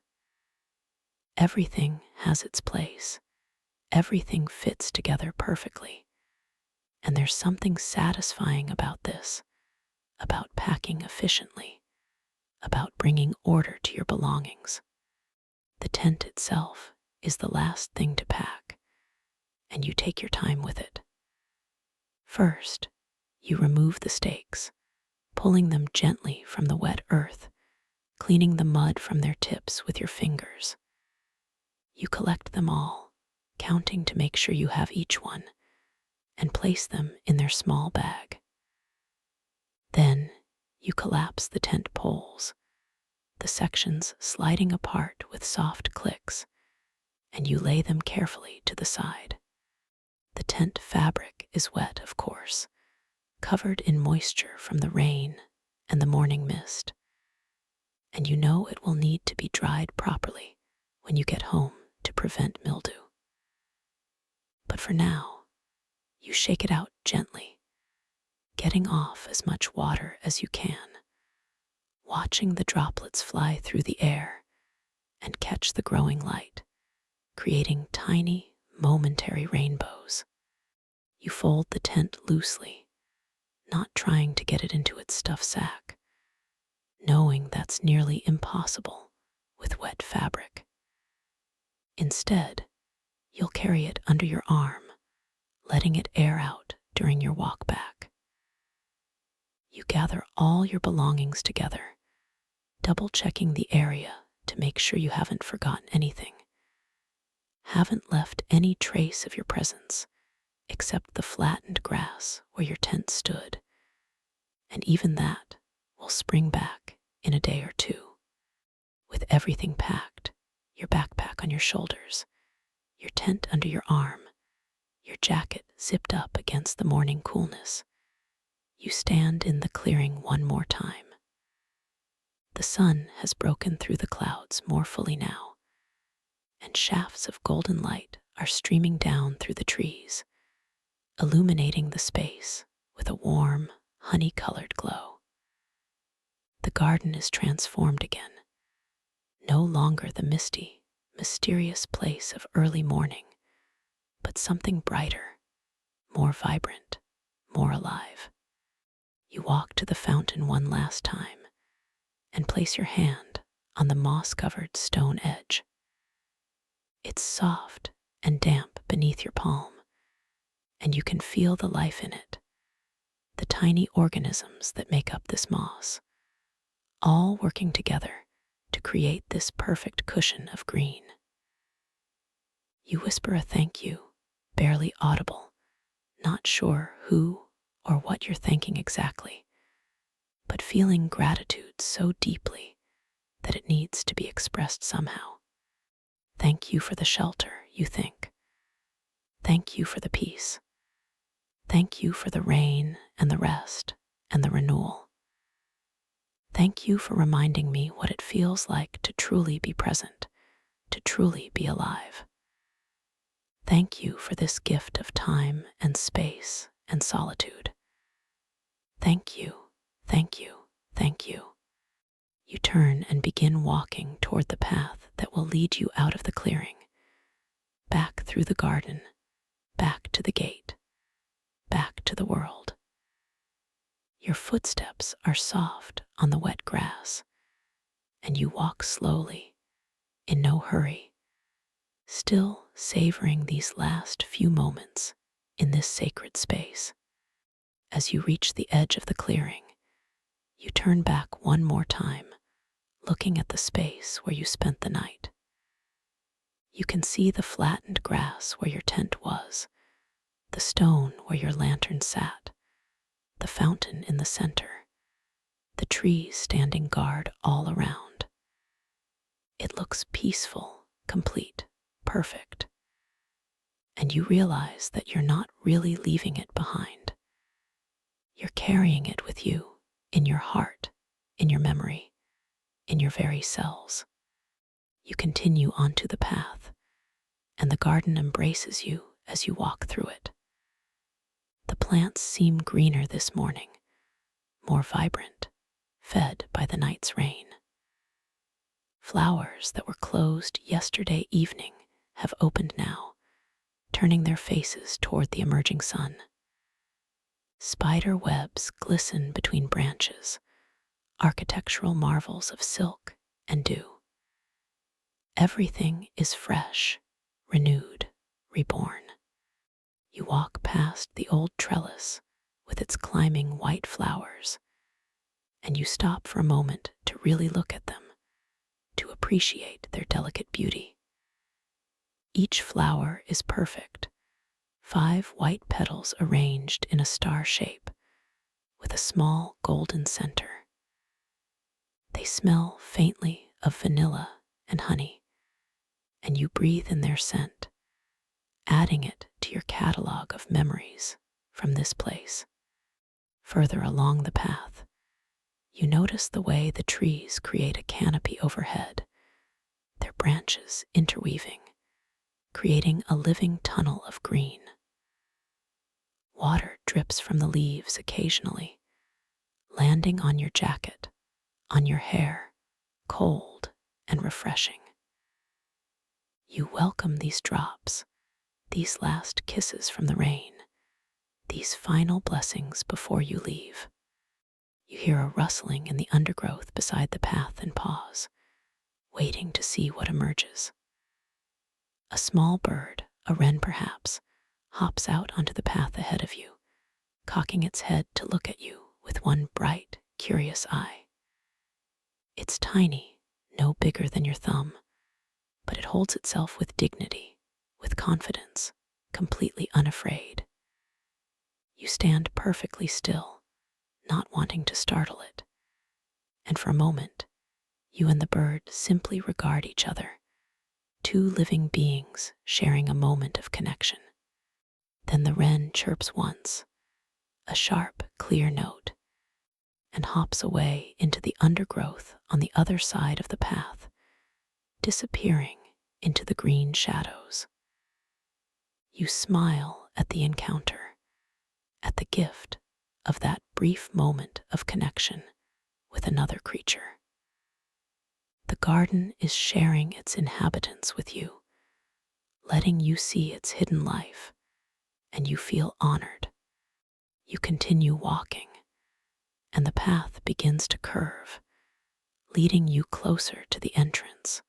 Everything has its place. Everything fits together perfectly. And there's something satisfying about this, about packing efficiently, about bringing order to your belongings. The tent itself is the last thing to pack, and you take your time with it. First, you remove the stakes, pulling them gently from the wet earth, cleaning the mud from their tips with your fingers. You collect them all, counting to make sure you have each one, and place them in their small bag. Then you collapse the tent poles, the sections sliding apart with soft clicks, and you lay them carefully to the side. The tent fabric is wet, of course, covered in moisture from the rain and the morning mist, and you know it will need to be dried properly when you get home to prevent mildew. But for now, you shake it out gently, getting off as much water as you can, watching the droplets fly through the air and catch the growing light, creating tiny, momentary rainbows. You fold the tent loosely, not trying to get it into its stuff sack, knowing that's nearly impossible with wet fabric. Instead, you'll carry it under your arm, letting it air out during your walk back. You gather all your belongings together, double-checking the area to make sure you haven't forgotten anything, haven't left any trace of your presence except the flattened grass where your tent stood, and even that will spring back in a day or two. With everything packed, your backpack on your shoulders, your tent under your arm, your jacket zipped up against the morning coolness, you stand in the clearing one more time. The sun has broken through the clouds more fully now, and shafts of golden light are streaming down through the trees, illuminating the space with a warm, honey-colored glow. The garden is transformed again, no longer the misty, mysterious place of early morning, but something brighter, more vibrant, more alive. You walk to the fountain one last time and place your hand on the moss-covered stone edge. It's soft and damp beneath your palm, and you can feel the life in it, the tiny organisms that make up this moss, all working together to create this perfect cushion of green. You whisper a thank you, barely audible, not sure who or what you're thanking exactly, but feeling gratitude so deeply that it needs to be expressed somehow. Thank you for the shelter, you think. Thank you for the peace. Thank you for the rain and the rest and the renewal. Thank you for reminding me what it feels like to truly be present, to truly be alive. Thank you for this gift of time and space and solitude. Thank you, thank you, thank you. You turn and begin walking toward the path that will lead you out of the clearing, back through the garden, back to the gate, back to the world. Your footsteps are soft on the wet grass, and you walk slowly, in no hurry, still savoring these last few moments in this sacred space. As you reach the edge of the clearing, you turn back one more time, looking at the space where you spent the night. You can see the flattened grass where your tent was, the stone where your lantern sat, the fountain in the center, the trees standing guard all around. It looks peaceful, complete, perfect. And you realize that you're not really leaving it behind. You're carrying it with you, in your heart, in your memory, in your very cells. You continue onto the path, and the garden embraces you as you walk through it. The plants seem greener this morning, more vibrant, fed by the night's rain. Flowers that were closed yesterday evening have opened now, turning their faces toward the emerging sun. Spider webs glisten between branches, architectural marvels of silk and dew. Everything is fresh, renewed, reborn. You walk past the old trellis with its climbing white flowers, and you stop for a moment to really look at them, to appreciate their delicate beauty. Each flower is perfect, 5 white petals arranged in a star shape with a small golden center. They smell faintly of vanilla and honey, and you breathe in their scent, adding it to your catalog of memories from this place. Further along the path, you notice the way the trees create a canopy overhead, their branches interweaving, creating a living tunnel of green. Water drips from the leaves occasionally, landing on your jacket, on your hair, cold and refreshing. You welcome these drops, these last kisses from the rain, these final blessings before you leave. You hear a rustling in the undergrowth beside the path and pause, waiting to see what emerges. A small bird, a wren perhaps, hops out onto the path ahead of you, cocking its head to look at you with one bright, curious eye. It's tiny, no bigger than your thumb, but it holds itself with dignity, with confidence, completely unafraid. You stand perfectly still, not wanting to startle it, and for a moment, you and the bird simply regard each other, two living beings sharing a moment of connection. Then the wren chirps once, a sharp, clear note, and hops away into the undergrowth on the other side of the path, disappearing into the green shadows. You smile at the encounter, at the gift of that brief moment of connection with another creature. The garden is sharing its inhabitants with you, letting you see its hidden life, and you feel honored. You continue walking, and the path begins to curve, leading you closer to the entrance,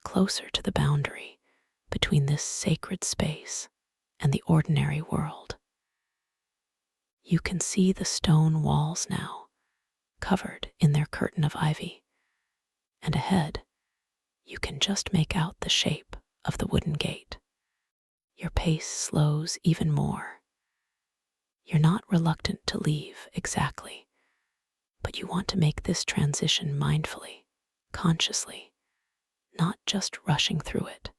closer to the boundary between this sacred space and the ordinary world. You can see the stone walls now, covered in their curtain of ivy, and ahead, you can just make out the shape of the wooden gate. Your pace slows even more. You're not reluctant to leave exactly, but you want to make this transition mindfully, consciously, not just rushing through it.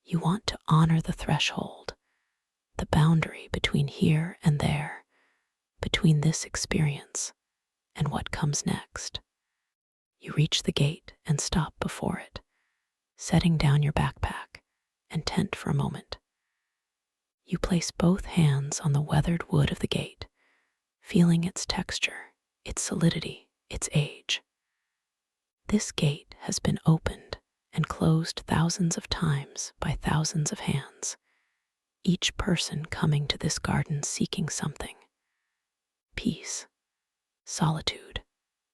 You want to honor the threshold, the boundary between here and there, between this experience and what comes next. You reach the gate and stop before it, setting down your backpack and tent for a moment. You place both hands on the weathered wood of the gate, feeling its texture, its solidity, its age. This gate has been opened and closed thousands of times by thousands of hands, each person coming to this garden seeking something: peace, solitude,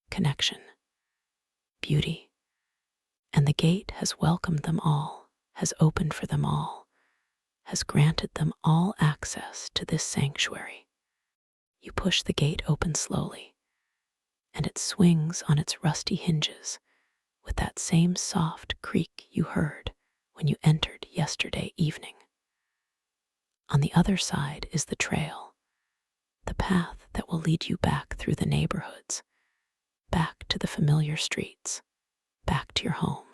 connection, beauty. And the gate has welcomed them all, has opened for them all, has granted them all access to this sanctuary. You push the gate open slowly, and it swings on its rusty hinges with that same soft creak you heard when you entered yesterday evening. On the other side is the trail, the path that will lead you back through the neighborhoods, back to the familiar streets, back to your home.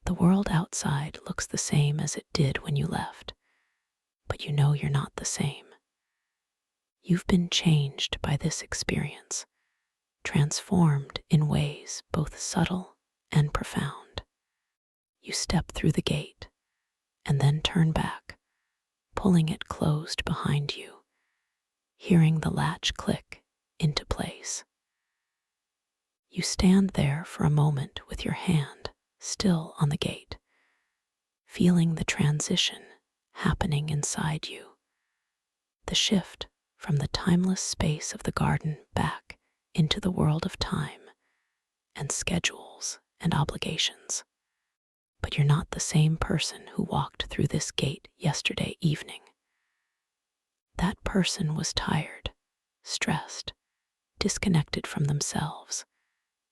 The world outside looks the same as it did when you left, but you know you're not the same. You've been changed by this experience, transformed in ways both subtle and profound. You step through the gate and then turn back, pulling it closed behind you, hearing the latch click into place. You stand there for a moment with your hand still on the gate, feeling the transition happening inside you, the shift from the timeless space of the garden back into the world of time and schedules and obligations. But you're not the same person who walked through this gate yesterday evening. That person was tired, stressed, disconnected from themselves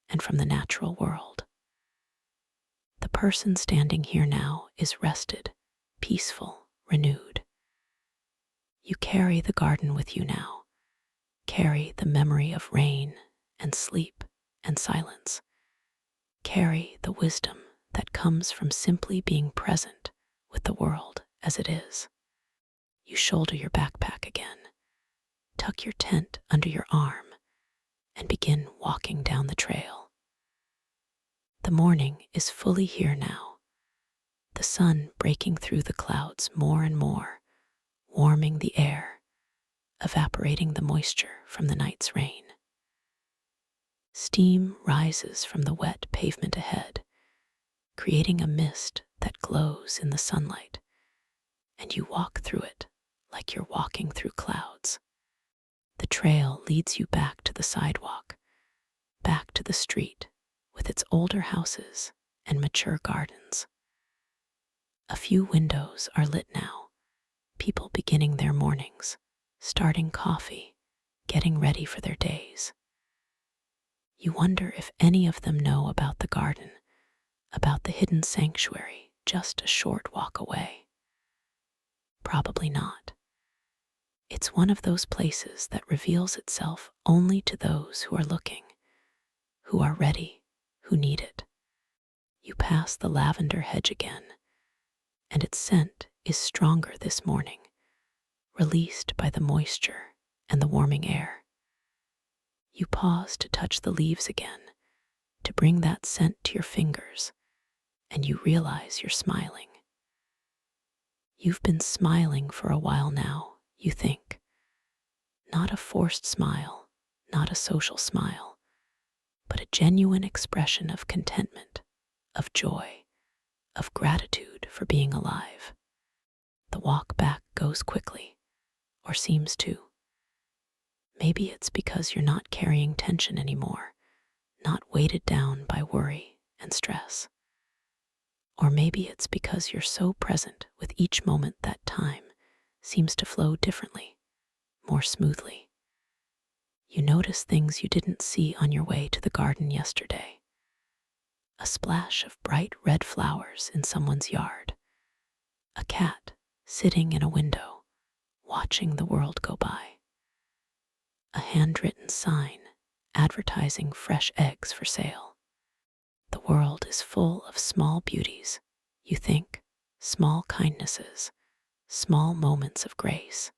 and from the natural world. The person standing here now is rested, peaceful, renewed. You carry the garden with you now, carry the memory of rain and sleep and silence, carry the wisdom that comes from simply being present with the world as it is. You shoulder your backpack again, tuck your tent under your arm, and begin walking down the trail. The morning is fully here now, the sun breaking through the clouds more and more, warming the air, evaporating the moisture from the night's rain. Steam rises from the wet pavement ahead, creating a mist that glows in the sunlight, and you walk through it like you're walking through clouds. The trail leads you back to the sidewalk, back to the street with its older houses and mature gardens. A few windows are lit now, people beginning their mornings, starting coffee, getting ready for their days. You wonder if any of them know about the garden, about the hidden sanctuary just a short walk away. Probably not. It's one of those places that reveals itself only to those who are looking, who are ready, who need it. You pass the lavender hedge again, and its scent is stronger this morning, released by the moisture and the warming air. You pause to touch the leaves again, to bring that scent to your fingers, and you realize you're smiling. You've been smiling for a while now, you think. Not a forced smile, not a social smile, but a genuine expression of contentment, of joy, of gratitude for being alive. The walk back goes quickly, or seems to. Maybe it's because you're not carrying tension anymore, not weighted down by worry and stress. Or maybe it's because you're so present with each moment that time seems to flow differently, more smoothly. You notice things you didn't see on your way to the garden yesterday. A splash of bright red flowers in someone's yard. A cat sitting in a window, watching the world go by. A handwritten sign advertising fresh eggs for sale. The world is full of small beauties, you think, small kindnesses, small moments of grace.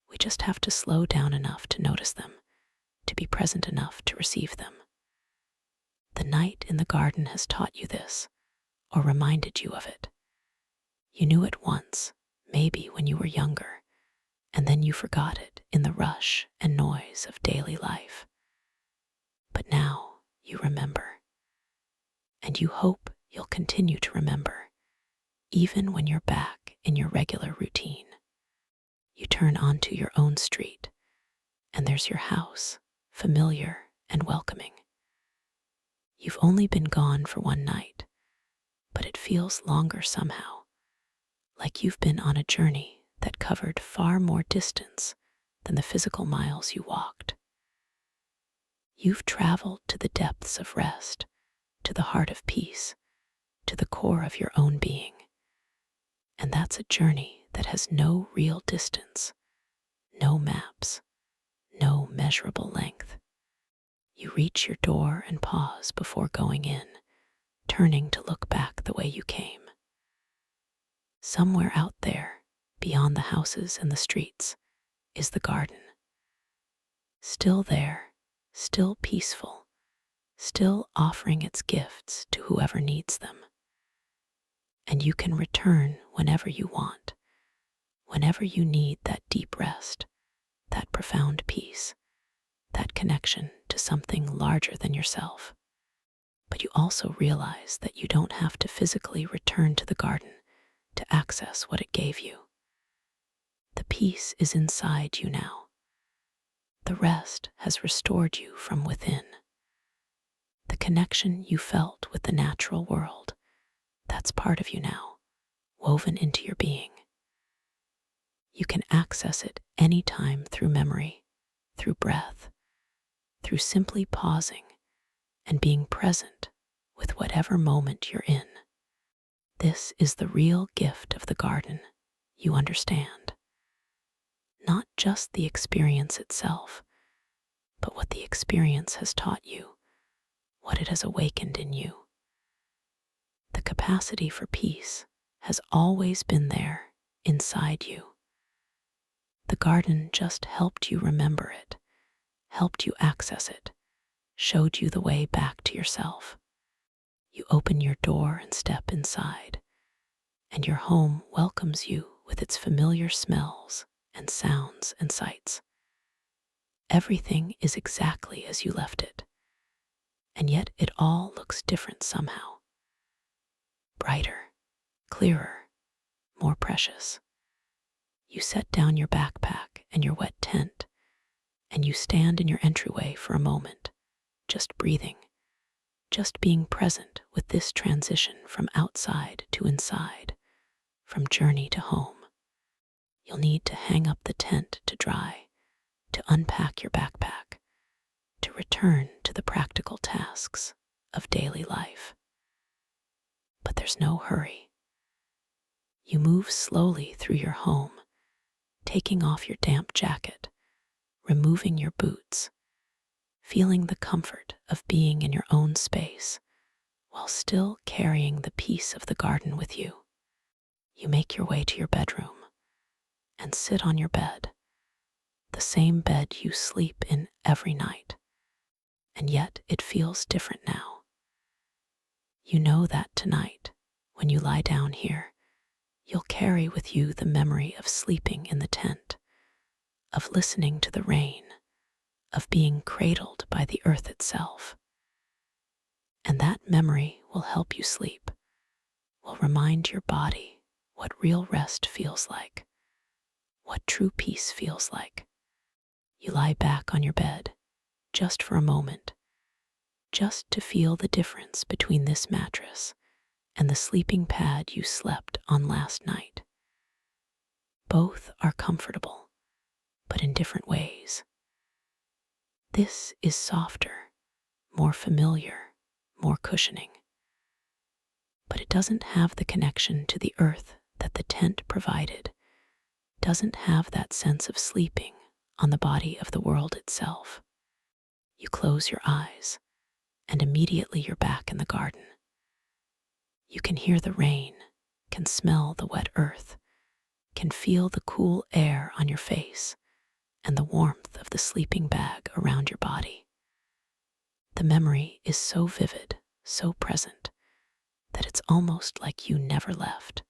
We just have to slow down enough to notice them, to be present enough to receive them. The night in the garden has taught you this, or reminded you of it. You knew it once, maybe when you were younger, and then you forgot it in the rush and noise of daily life. But now you remember, and you hope you'll continue to remember, even when you're back in your regular routine. You turn onto your own street, and there's your house, familiar and welcoming. You've only been gone for one night, but it feels longer somehow, like you've been on a journey that covered far more distance than the physical miles you walked. You've traveled to the depths of rest, to the heart of peace, to the core of your own being. And that's a journey that has no real distance, no maps, no measurable length. You reach your door and pause before going in, turning to look back the way you came. Somewhere out there, beyond the houses and the streets, is the garden. Still there, still peaceful, still offering its gifts to whoever needs them. And you can return whenever you want, whenever you need that deep rest, that profound peace, that connection to something larger than yourself. But you also realize that you don't have to physically return to the garden to access what it gave you. The peace is inside you now. The rest has restored you from within. The connection you felt with the natural world, that's part of you now, woven into your being. You can access it anytime through memory, through breath, through simply pausing and being present with whatever moment you're in. This is the real gift of the garden, you understand. Not just the experience itself, but what the experience has taught you, what it has awakened in you. The capacity for peace has always been there inside you. The garden just helped you remember it, helped you access it, showed you the way back to yourself. You open your door and step inside, and your home welcomes you with its familiar smells and sounds and sights. Everything is exactly as you left it, and yet it all looks different somehow. Brighter, clearer, more precious. You set down your backpack and your wet tent, and you stand in your entryway for a moment, just breathing, just being present with this transition from outside to inside, from journey to home. You'll need to hang up the tent to dry, to unpack your backpack, to return to the practical tasks of daily life. But there's no hurry. You move slowly through your home, taking off your damp jacket, removing your boots, feeling the comfort of being in your own space while still carrying the peace of the garden with you. You make your way to your bedroom and sit on your bed, the same bed you sleep in every night, and yet it feels different now. You know that tonight, when you lie down here, you'll carry with you the memory of sleeping in the tent, of listening to the rain, of being cradled by the earth itself. And that memory will help you sleep, will remind your body what real rest feels like, what true peace feels like. You lie back on your bed, just for a moment, just to feel the difference between this mattress and the sleeping pad you slept on last night. Both are comfortable, but in different ways. This is softer, more familiar, more cushioning. But it doesn't have the connection to the earth that the tent provided, doesn't have that sense of sleeping on the body of the world itself. You close your eyes, and immediately you're back in the garden. You can hear the rain, can smell the wet earth, can feel the cool air on your face and the warmth of the sleeping bag around your body. The memory is so vivid, so present, that it's almost like you never left.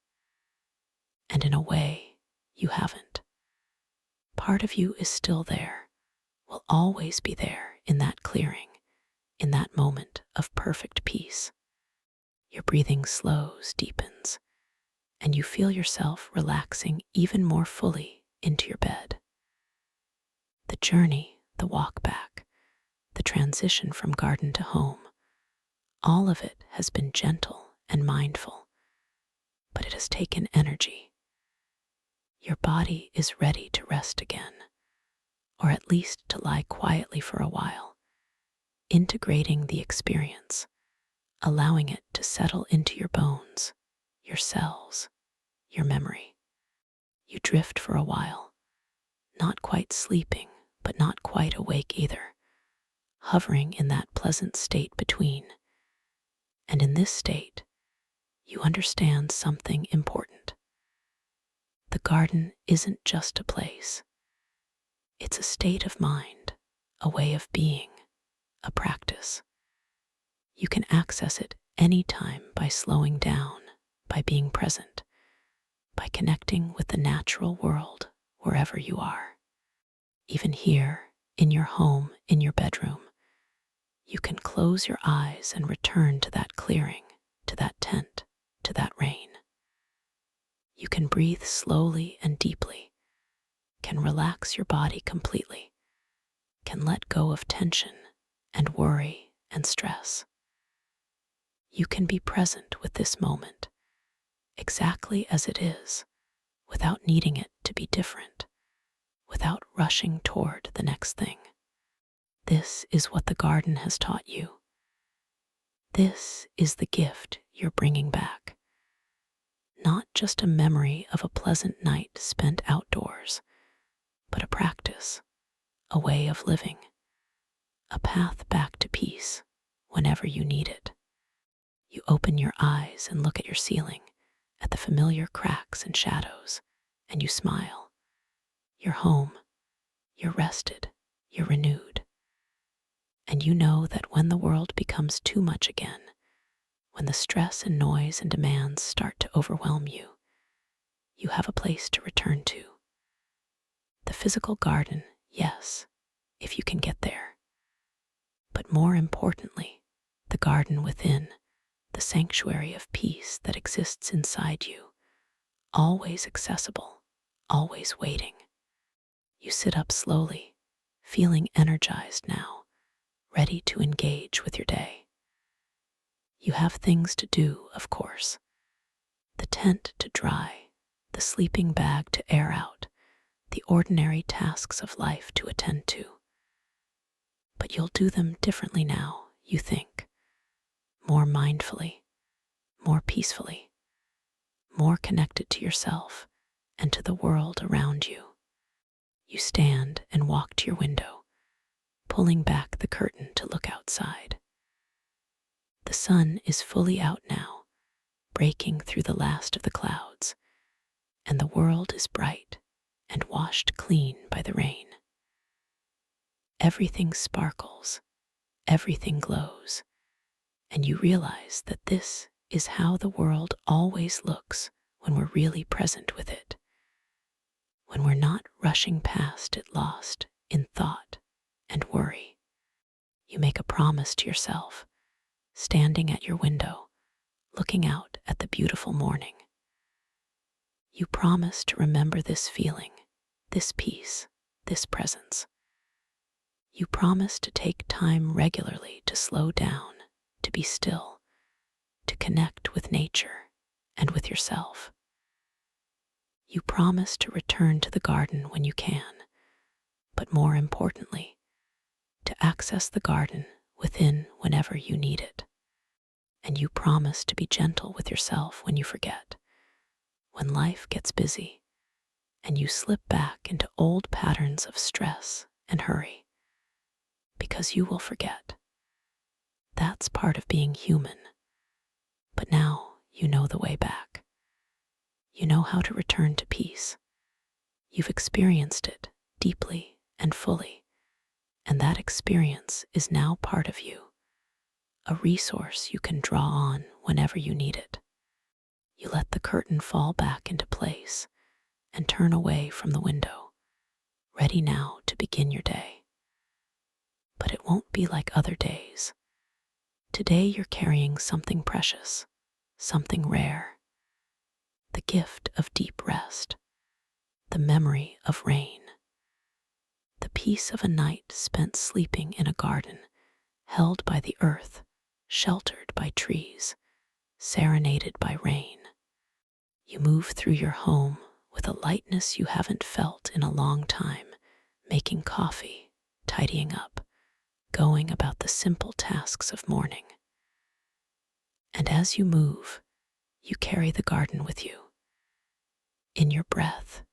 And in a way, you haven't. Part of you is still there, will always be there in that clearing, in that moment of perfect peace. Your breathing slows, deepens, and you feel yourself relaxing even more fully into your bed. The journey, the walk back, the transition from garden to home, all of it has been gentle and mindful, but it has taken energy. Your body is ready to rest again, or at least to lie quietly for a while, integrating the experience, allowing it to settle into your bones, your cells, your memory. You drift for a while, not quite sleeping, but not quite awake either, hovering in that pleasant state between. And in this state, you understand something important. The garden isn't just a place. It's a state of mind, a way of being, a practice. You can access it anytime by slowing down, by being present, by connecting with the natural world wherever you are. Even here, in your home, in your bedroom, you can close your eyes and return to that clearing, to that tent, to that rain. You can breathe slowly and deeply, can relax your body completely, can let go of tension and worry and stress. You can be present with this moment, exactly as it is, without needing it to be different, without rushing toward the next thing. This is what the garden has taught you. This is the gift you're bringing back. Not just a memory of a pleasant night spent outdoors, but a practice, a way of living, a path back to peace whenever you need it. You open your eyes and look at your ceiling, at the familiar cracks and shadows, and you smile. You're home, you're rested, you're renewed. And you know that when the world becomes too much again, when the stress and noise and demands start to overwhelm you, you have a place to return to. The physical garden, yes, if you can get there. But more importantly, the garden within, the sanctuary of peace that exists inside you, always accessible, always waiting. You sit up slowly, feeling energized now, ready to engage with your day. You have things to do, of course. The tent to dry, the sleeping bag to air out, the ordinary tasks of life to attend to. But you'll do them differently now, you think. More mindfully, more peacefully, more connected to yourself and to the world around you. You stand and walk to your window, pulling back the curtain to look outside. The sun is fully out now, breaking through the last of the clouds, and the world is bright and washed clean by the rain. Everything sparkles, everything glows, and you realize that this is how the world always looks when we're really present with it, when we're not rushing past it lost in thought and worry. You make a promise to yourself, standing at your window, looking out at the beautiful morning. You promise to remember this feeling, this peace, this presence. You promise to take time regularly to slow down, to be still, to connect with nature and with yourself. You promise to return to the garden when you can, but more importantly, to access the garden within whenever you need it. And you promise to be gentle with yourself when you forget, when life gets busy, and you slip back into old patterns of stress and hurry, because you will forget. That's part of being human. But now you know the way back. You know how to return to peace. You've experienced it deeply and fully, and that experience is now part of you, a resource you can draw on whenever you need it. You let the curtain fall back into place and turn away from the window, ready now to begin your day. But it won't be like other days. Today you're carrying something precious, something rare, the gift of deep rest, the memory of rain, the peace of a night spent sleeping in a garden, held by the earth, sheltered by trees, serenaded by rain. You move through your home with a lightness you haven't felt in a long time, making coffee, tidying up, going about the simple tasks of morning. And as you move, you carry the garden with you, in your breath,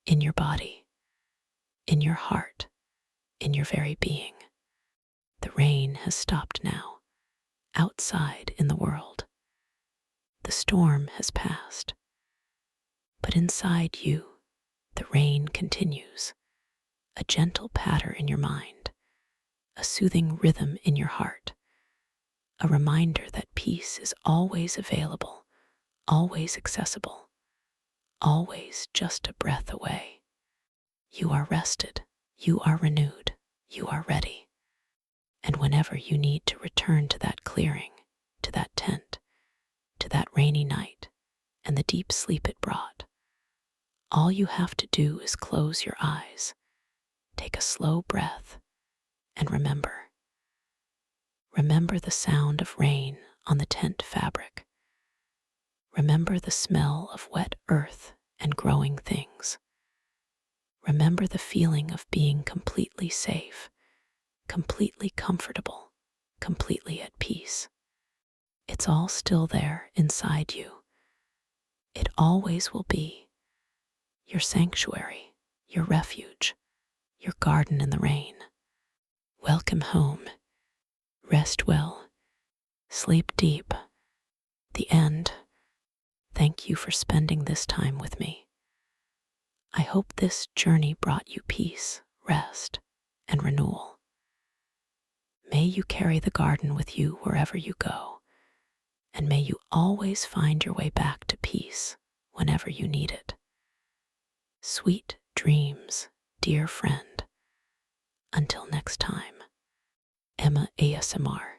in your body, in your heart, in your very being. The rain has stopped now, outside in the world. The storm has passed. But inside you, the rain continues, a gentle patter in your mind, a soothing rhythm in your heart, a reminder that peace is always available, always accessible, always just a breath away. You are rested, you are renewed, you are ready. And whenever you need to return to that clearing, to that tent, to that rainy night, and the deep sleep it brought, all you have to do is close your eyes, take a slow breath, and remember. Remember the sound of rain on the tent fabric. Remember the smell of wet earth and growing things. Remember the feeling of being completely safe, completely comfortable, completely at peace. It's all still there inside you. It always will be your sanctuary, your refuge, your garden in the rain. Welcome home. Rest well. Sleep deep. The end. Thank you for spending this time with me. I hope this journey brought you peace, rest, and renewal. May you carry the garden with you wherever you go, and may you always find your way back to peace whenever you need it. Sweet dreams, dear friend. Until next time, Emma ASMR.